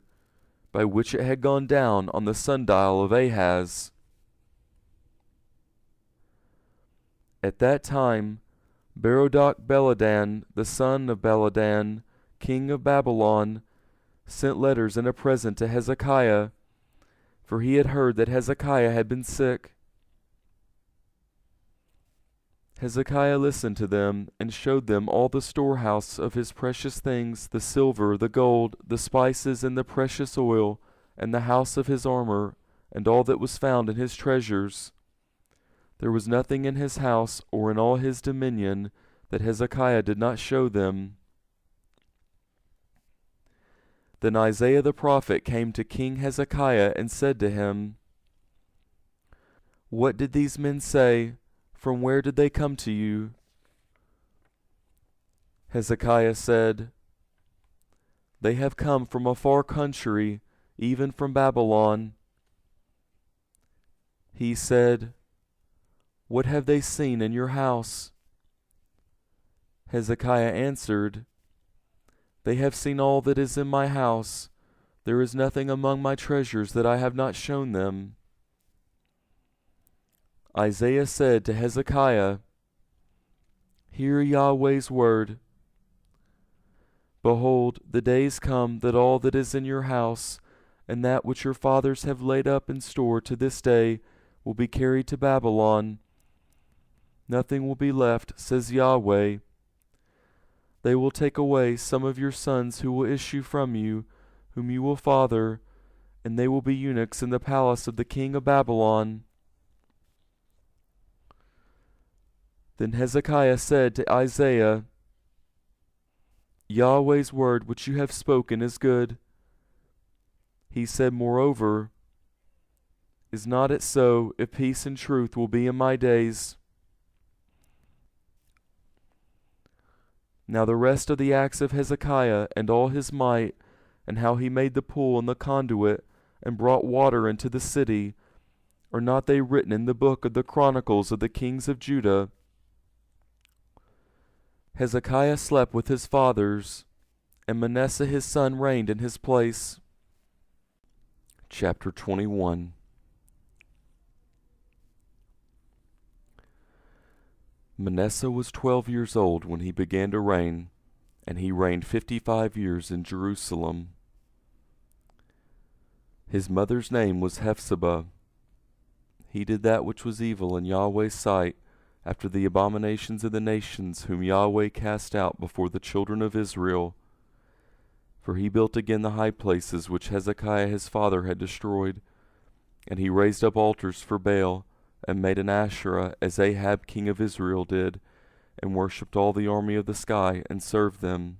by which it had gone down on the sundial of Ahaz. At that time Berodach-Baladan, the son of Baladan, king of Babylon, sent letters and a present to Hezekiah, for he had heard that Hezekiah had been sick. Hezekiah listened to them, and showed them all the storehouse of his precious things, the silver, the gold, the spices, and the precious oil, and the house of his armor, and all that was found in his treasures. There was nothing in his house or in all his dominion that Hezekiah did not show them. Then Isaiah the prophet came to King Hezekiah and said to him, "What did these men say? From where did they come to you?" Hezekiah said, "They have come from a far country, even from Babylon." He said, "What have they seen in your house?" Hezekiah answered, "They have seen all that is in my house. There is nothing among my treasures that I have not shown them." Isaiah said to Hezekiah, "Hear Yahweh's word. Behold, the days come that all that is in your house, and that which your fathers have laid up in store to this day, will be carried to Babylon. Nothing will be left, says Yahweh. They will take away some of your sons who will issue from you, whom you will father, and they will be eunuchs in the palace of the king of Babylon." Then Hezekiah said to Isaiah, "Yahweh's word which you have spoken is good." He said moreover, "Is not it so, if peace and truth will be in my days?" Now the rest of the acts of Hezekiah, and all his might, and how he made the pool and the conduit, and brought water into the city, are not they written in the book of the Chronicles of the kings of Judah? Hezekiah slept with his fathers, and Manasseh his son reigned in his place. Chapter 21. Manasseh was 12 years old when he began to reign, and he reigned 55 years in Jerusalem. His mother's name was Hephzibah. He did that which was evil in Yahweh's sight, after the abominations of the nations whom Yahweh cast out before the children of Israel. For he built again the high places which Hezekiah his father had destroyed, and he raised up altars for Baal, and made an Asherah, as Ahab king of Israel did, and worshipped all the army of the sky, and served them.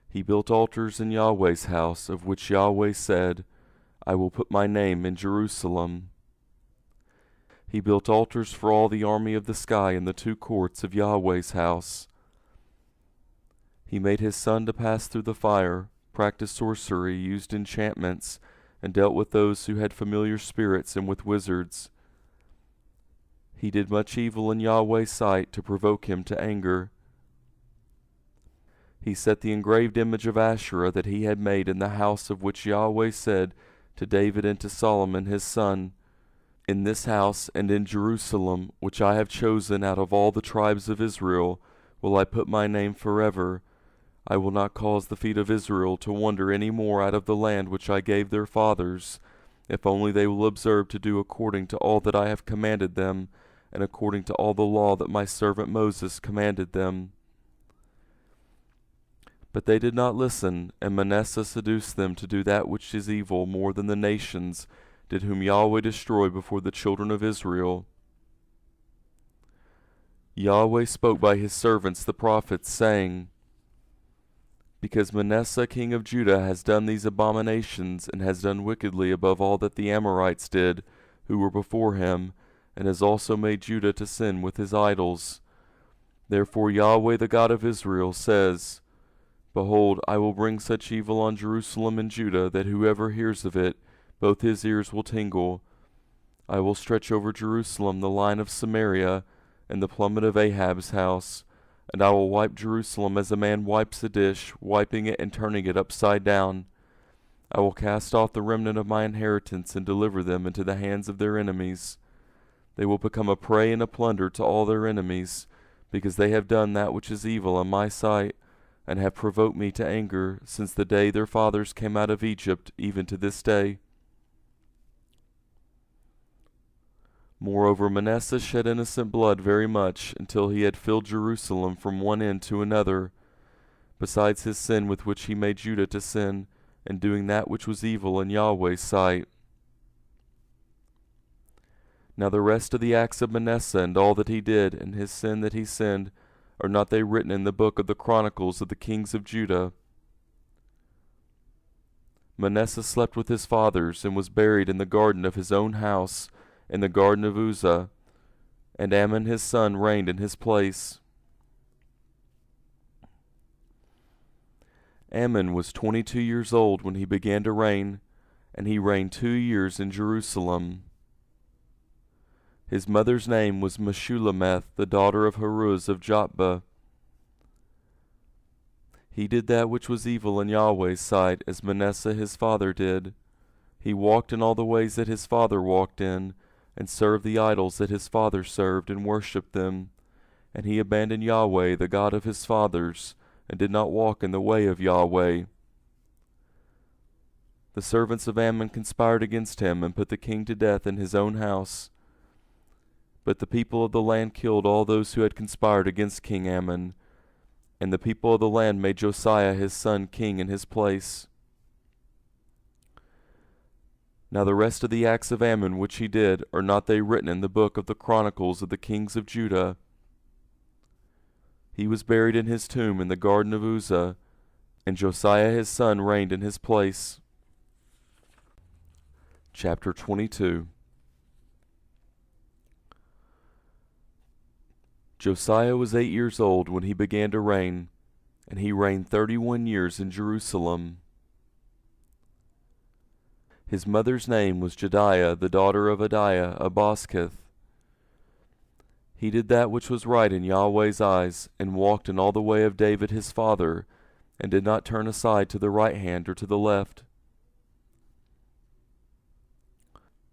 He built altars in Yahweh's house, of which Yahweh said, "I will put my name in Jerusalem." He built altars for all the army of the sky in the two courts of Yahweh's house. He made his son to pass through the fire, practiced sorcery, used enchantments, and dealt with those who had familiar spirits and with wizards. He did much evil in Yahweh's sight to provoke him to anger. He set the engraved image of Asherah that he had made in the house of which Yahweh said to David and to Solomon his son, "In this house and in Jerusalem, which I have chosen out of all the tribes of Israel, will I put my name forever. I will not cause the feet of Israel to wander any more out of the land which I gave their fathers, if only they will observe to do according to all that I have commanded them, and according to all the law that my servant Moses commanded them." But they did not listen, and Manasseh seduced them to do that which is evil more than the nations did whom Yahweh destroyed before the children of Israel. Yahweh spoke by his servants the prophets, saying, "Because Manasseh king of Judah has done these abominations, and has done wickedly above all that the Amorites did, who were before him, and has also made Judah to sin with his idols. Therefore Yahweh the God of Israel says, Behold, I will bring such evil on Jerusalem and Judah, that whoever hears of it, both his ears will tingle. I will stretch over Jerusalem the line of Samaria, and the plummet of Ahab's house, and I will wipe Jerusalem as a man wipes a dish, wiping it and turning it upside down. I will cast off the remnant of my inheritance and deliver them into the hands of their enemies. They will become a prey and a plunder to all their enemies, because they have done that which is evil in my sight, and have provoked me to anger since the day their fathers came out of Egypt, even to this day. Moreover, Manasseh shed innocent blood very much, until he had filled Jerusalem from one end to another, besides his sin with which he made Judah to sin, and doing that which was evil in Yahweh's sight. Now the rest of the acts of Manasseh, and all that he did, and his sin that he sinned, are not they written in the book of the chronicles of the kings of Judah? Manasseh slept with his fathers, and was buried in the garden of his own house, in the garden of Uzzah, and Amon his son reigned in his place. Amon was 22 years old when he began to reign, and he reigned 2 years in Jerusalem. His mother's name was Meshullemeth, the daughter of Haruz of Jotbah. He did that which was evil in Yahweh's sight, as Manasseh his father did. He walked in all the ways that his father walked in, and served the idols that his father served, and worshipped them. And he abandoned Yahweh, the God of his fathers, and did not walk in the way of Yahweh. The servants of Ammon conspired against him, and put the king to death in his own house. But the people of the land killed all those who had conspired against King Ammon, and the people of the land made Josiah his son king in his place. Now the rest of the acts of Ammon which he did, are not they written in the book of the chronicles of the kings of Judah? He was buried in his tomb in the garden of Uzzah, and Josiah his son reigned in his place. Chapter 22. Josiah was 8 years old when he began to reign, and he reigned 31 years in Jerusalem. His mother's name was Jediah, the daughter of Adiah, a Bosketh. He did that which was right in Yahweh's eyes, and walked in all the way of David his father, and did not turn aside to the right hand or to the left.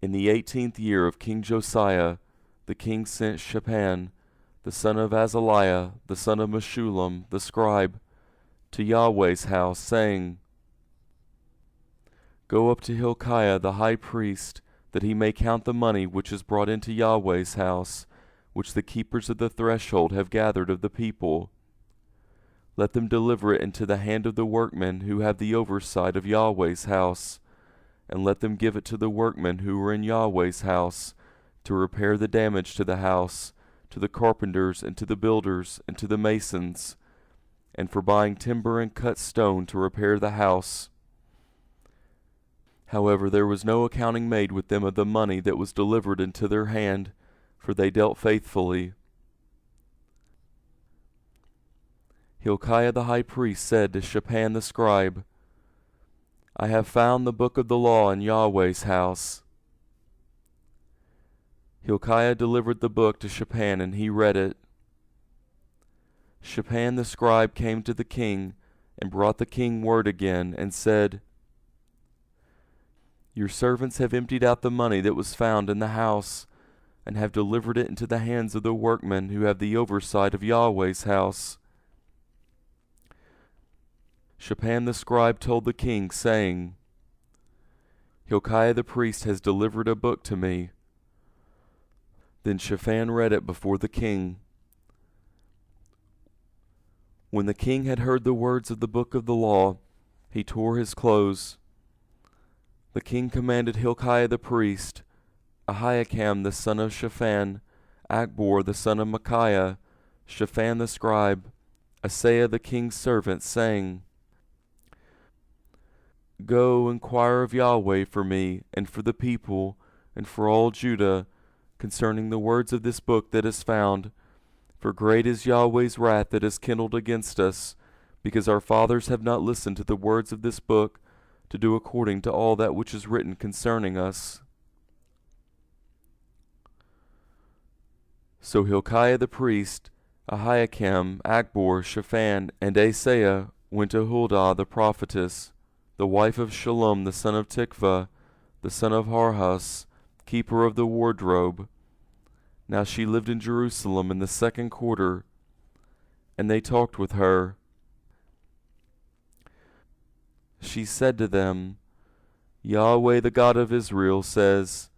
In the 18th year of King Josiah, the king sent Shaphan, the son of Azaliah, the son of Meshullam, the scribe, to Yahweh's house, saying, Go up to Hilkiah the high priest, that he may count the money which is brought into Yahweh's house, which the keepers of the threshold have gathered of the people. Let them deliver it into the hand of the workmen who have the oversight of Yahweh's house, and let them give it to the workmen who are in Yahweh's house, to repair the damage to the house, to the carpenters, and to the builders, and to the masons, and for buying timber and cut stone to repair the house. However, there was no accounting made with them of the money that was delivered into their hand, for they dealt faithfully. Hilkiah the high priest said to Shaphan the scribe, I have found the book of the law in Yahweh's house. Hilkiah delivered the book to Shaphan, and he read it. Shaphan the scribe came to the king, and brought the king word again, and said, Your servants have emptied out the money that was found in the house, and have delivered it into the hands of the workmen who have the oversight of Yahweh's house. Shaphan the scribe told the king, saying, Hilkiah the priest has delivered a book to me. Then Shaphan read it before the king. When the king had heard the words of the book of the law, he tore his clothes. The king commanded Hilkiah the priest, Ahikam the son of Shaphan, Achbor the son of Micaiah, Shaphan the scribe, Asaiah the king's servant, saying, Go, inquire of Yahweh for me, and for the people, and for all Judah, concerning the words of this book that is found. For great is Yahweh's wrath that is kindled against us, because our fathers have not listened to the words of this book, to do according to all that which is written concerning us. So Hilkiah the priest, Ahikam, Achbor, Shaphan, and Asaiah went to Huldah the prophetess, the wife of Shallum the son of Tikvah, the son of Harhas, keeper of the wardrobe. Now she lived in Jerusalem in the 2nd quarter, and they talked with her. She said to them, Yahweh the God of Israel says,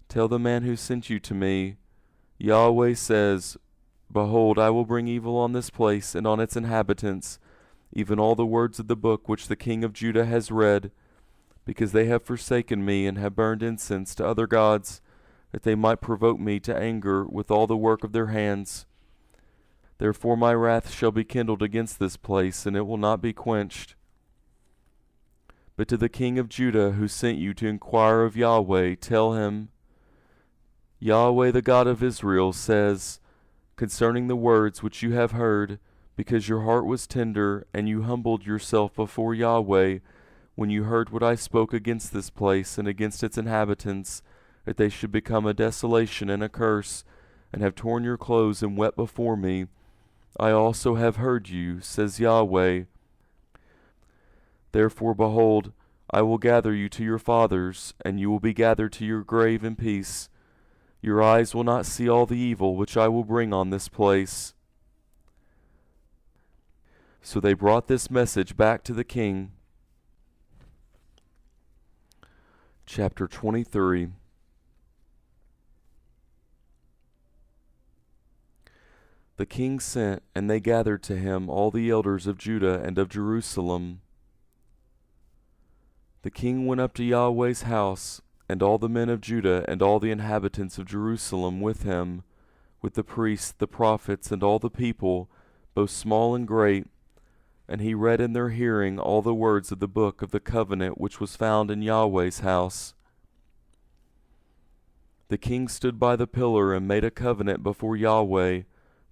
Tell the man who sent you to me, Yahweh says, Behold, I will bring evil on this place and on its inhabitants, even all the words of the book which the king of Judah has read, because they have forsaken me and have burned incense to other gods, that they might provoke me to anger with all the work of their hands. Therefore my wrath shall be kindled against this place, and it will not be quenched. But to the king of Judah who sent you to inquire of Yahweh, tell him, Yahweh the God of Israel says, concerning the words which you have heard, because your heart was tender, and you humbled yourself before Yahweh, when you heard what I spoke against this place and against its inhabitants, that they should become a desolation and a curse, and have torn your clothes and wept before me, I also have heard you, says Yahweh. Therefore, behold, I will gather you to your fathers, and you will be gathered to your grave in peace. Your eyes will not see all the evil which I will bring on this place. So they brought this message back to the king. Chapter 23. The king sent, and they gathered to him all the elders of Judah and of Jerusalem. The king went up to Yahweh's house, and all the men of Judah and all the inhabitants of Jerusalem with him, with the priests, the prophets, and all the people, both small and great. And he read in their hearing all the words of the book of the covenant which was found in Yahweh's house. The king stood by the pillar and made a covenant before Yahweh,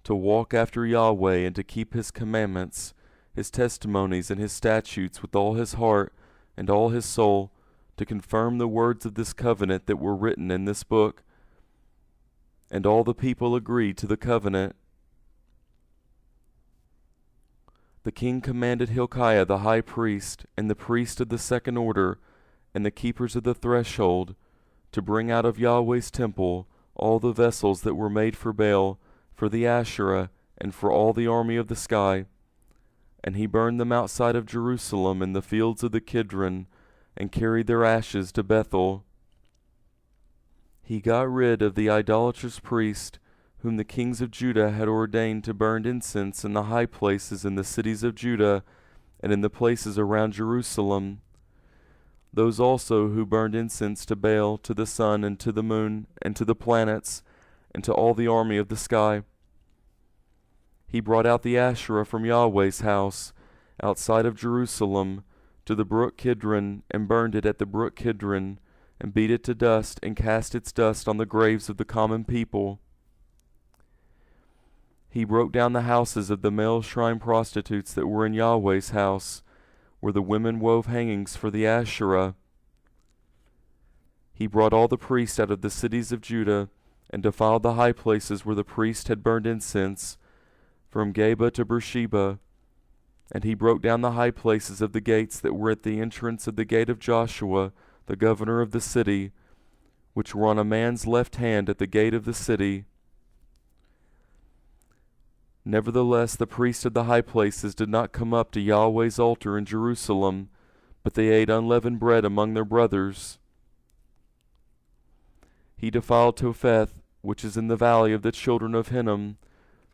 to walk after Yahweh and to keep his commandments, his testimonies, and his statutes with all his heart and all his soul, to confirm the words of this covenant that were written in this book. And all the people agreed to the covenant. The king commanded Hilkiah the high priest, and the priest of the 2nd order, and the keepers of the threshold, to bring out of Yahweh's temple all the vessels that were made for Baal, for the Asherah, and for all the army of the sky. And he burned them outside of Jerusalem in the fields of the Kidron, and carried their ashes to Bethel. He got rid of the idolatrous priest, whom the kings of Judah had ordained to burn incense in the high places in the cities of Judah, and in the places around Jerusalem. Those also who burned incense to Baal, to the sun, and to the moon, and to the planets, and to all the army of the sky. He brought out the Asherah from Yahweh's house, outside of Jerusalem, to the brook Kidron, and burned it at the brook Kidron, and beat it to dust, and cast its dust on the graves of the common people. He broke down the houses of the male shrine prostitutes that were in Yahweh's house, where the women wove hangings for the Asherah. He brought all the priests out of the cities of Judah, and defiled the high places where the priests had burned incense, from Geba to Beersheba. And he broke down the high places of the gates that were at the entrance of the gate of Joshua, the governor of the city, which were on a man's left hand at the gate of the city. Nevertheless, the priests of the high places did not come up to Yahweh's altar in Jerusalem, but they ate unleavened bread among their brothers. He defiled Topheth, which is in the valley of the children of Hinnom,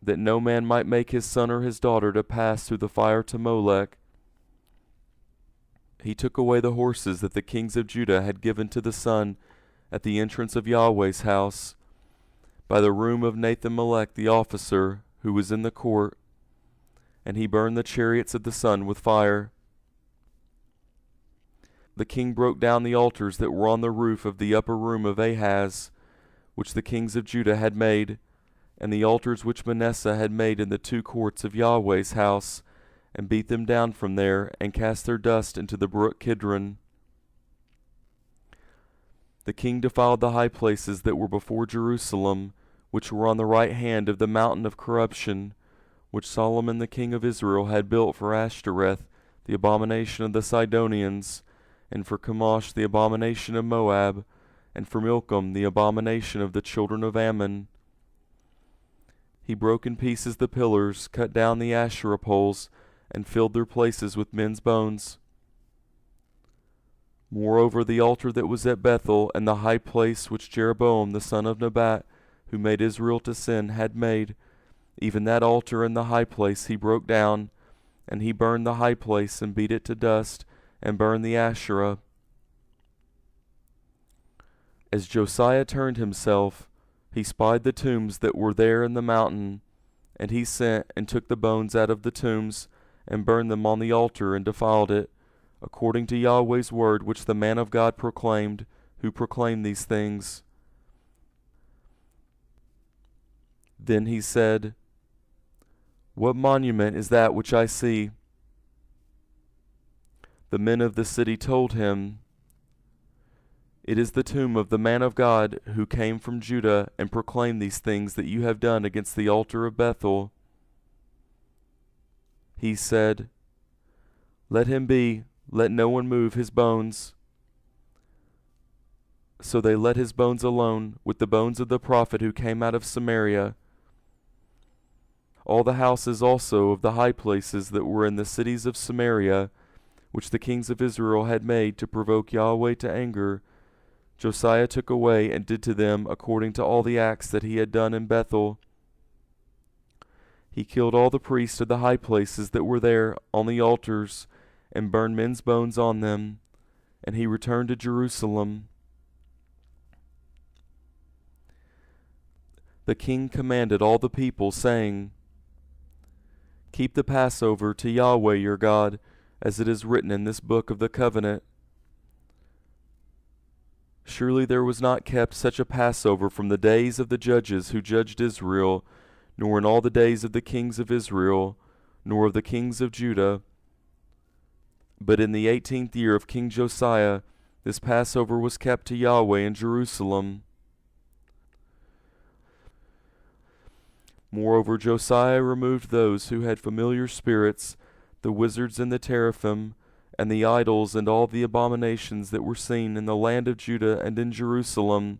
that no man might make his son or his daughter to pass through the fire to Molech. He took away the horses that the kings of Judah had given to the sun at the entrance of Yahweh's house, by the room of Nathan-Melech the officer, who was in the court, and he burned the chariots of the sun with fire. The king broke down the altars that were on the roof of the upper room of Ahaz, which the kings of Judah had made, and the altars which Manasseh had made in the 2 courts of Yahweh's house, and beat them down from there, and cast their dust into the brook Kidron. The king defiled the high places that were before Jerusalem, which were on the right hand of the mountain of corruption, which Solomon the king of Israel had built for Ashtoreth, the abomination of the Sidonians, and for Chemosh the abomination of Moab, and for Milcom the abomination of the children of Ammon. He broke in pieces the pillars, cut down the Asherah poles, and filled their places with men's bones. Moreover, the altar that was at Bethel, and the high place which Jeroboam the son of Nebat, who made Israel to sin, had made, even that altar and the high place he broke down, and he burned the high place, and beat it to dust, and burned the Asherah. As Josiah turned himself, he spied the tombs that were there in the mountain, and he sent and took the bones out of the tombs, and burned them on the altar, and defiled it, according to Yahweh's word which the man of God proclaimed, who proclaimed these things. Then he said, What monument is that which I see? The men of the city told him, It is the tomb of the man of God who came from Judah and proclaimed these things that you have done against the altar of Bethel. He said, Let him be, let no one move his bones. So they let his bones alone, with the bones of the prophet who came out of Samaria. All the houses also of the high places that were in the cities of Samaria, which the kings of Israel had made to provoke Yahweh to anger, Josiah took away and did to them according to all the acts that he had done in Bethel. He killed all the priests of the high places that were there on the altars, and burned men's bones on them, and he returned to Jerusalem. The king commanded all the people, saying, Keep the Passover to Yahweh your God, as it is written in this book of the covenant. Surely there was not kept such a Passover from the days of the judges who judged Israel, nor in all the days of the kings of Israel, nor of the kings of Judah. But in the 18th year of King Josiah, this Passover was kept to Yahweh in Jerusalem. Moreover, Josiah removed those who had familiar spirits, the wizards and the teraphim, and the idols and all the abominations that were seen in the land of Judah and in Jerusalem,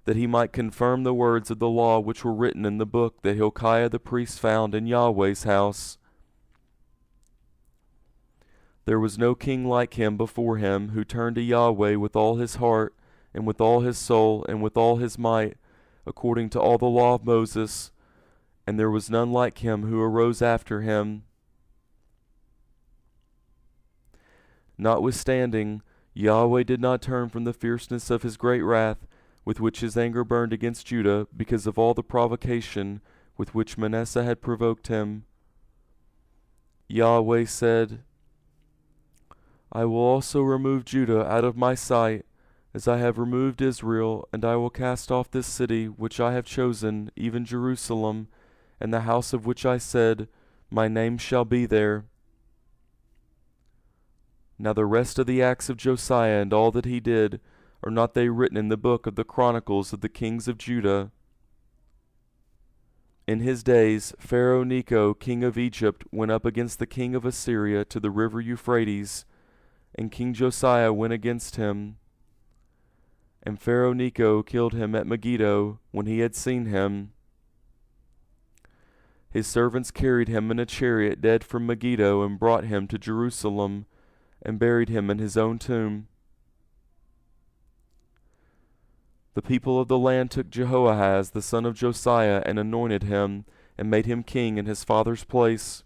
that he might confirm the words of the law which were written in the book that Hilkiah the priest found in Yahweh's house. There was no king like him before him, who turned to Yahweh with all his heart, and with all his soul, and with all his might, according to all the law of Moses, and there was none like him who arose after him. Notwithstanding, Yahweh did not turn from the fierceness of his great wrath, with which his anger burned against Judah, because of all the provocation with which Manasseh had provoked him. Yahweh said, I will also remove Judah out of my sight, as I have removed Israel, and I will cast off this city which I have chosen, even Jerusalem, and the house of which I said, My name shall be there. Now the rest of the acts of Josiah and all that he did, are not they written in the book of the chronicles of the kings of Judah? In his days Pharaoh Necho, king of Egypt, went up against the king of Assyria to the river Euphrates, and King Josiah went against him. And Pharaoh Necho killed him at Megiddo when he had seen him. His servants carried him in a chariot dead from Megiddo, and brought him to Jerusalem, and buried him in his own tomb. The people of the land took Jehoahaz the son of Josiah, and anointed him, and made him king in his father's place.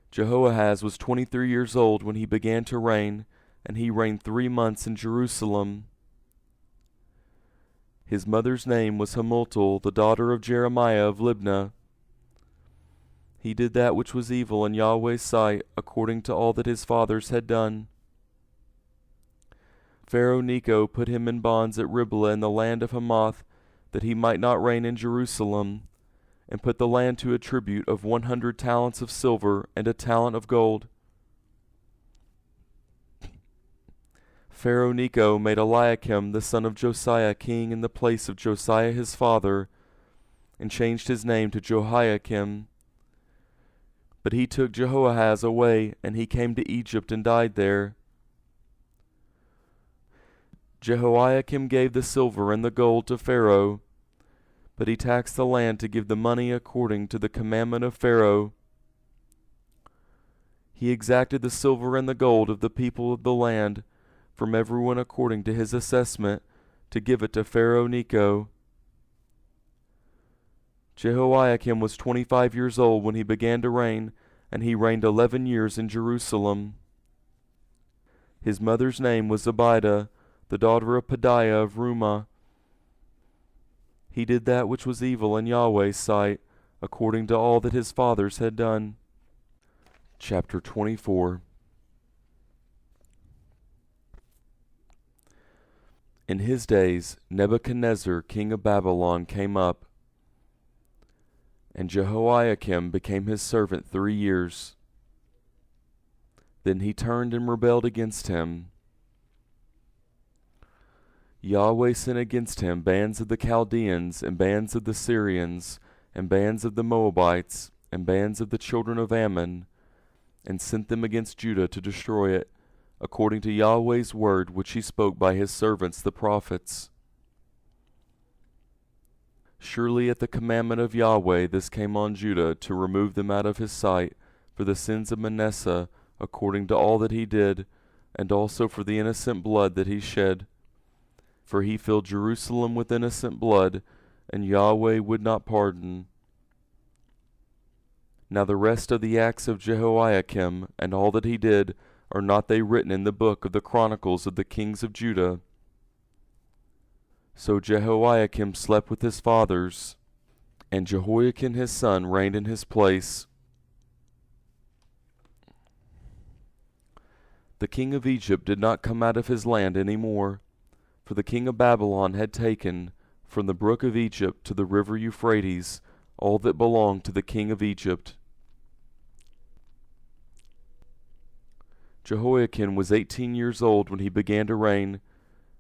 Jehoahaz was 23 years old when he began to reign, and he reigned 3 months in Jerusalem. His mother's name was Hamultal, the daughter of Jeremiah of Libnah. He did that which was evil in Yahweh's sight, according to all that his fathers had done. Pharaoh Necho put him in bonds at Riblah in the land of Hamath, that he might not reign in Jerusalem, and put the land to a tribute of 100 talents of silver and a talent of gold. Pharaoh Necho made Eliakim the son of Josiah king in the place of Josiah his father, and changed his name to Jehoiakim. But he took Jehoahaz away, and he came to Egypt and died there. Jehoiakim gave the silver and the gold to Pharaoh, but he taxed the land to give the money according to the commandment of Pharaoh. He exacted the silver and the gold of the people of the land, from everyone according to his assessment, to give it to Pharaoh Necho. Jehoiakim was 25 years old when he began to reign, and he reigned 11 years in Jerusalem. His mother's name was Zebidah, the daughter of Pedaiah of Rumah. He did that which was evil in Yahweh's sight, according to all that his fathers had done. Chapter 24. In his days Nebuchadnezzar king of Babylon came up, and Jehoiakim became his servant 3 years. Then he turned and rebelled against him. Yahweh sent against him bands of the Chaldeans, and bands of the Syrians, and bands of the Moabites, and bands of the children of Ammon, and sent them against Judah to destroy it, according to Yahweh's word which he spoke by his servants the prophets. Surely at the commandment of Yahweh this came on Judah, to remove them out of his sight, for the sins of Manasseh, according to all that he did, and also for the innocent blood that he shed. For he filled Jerusalem with innocent blood, and Yahweh would not pardon. Now the rest of the acts of Jehoiakim, and all that he did, are not they written in the book of the chronicles of the kings of Judah? So Jehoiakim slept with his fathers, and Jehoiakim his son reigned in his place. The king of Egypt did not come out of his land any more, for the king of Babylon had taken, from the brook of Egypt to the river Euphrates, all that belonged to the king of Egypt. Jehoiakim was 18 years old when he began to reign,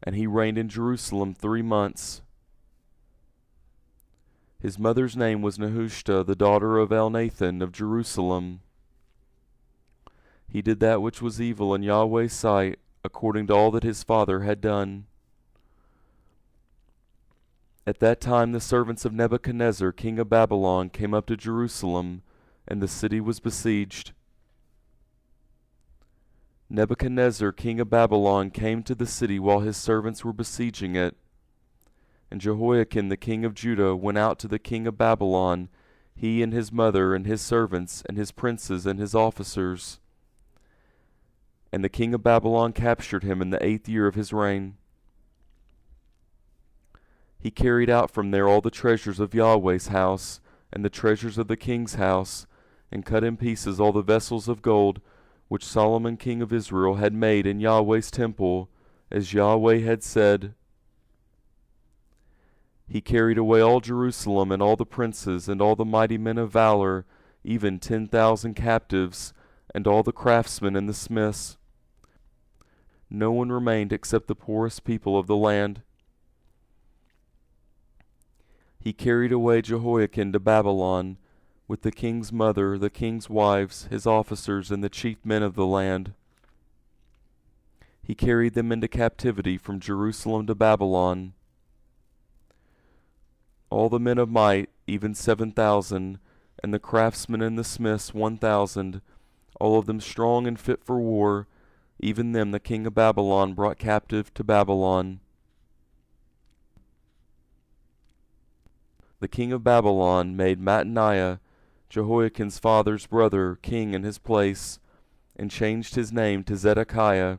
and he reigned in Jerusalem 3 months. His mother's name was Nehushta, the daughter of Elnathan of Jerusalem. He did that which was evil in Yahweh's sight, according to all that his father had done. At that time the servants of Nebuchadnezzar king of Babylon came up to Jerusalem, and the city was besieged. Nebuchadnezzar king of Babylon came to the city while his servants were besieging it. And Jehoiakim the king of Judah went out to the king of Babylon, he and his mother and his servants and his princes and his officers. And the king of Babylon captured him in the 8th year of his reign. He carried out from there all the treasures of Yahweh's house, and the treasures of the king's house, and cut in pieces all the vessels of gold, which Solomon king of Israel had made in Yahweh's temple, as Yahweh had said. He carried away all Jerusalem, and all the princes, and all the mighty men of valor, even 10,000 captives, and all the craftsmen and the smiths. No one remained except the poorest people of the land. He carried away Jehoiakim to Babylon, with the king's mother, the king's wives, his officers, and the chief men of the land. He carried them into captivity from Jerusalem to Babylon. All the men of might, even 7,000, and the craftsmen and the smiths 1,000, all of them strong and fit for war, even them the king of Babylon brought captive to Babylon. The king of Babylon made Mattaniah, Jehoiakim's father's brother, king in his place, and changed his name to Zedekiah.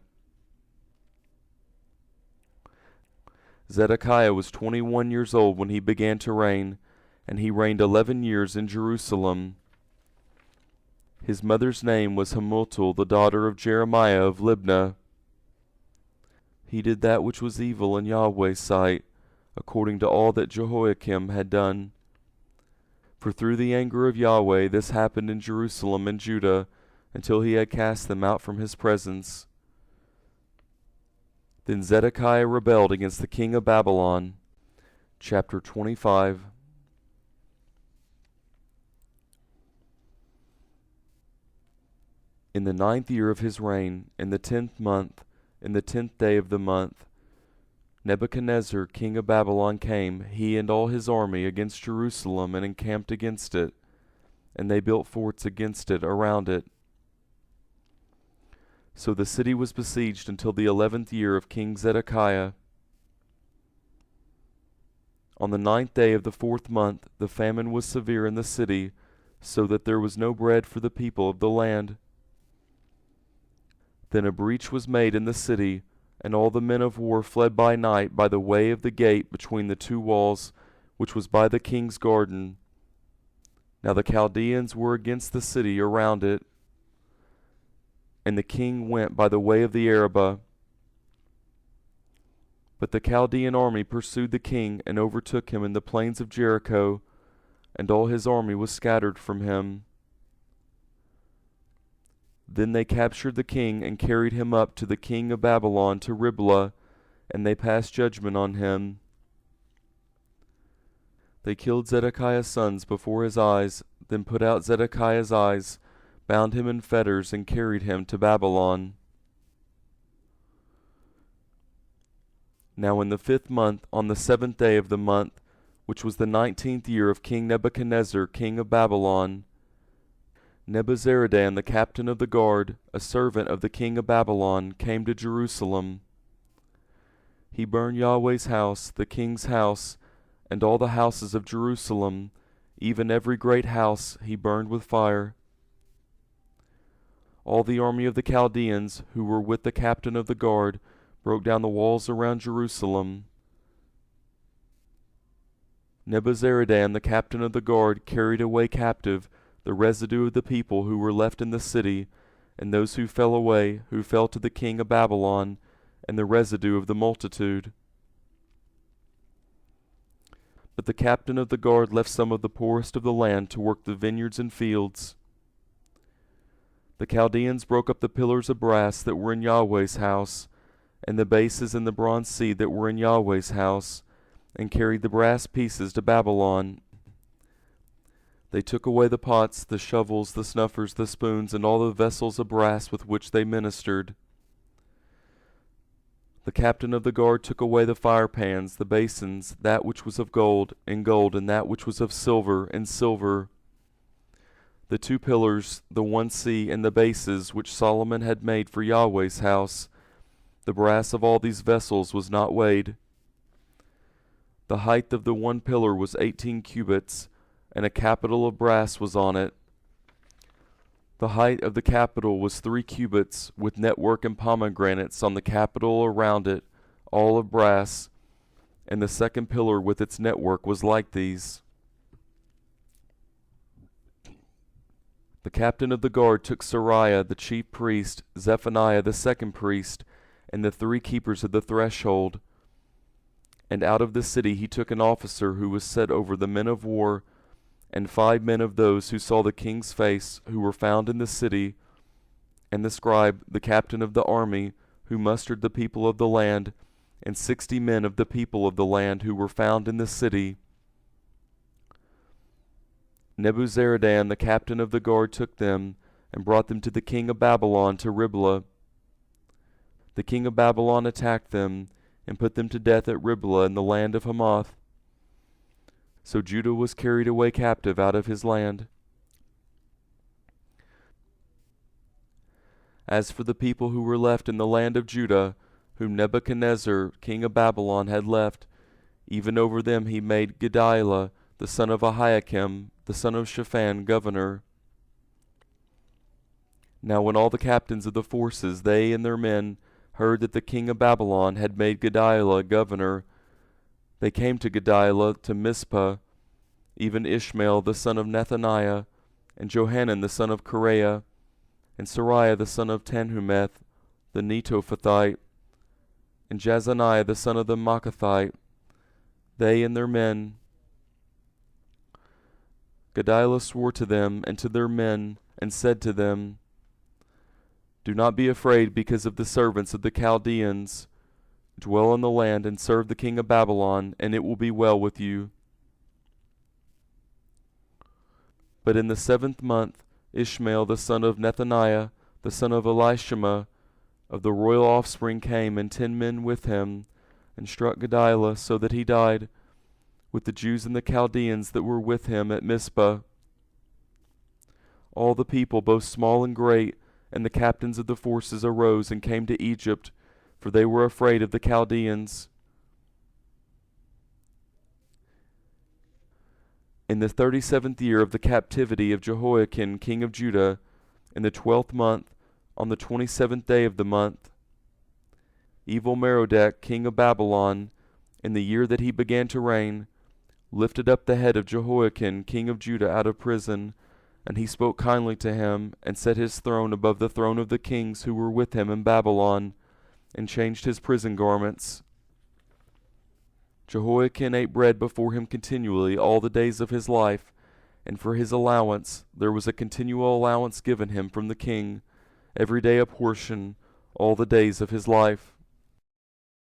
Zedekiah was 21 years old when he began to reign, and he reigned 11 years in Jerusalem. His mother's name was Hamutal, the daughter of Jeremiah of Libnah. He did that which was evil in Yahweh's sight, according to all that Jehoiakim had done. For through the anger of Yahweh this happened in Jerusalem and Judah, until he had cast them out from his presence. Then Zedekiah rebelled against the king of Babylon. Chapter 25. In the 9th year of his reign, in the 10th month, in the 10th day of the month, Nebuchadnezzar king of Babylon came, he and all his army, against Jerusalem, and encamped against it, and they built forts against it around it. So the city was besieged until the 11th year of King Zedekiah. On the 9th day of the 4th month, the famine was severe in the city, so that there was no bread for the people of the land. Then a breach was made in the city, and all the men of war fled by night by the way of the gate between the two walls, which was by the king's garden. Now the Chaldeans were against the city around it, and the king went by the way of the Arabah. But the Chaldean army pursued the king and overtook him in the plains of Jericho, and all his army was scattered from him. Then they captured the king and carried him up to the king of Babylon to Riblah, and they passed judgment on him. They killed Zedekiah's sons before his eyes, then put out Zedekiah's eyes, bound him in fetters, and carried him to Babylon. Now in the 5th month, on the 7th day of the month, which was the 19th year of King Nebuchadnezzar king of Babylon, Nebuzaradan the captain of the guard, a servant of the king of Babylon, came to Jerusalem. He burned Yahweh's house, the king's house, and all the houses of Jerusalem, even every great house he burned with fire. All the army of the Chaldeans, who were with the captain of the guard, broke down the walls around Jerusalem. Nebuzaradan the captain of the guard carried away captive the residue of the people who were left in the city, and those who fell away, who fell to the king of Babylon, and the residue of the multitude. But the captain of the guard left some of the poorest of the land to work the vineyards and fields. The Chaldeans broke up the pillars of brass that were in Yahweh's house, and the bases and the bronze seat that were in Yahweh's house, and carried the brass pieces to Babylon. They took away the pots, the shovels, the snuffers, the spoons, and all the vessels of brass with which they ministered. The captain of the guard took away the firepans, the basins, that which was of gold, and gold, and that which was of silver, and silver. The 2 pillars, the 1 sea, and the bases, which Solomon had made for Yahweh's house, the brass of all these vessels was not weighed. The height of the 1 pillar was 18 cubits, and a capital of brass was on it. The height of the capital was 3 cubits, with network and pomegranates on the capital around it, all of brass, and the 2nd pillar with its network was like these. The captain of the guard took Sariah the chief priest, Zephaniah the 2nd priest, and the 3 keepers of the threshold. And out of the city he took an officer who was set over the men of war, and 5 men of those who saw the king's face, who were found in the city, and the scribe, the captain of the army, who mustered the people of the land, and 60 men of the people of the land who were found in the city. Nebuzaradan, the captain of the guard, took them, and brought them to the king of Babylon to Riblah. The king of Babylon attacked them, and put them to death at Riblah in the land of Hamath. So Judah was carried away captive out of his land. As for the people who were left in the land of Judah, whom Nebuchadnezzar, king of Babylon, had left, even over them he made Gedaliah, the son of Ahiakim, the son of Shaphan, governor. Now when all the captains of the forces, they and their men, heard that the king of Babylon had made Gedaliah governor, they came to Gedaliah to Mizpah, even Ishmael the son of Nethaniah, and Johanan the son of Kareah, and Sariah the son of Tanhumeth, the Netophathite, and Jazaniah the son of the Maacathite, they and their men. Gedaliah swore to them and to their men, and said to them, Do not be afraid because of the servants of the Chaldeans. Dwell in the land and serve the king of Babylon, and it will be well with you. But in the 7th month, Ishmael the son of Nethaniah, the son of Elishama, of the royal offspring, came, and 10 men with him, and struck Gedaliah so that he died, with the Jews and the Chaldeans that were with him at Mizpah. All the people, both small and great, and the captains of the forces arose and came to Egypt, for they were afraid of the Chaldeans. In the 37th year of the captivity of Jehoiakim king of Judah, in the 12th month, on the 27th day of the month, Evil-Merodach king of Babylon, in the year that he began to reign, lifted up the head of Jehoiakim king of Judah out of prison, and he spoke kindly to him, and set his throne above the throne of the kings who were with him in Babylon, and changed his prison garments. Jehoiakim ate bread before him continually all the days of his life, and for his allowance there was a continual allowance given him from the king, every day a portion, all the days of his life.